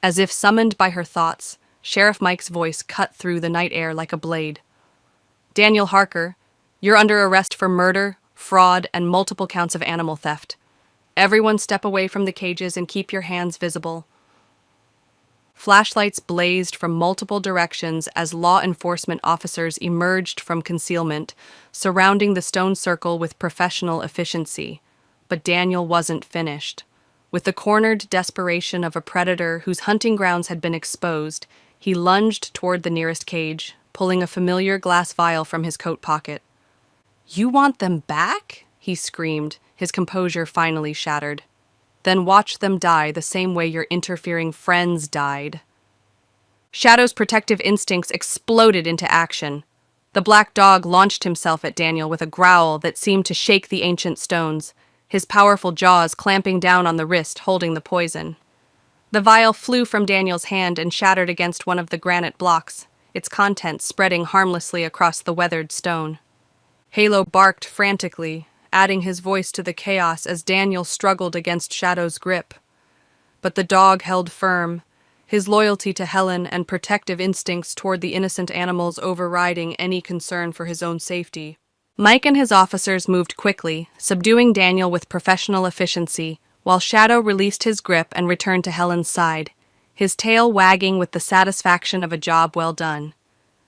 As if summoned by her thoughts, Sheriff Mike's voice cut through the night air like a blade. "Daniel Harker, you're under arrest for murder, fraud, and multiple counts of animal theft. Everyone step away from the cages and keep your hands visible." Flashlights blazed from multiple directions as law enforcement officers emerged from concealment, surrounding the stone circle with professional efficiency. But Daniel wasn't finished. With the cornered desperation of a predator whose hunting grounds had been exposed, he lunged toward the nearest cage, pulling a familiar glass vial from his coat pocket. "You want them back?" he screamed, his composure finally shattered. "Then watch them die the same way your interfering friends died." Shadow's protective instincts exploded into action. The black dog launched himself at Daniel with a growl that seemed to shake the ancient stones, his powerful jaws clamping down on the wrist holding the poison. The vial flew from Daniel's hand and shattered against one of the granite blocks, its contents spreading harmlessly across the weathered stone. Halo barked frantically, adding his voice to the chaos as Daniel struggled against Shadow's grip. But the dog held firm, his loyalty to Helen and protective instincts toward the innocent animals overriding any concern for his own safety. Mike and his officers moved quickly, subduing Daniel with professional efficiency, while Shadow released his grip and returned to Helen's side, his tail wagging with the satisfaction of a job well done.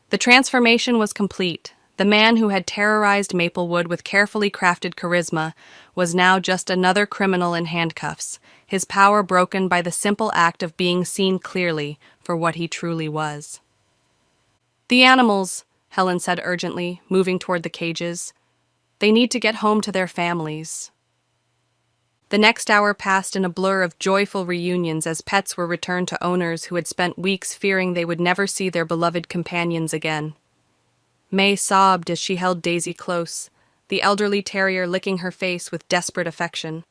The transformation was complete. The man who had terrorized Maplewood with carefully crafted charisma was now just another criminal in handcuffs, his power broken by the simple act of being seen clearly for what he truly was. "The animals," Helen said urgently, moving toward the cages. "They need to get home to their families." The next hour passed in a blur of joyful reunions as pets were returned to owners who had spent weeks fearing they would never see their beloved companions again. May sobbed as she held Daisy close, the elderly terrier licking her face with desperate affection.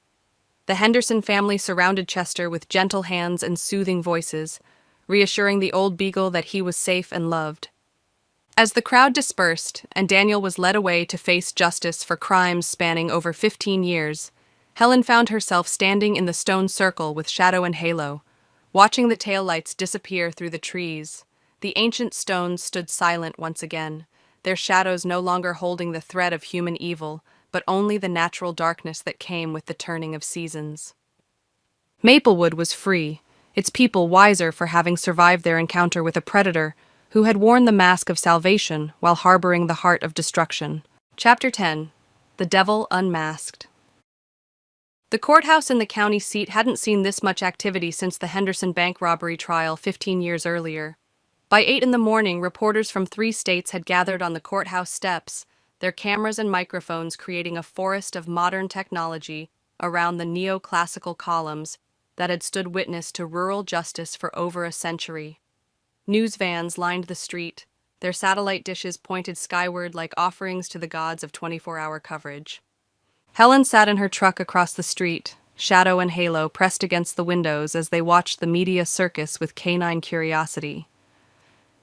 The Henderson family surrounded Chester with gentle hands and soothing voices, reassuring the old beagle that he was safe and loved. As the crowd dispersed and Daniel was led away to face justice for crimes spanning over 15 years, Helen found herself standing in the stone circle with Shadow and Halo, watching the taillights disappear through the trees. The ancient stones stood silent once again, their shadows no longer holding the threat of human evil, but only the natural darkness that came with the turning of seasons. Maplewood was free, its people wiser for having survived their encounter with a predator who had worn the mask of salvation while harboring the heart of destruction. Chapter 10. The Devil Unmasked. The courthouse in the county seat hadn't seen this much activity since the Henderson bank robbery trial 15 years earlier. By 8 in the morning, reporters from 3 states had gathered on the courthouse steps, their cameras and microphones creating a forest of modern technology around the neoclassical columns that had stood witness to rural justice for over a century. News vans lined the street, their satellite dishes pointed skyward like offerings to the gods of 24-hour coverage. Helen sat in her truck across the street, shadow and halo pressed against the windows as they watched the media circus with canine curiosity.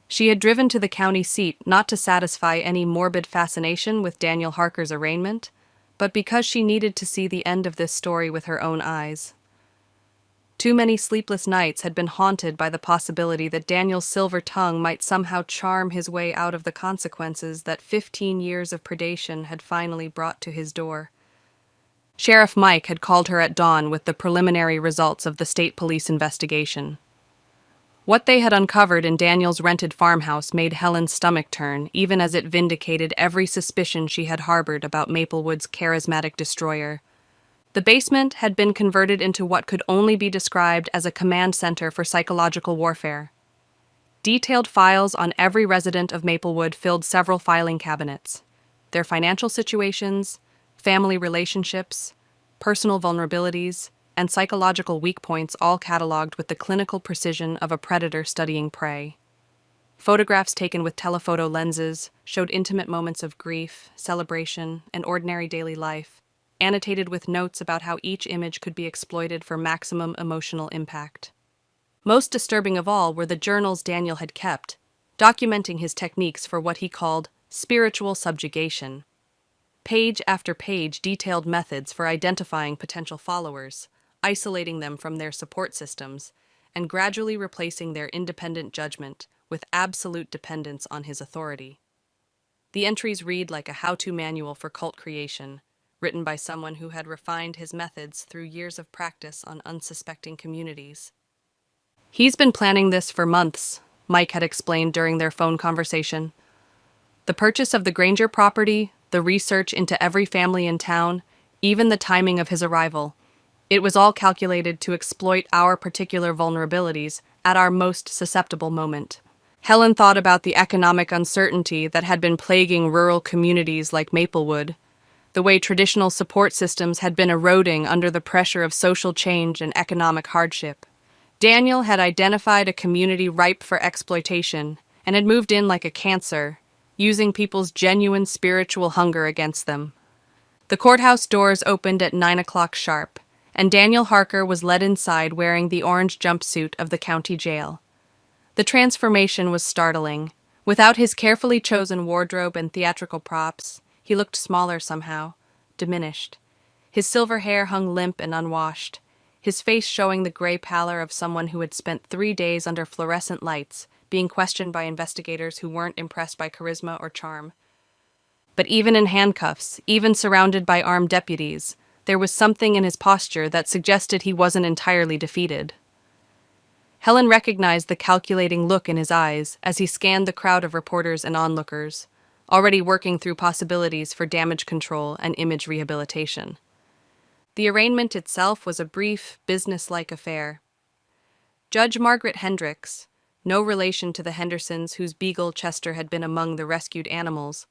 She had driven to the county seat not to satisfy any morbid fascination with Daniel Harker's arraignment, but because she needed to see the end of this story with her own eyes. Too many sleepless nights had been haunted by the possibility that Daniel's silver tongue might somehow charm his way out of the consequences that 15 years of predation had finally brought to his door. Sheriff Mike had called her at dawn with the preliminary results of the state police investigation. What they had uncovered in Daniel's rented farmhouse made Helen's stomach turn, even as it vindicated every suspicion she had harbored about Maplewood's charismatic destroyer. The basement had been converted into what could only be described as a command center for psychological warfare. Detailed files on every resident of Maplewood filled several filing cabinets. Their financial situations, family relationships, personal vulnerabilities, and psychological weak points all cataloged with the clinical precision of a predator studying prey. Photographs taken with telephoto lenses showed intimate moments of grief, celebration, and ordinary daily life, annotated with notes about how each image could be exploited for maximum emotional impact. Most disturbing of all were the journals Daniel had kept, documenting his techniques for what he called spiritual subjugation. Page after page detailed methods for identifying potential followers, isolating them from their support systems, and gradually replacing their independent judgment with absolute dependence on his authority. The entries read like a how-to manual for cult creation, written by someone who had refined his methods through years of practice on unsuspecting communities. "He's been planning this for months," Mike had explained during their phone conversation. "The purchase of the Granger property, the research into every family in town, even the timing of his arrival. It was all calculated to exploit our particular vulnerabilities at our most susceptible moment." Helen thought about the economic uncertainty that had been plaguing rural communities like Maplewood, the way traditional support systems had been eroding under the pressure of social change and economic hardship. Daniel had identified a community ripe for exploitation and had moved in like a cancer, using people's genuine spiritual hunger against them. The courthouse doors opened at 9 o'clock sharp, and Daniel Harker was led inside wearing the orange jumpsuit of the county jail. The transformation was startling. Without his carefully chosen wardrobe and theatrical props, he looked smaller somehow, diminished. His silver hair hung limp and unwashed, his face showing the gray pallor of someone who had spent 3 days under fluorescent lights, being questioned by investigators who weren't impressed by charisma or charm. But even in handcuffs, even surrounded by armed deputies, there was something in his posture that suggested he wasn't entirely defeated. Helen recognized the calculating look in his eyes as he scanned the crowd of reporters and onlookers, already working through possibilities for damage control and image rehabilitation. The arraignment itself was a brief, business-like affair. Judge Margaret Hendricks, no relation to the Hendersons whose beagle Chester had been among the rescued animals,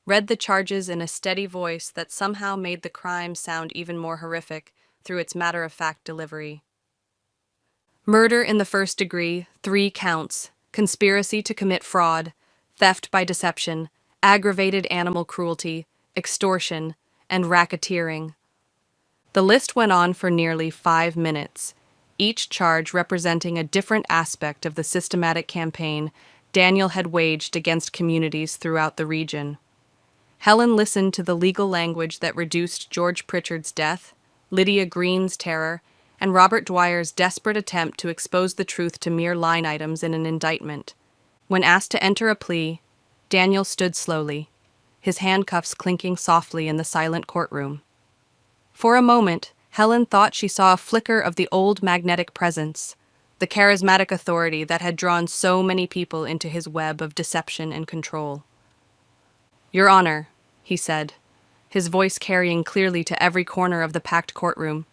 read the charges in a steady voice that somehow made the crime sound even more horrific through its matter-of-fact delivery. Murder in the first degree, 3 counts, conspiracy to commit fraud, theft by deception, aggravated animal cruelty, extortion, and racketeering. The list went on for nearly 5 minutes, each charge representing a different aspect of the systematic campaign Daniel had waged against communities throughout the region. Helen listened to the legal language that reduced George Pritchard's death, Lydia Green's terror, and Robert Dwyer's desperate attempt to expose the truth to mere line items in an indictment. When asked to enter a plea, Daniel stood slowly, his handcuffs clinking softly in the silent courtroom. For a moment, Helen thought she saw a flicker of the old magnetic presence, the charismatic authority that had drawn so many people into his web of deception and control. "Your Honor," he said, his voice carrying clearly to every corner of the packed courtroom.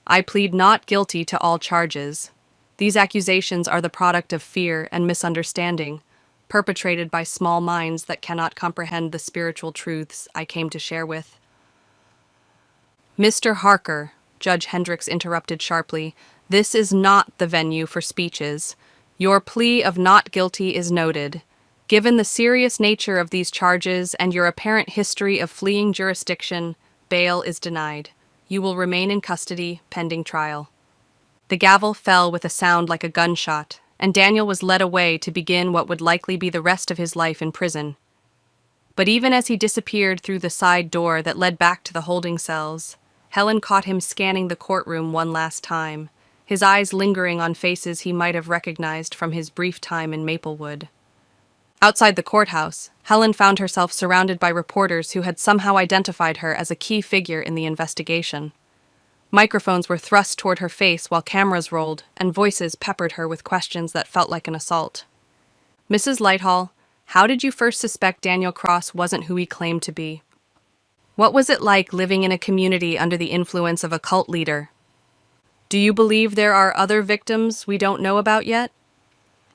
"I plead not guilty to all charges. These accusations are the product of fear and misunderstanding, perpetrated by small minds that cannot comprehend the spiritual truths I came to share with." "Mr. Harker," Judge Hendricks interrupted sharply, "this is not the venue for speeches. Your plea of not guilty is noted. Given the serious nature of these charges and your apparent history of fleeing jurisdiction, bail is denied. You will remain in custody pending trial." The gavel fell with a sound like a gunshot, and Daniel was led away to begin what would likely be the rest of his life in prison. But even as he disappeared through the side door that led back to the holding cells, Helen caught him scanning the courtroom one last time, his eyes lingering on faces he might have recognized from his brief time in Maplewood. Outside the courthouse, Helen found herself surrounded by reporters who had somehow identified her as a key figure in the investigation. Microphones were thrust toward her face while cameras rolled, and voices peppered her with questions that felt like an assault. "Mrs. Lighthall, how did you first suspect Daniel Cross wasn't who he claimed to be? What was it like living in a community under the influence of a cult leader? Do you believe there are other victims we don't know about yet?"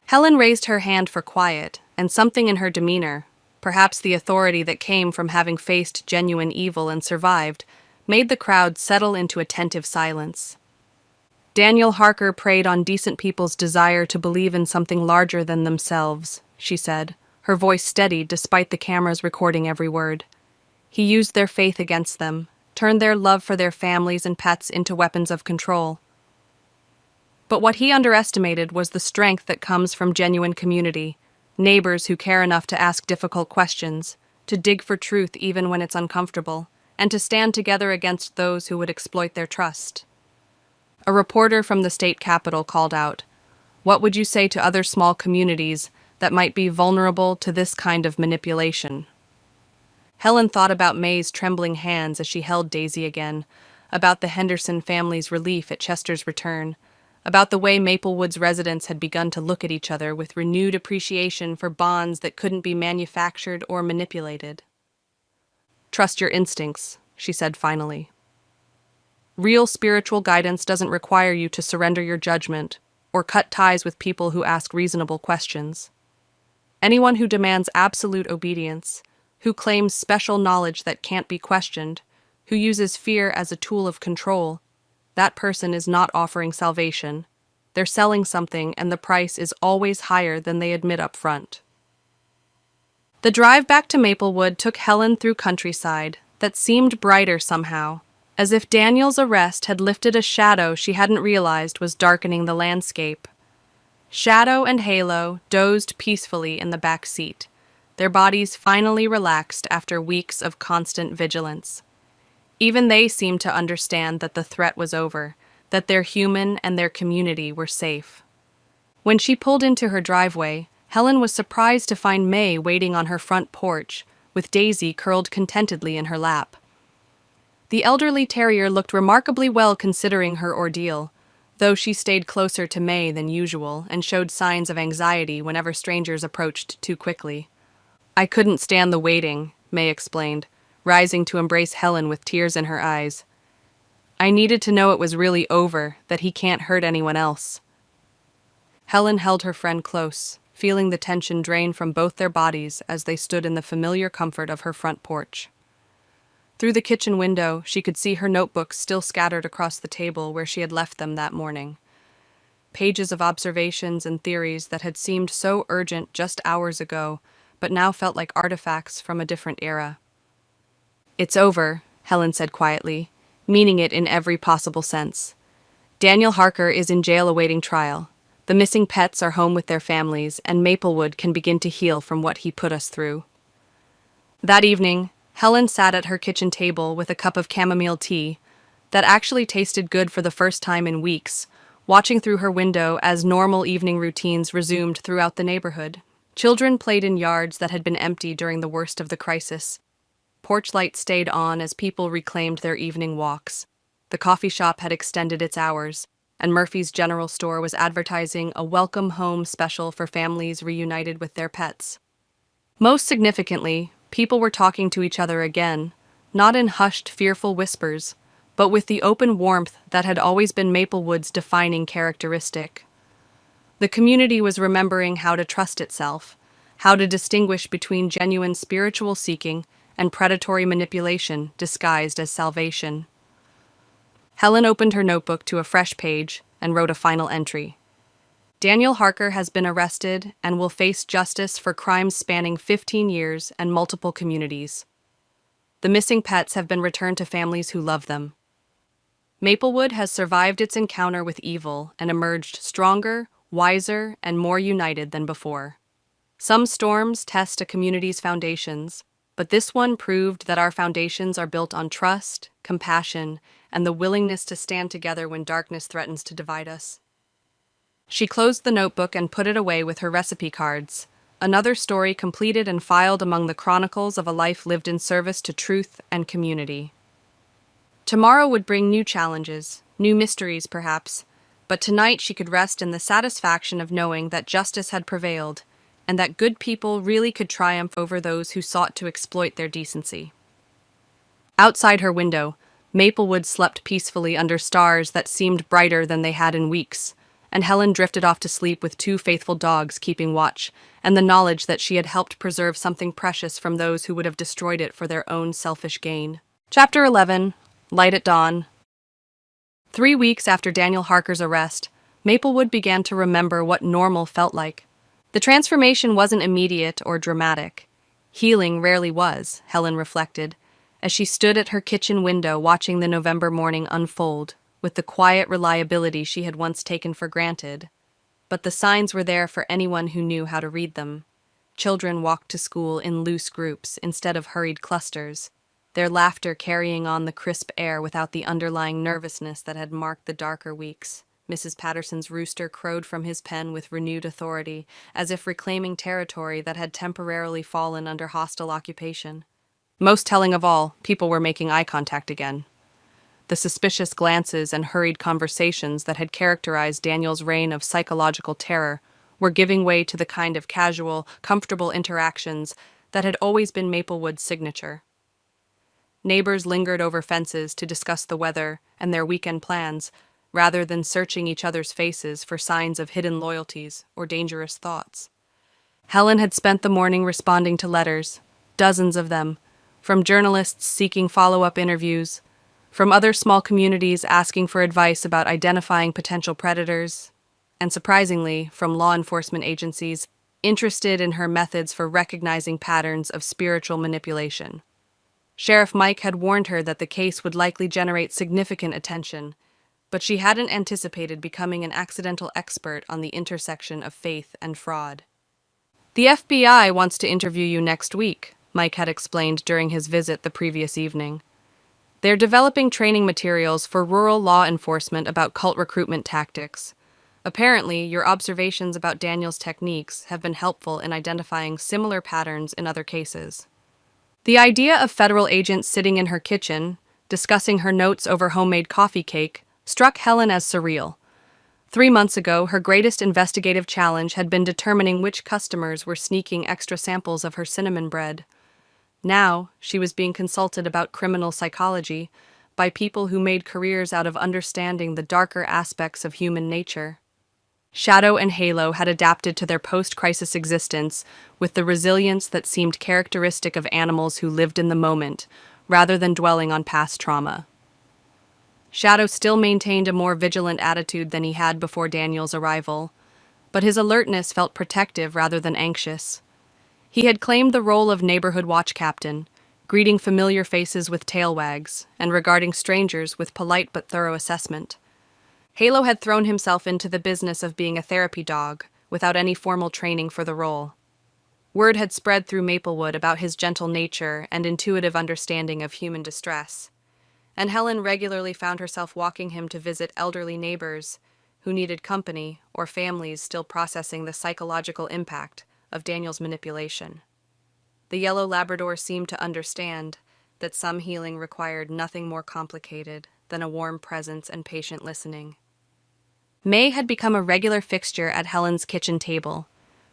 Helen raised her hand for quiet, and something in her demeanor, perhaps the authority that came from having faced genuine evil and survived, made the crowd settle into attentive silence. "Daniel Harker preyed on decent people's desire to believe in something larger than themselves," she said, her voice steady despite the cameras recording every word. "He used their faith against them, turned their love for their families and pets into weapons of control. But what he underestimated was the strength that comes from genuine community, neighbors who care enough to ask difficult questions, to dig for truth even when it's uncomfortable, and to stand together against those who would exploit their trust." A reporter from the state capitol called out, "What would you say to other small communities that might be vulnerable to this kind of manipulation?" Helen thought about May's trembling hands as she held Daisy again, about the Henderson family's relief at Chester's return, about the way Maplewood's residents had begun to look at each other with renewed appreciation for bonds that couldn't be manufactured or manipulated. "Trust your instincts," she said finally. "Real spiritual guidance doesn't require you to surrender your judgment or cut ties with people who ask reasonable questions. Anyone who demands absolute obedience, who claims special knowledge that can't be questioned, who uses fear as a tool of control, that person is not offering salvation. They're selling something, and the price is always higher than they admit up front." The drive back to Maplewood took Helen through countryside that seemed brighter somehow, as if Daniel's arrest had lifted a shadow she hadn't realized was darkening the landscape. Shadow and Halo dozed peacefully in the back seat, their bodies finally relaxed after weeks of constant vigilance. Even they seemed to understand that the threat was over, that their human and their community were safe. When she pulled into her driveway, Helen was surprised to find May waiting on her front porch, with Daisy curled contentedly in her lap. The elderly terrier looked remarkably well considering her ordeal, though she stayed closer to May than usual and showed signs of anxiety whenever strangers approached too quickly. "I couldn't stand the waiting," May explained, rising to embrace Helen with tears in her eyes. "I needed to know it was really over, that he can't hurt anyone else." Helen held her friend close, feeling the tension drain from both their bodies as they stood in the familiar comfort of her front porch. Through the kitchen window, she could see her notebooks still scattered across the table where she had left them that morning. Pages of observations and theories that had seemed so urgent just hours ago, but now felt like artifacts from a different era. "It's over," Helen said quietly, meaning it in every possible sense. "Daniel Harker is in jail awaiting trial. The missing pets are home with their families, and Maplewood can begin to heal from what he put us through." That evening, Helen sat at her kitchen table with a cup of chamomile tea that actually tasted good for the first time in weeks, watching through her window as normal evening routines resumed throughout the neighborhood. Children played in yards that had been empty during the worst of the crisis. Porch lights stayed on as people reclaimed their evening walks. The coffee shop had extended its hours, and Murphy's General Store was advertising a welcome home special for families reunited with their pets. Most significantly, People were talking to each other again, not in hushed, fearful whispers, but with the open warmth that had always been Maplewood's defining characteristic. The community was remembering how to trust itself, how to distinguish between genuine spiritual seeking and predatory manipulation disguised as salvation. Helen opened her notebook to a fresh page and wrote a final entry. Daniel Harker has been arrested and will face justice for crimes spanning 15 years and multiple communities. The missing pets have been returned to families who love them. Maplewood has survived its encounter with evil and emerged stronger, wiser, and more united than before. Some storms test a community's foundations, but this one proved that our foundations are built on trust, compassion, and the willingness to stand together when darkness threatens to divide us. She closed the notebook and put it away with her recipe cards, another story completed and filed among the chronicles of a life lived in service to truth and community. Tomorrow would bring new challenges, new mysteries perhaps, but tonight she could rest in the satisfaction of knowing that justice had prevailed and that good people really could triumph over those who sought to exploit their decency. Outside her window, Maplewood slept peacefully under stars that seemed brighter than they had in weeks, and Helen drifted off to sleep with 2 faithful dogs keeping watch, and the knowledge that she had helped preserve something precious from those who would have destroyed it for their own selfish gain. Chapter 11. Light at Dawn. 3 weeks after Daniel Harker's arrest, Maplewood began to remember what normal felt like. The transformation wasn't immediate or dramatic. Healing rarely was, Helen reflected, as she stood at her kitchen window watching the November morning unfold, with the quiet reliability she had once taken for granted. But the signs were there for anyone who knew how to read them. Children walked to school in loose groups instead of hurried clusters, their laughter carrying on the crisp air without the underlying nervousness that had marked the darker weeks. Mrs. Patterson's rooster crowed from his pen with renewed authority, as if reclaiming territory that had temporarily fallen under hostile occupation. Most telling of all, people were making eye contact again. The suspicious glances and hurried conversations that had characterized Daniel's reign of psychological terror were giving way to the kind of casual, comfortable interactions that had always been Maplewood's signature. Neighbors lingered over fences to discuss the weather and their weekend plans, rather than searching each other's faces for signs of hidden loyalties or dangerous thoughts. Helen had spent the morning responding to letters, dozens of them, from journalists seeking follow-up interviews, from other small communities asking for advice about identifying potential predators, and surprisingly, from law enforcement agencies interested in her methods for recognizing patterns of spiritual manipulation. Sheriff Mike had warned her that the case would likely generate significant attention, but she hadn't anticipated becoming an accidental expert on the intersection of faith and fraud. "The FBI wants to interview you next week," Mike had explained during his visit the previous evening. "They're developing training materials for rural law enforcement about cult recruitment tactics. Apparently, your observations about Daniel's techniques have been helpful in identifying similar patterns in other cases." The idea of federal agents sitting in her kitchen, discussing her notes over homemade coffee cake, struck Helen as surreal. 3 months ago, her greatest investigative challenge had been determining which customers were sneaking extra samples of her cinnamon bread. Now, she was being consulted about criminal psychology by people who made careers out of understanding the darker aspects of human nature. Shadow and Halo had adapted to their post-crisis existence with the resilience that seemed characteristic of animals who lived in the moment, rather than dwelling on past trauma. Shadow still maintained a more vigilant attitude than he had before Daniel's arrival, but his alertness felt protective rather than anxious. He had claimed the role of neighborhood watch captain, greeting familiar faces with tail wags and regarding strangers with polite but thorough assessment. Halo had thrown himself into the business of being a therapy dog, without any formal training for the role. Word had spread through Maplewood about his gentle nature and intuitive understanding of human distress, and Helen regularly found herself walking him to visit elderly neighbors who needed company or families still processing the psychological impact of Daniel's manipulation. The yellow Labrador seemed to understand that some healing required nothing more complicated than a warm presence and patient listening. May had become a regular fixture at Helen's kitchen table,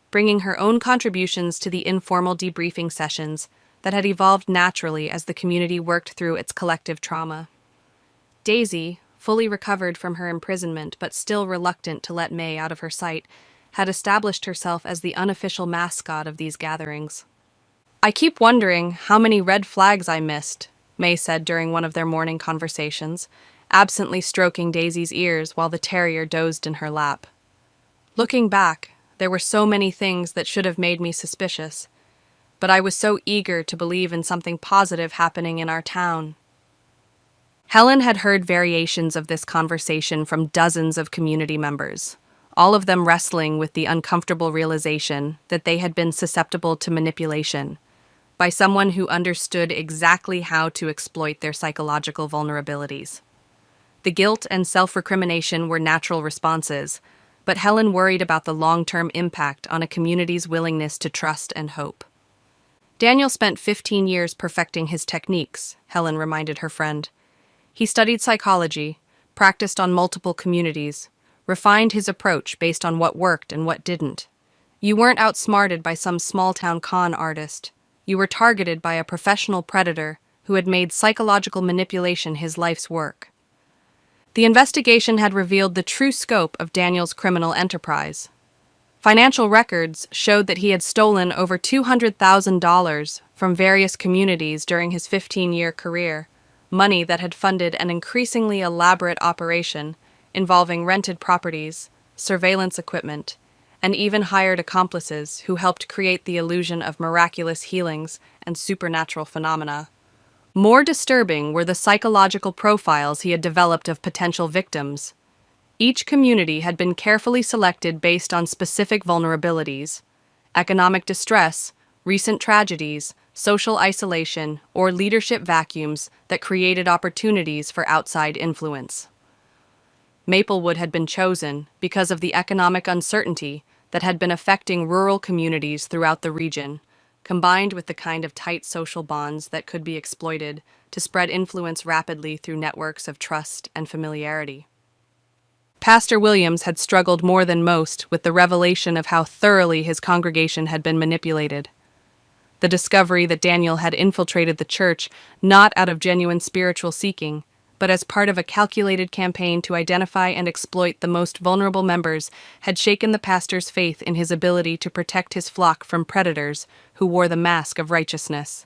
bringing her own contributions to the informal debriefing sessions that had evolved naturally as the community worked through its collective trauma. Daisy, fully recovered from her imprisonment but still reluctant to let May out of her sight, had established herself as the unofficial mascot of these gatherings. "I keep wondering how many red flags I missed," May said during one of their morning conversations, absently stroking Daisy's ears while the terrier dozed in her lap. "Looking back, there were so many things that should have made me suspicious, but I was so eager to believe in something positive happening in our town." Helen had heard variations of this conversation from dozens of community members, all of them wrestling with the uncomfortable realization that they had been susceptible to manipulation by someone who understood exactly how to exploit their psychological vulnerabilities. The guilt and self-recrimination were natural responses, but Helen worried about the long-term impact on a community's willingness to trust and hope. "Daniel spent 15 years perfecting his techniques," Helen reminded her friend. "He studied psychology, practiced on multiple communities, refined his approach based on what worked and what didn't. You weren't outsmarted by some small-town con artist. You were targeted by a professional predator who had made psychological manipulation his life's work." The investigation had revealed the true scope of Daniel's criminal enterprise. Financial records showed that he had stolen over $200,000 from various communities during his 15-year career, money that had funded an increasingly elaborate operation involving rented properties, surveillance equipment, and even hired accomplices who helped create the illusion of miraculous healings and supernatural phenomena. More disturbing were the psychological profiles he had developed of potential victims. Each community had been carefully selected based on specific vulnerabilities: economic distress, recent tragedies, social isolation, or leadership vacuums that created opportunities for outside influence. Maplewood had been chosen because of the economic uncertainty that had been affecting rural communities throughout the region, combined with the kind of tight social bonds that could be exploited to spread influence rapidly through networks of trust and familiarity. Pastor Williams had struggled more than most with the revelation of how thoroughly his congregation had been manipulated. The discovery that Daniel had infiltrated the church not out of genuine spiritual seeking, but as part of a calculated campaign to identify and exploit the most vulnerable members, had shaken the pastor's faith in his ability to protect his flock from predators who wore the mask of righteousness.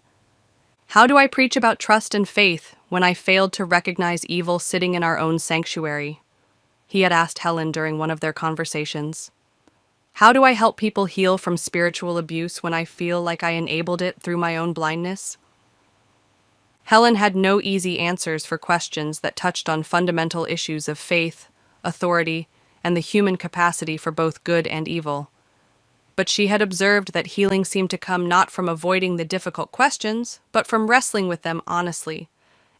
"How do I preach about trust and faith when I failed to recognize evil sitting in our own sanctuary?" he had asked Helen during one of their conversations. "How do I help people heal from spiritual abuse when I feel like I enabled it through my own blindness?" Helen had no easy answers for questions that touched on fundamental issues of faith, authority, and the human capacity for both good and evil. But she had observed that healing seemed to come not from avoiding the difficult questions, but from wrestling with them honestly,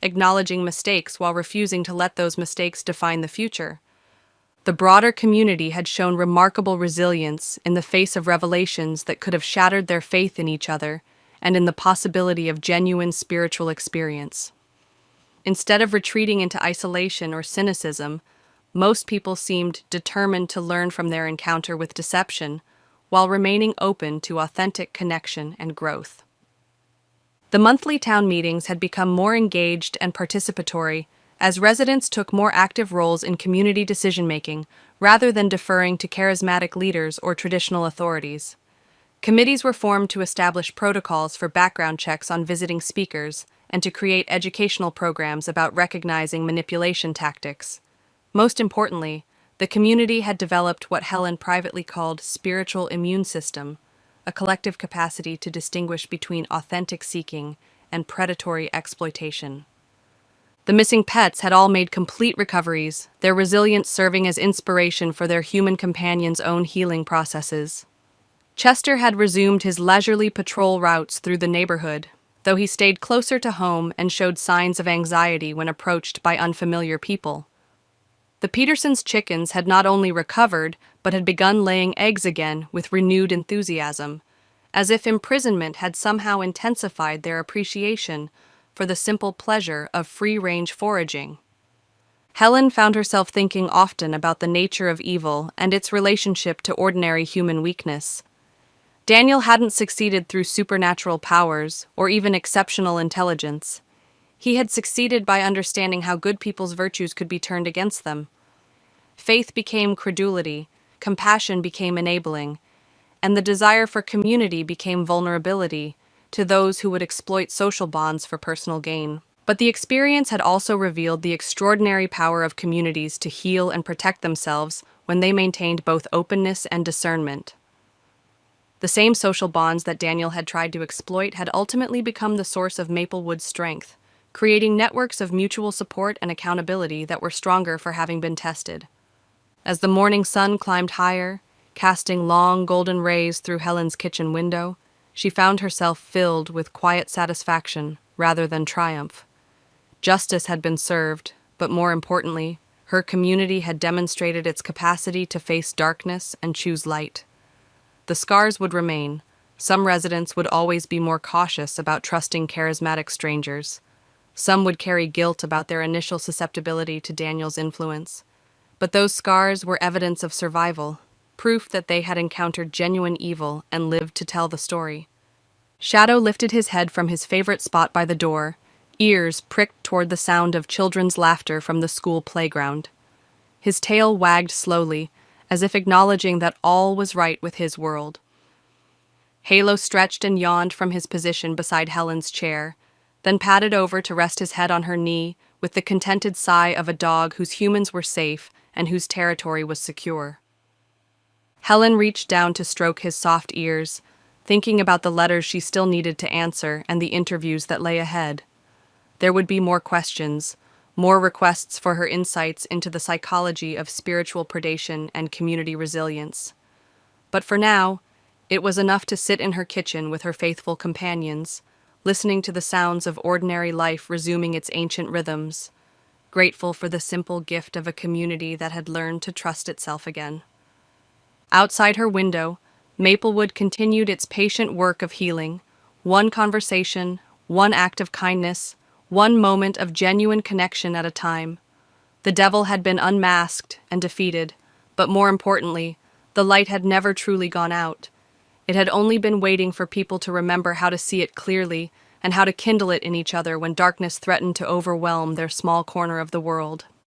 acknowledging mistakes while refusing to let those mistakes define the future. The broader community had shown remarkable resilience in the face of revelations that could have shattered their faith in each other and in the possibility of genuine spiritual experience. Instead of retreating into isolation or cynicism, most people seemed determined to learn from their encounter with deception while remaining open to authentic connection and growth. The monthly town meetings had become more engaged and participatory as residents took more active roles in community decision-making rather than deferring to charismatic leaders or traditional authorities. Committees were formed to establish protocols for background checks on visiting speakers and to create educational programs about recognizing manipulation tactics. Most importantly, the community had developed what Helen privately called spiritual immune system, a collective capacity to distinguish between authentic seeking and predatory exploitation. The missing pets had all made complete recoveries, their resilience serving as inspiration for their human companions' own healing processes. Chester had resumed his leisurely patrol routes through the neighborhood, though he stayed closer to home and showed signs of anxiety when approached by unfamiliar people. The Petersons' chickens had not only recovered, but had begun laying eggs again with renewed enthusiasm, as if imprisonment had somehow intensified their appreciation for the simple pleasure of free-range foraging. Helen found herself thinking often about the nature of evil and its relationship to ordinary human weakness. Daniel hadn't succeeded through supernatural powers or even exceptional intelligence. He had succeeded by understanding how good people's virtues could be turned against them. Faith became credulity, compassion became enabling, and the desire for community became vulnerability to those who would exploit social bonds for personal gain. But the experience had also revealed the extraordinary power of communities to heal and protect themselves when they maintained both openness and discernment. The same social bonds that Daniel had tried to exploit had ultimately become the source of Maplewood's strength, creating networks of mutual support and accountability that were stronger for having been tested. As the morning sun climbed higher, casting long golden rays through Helen's kitchen window, she found herself filled with quiet satisfaction rather than triumph. Justice had been served, but more importantly, her community had demonstrated its capacity to face darkness and choose light. The scars would remain. Some residents would always be more cautious about trusting charismatic strangers. Some would carry guilt about their initial susceptibility to Daniel's influence. But those scars were evidence of survival, proof that they had encountered genuine evil and lived to tell the story. Shadow lifted his head from his favorite spot by the door, ears pricked toward the sound of children's laughter from the school playground. His tail wagged slowly, as if acknowledging that all was right with his world. Halo stretched and yawned from his position beside Helen's chair, then padded over to rest his head on her knee with the contented sigh of a dog whose humans were safe and whose territory was secure. Helen reached down to stroke his soft ears, thinking about the letters she still needed to answer and the interviews that lay ahead. There would be more questions, more requests for her insights into the psychology of spiritual predation and community resilience. But for now, it was enough to sit in her kitchen with her faithful companions, listening to the sounds of ordinary life resuming its ancient rhythms, grateful for the simple gift of a community that had learned to trust itself again. Outside her window, Maplewood continued its patient work of healing, one conversation, one act of kindness, one moment of genuine connection at a time. The devil had been unmasked and defeated, but more importantly, the light had never truly gone out. It had only been waiting for people to remember how to see it clearly and how to kindle it in each other when darkness threatened to overwhelm their small corner of the world.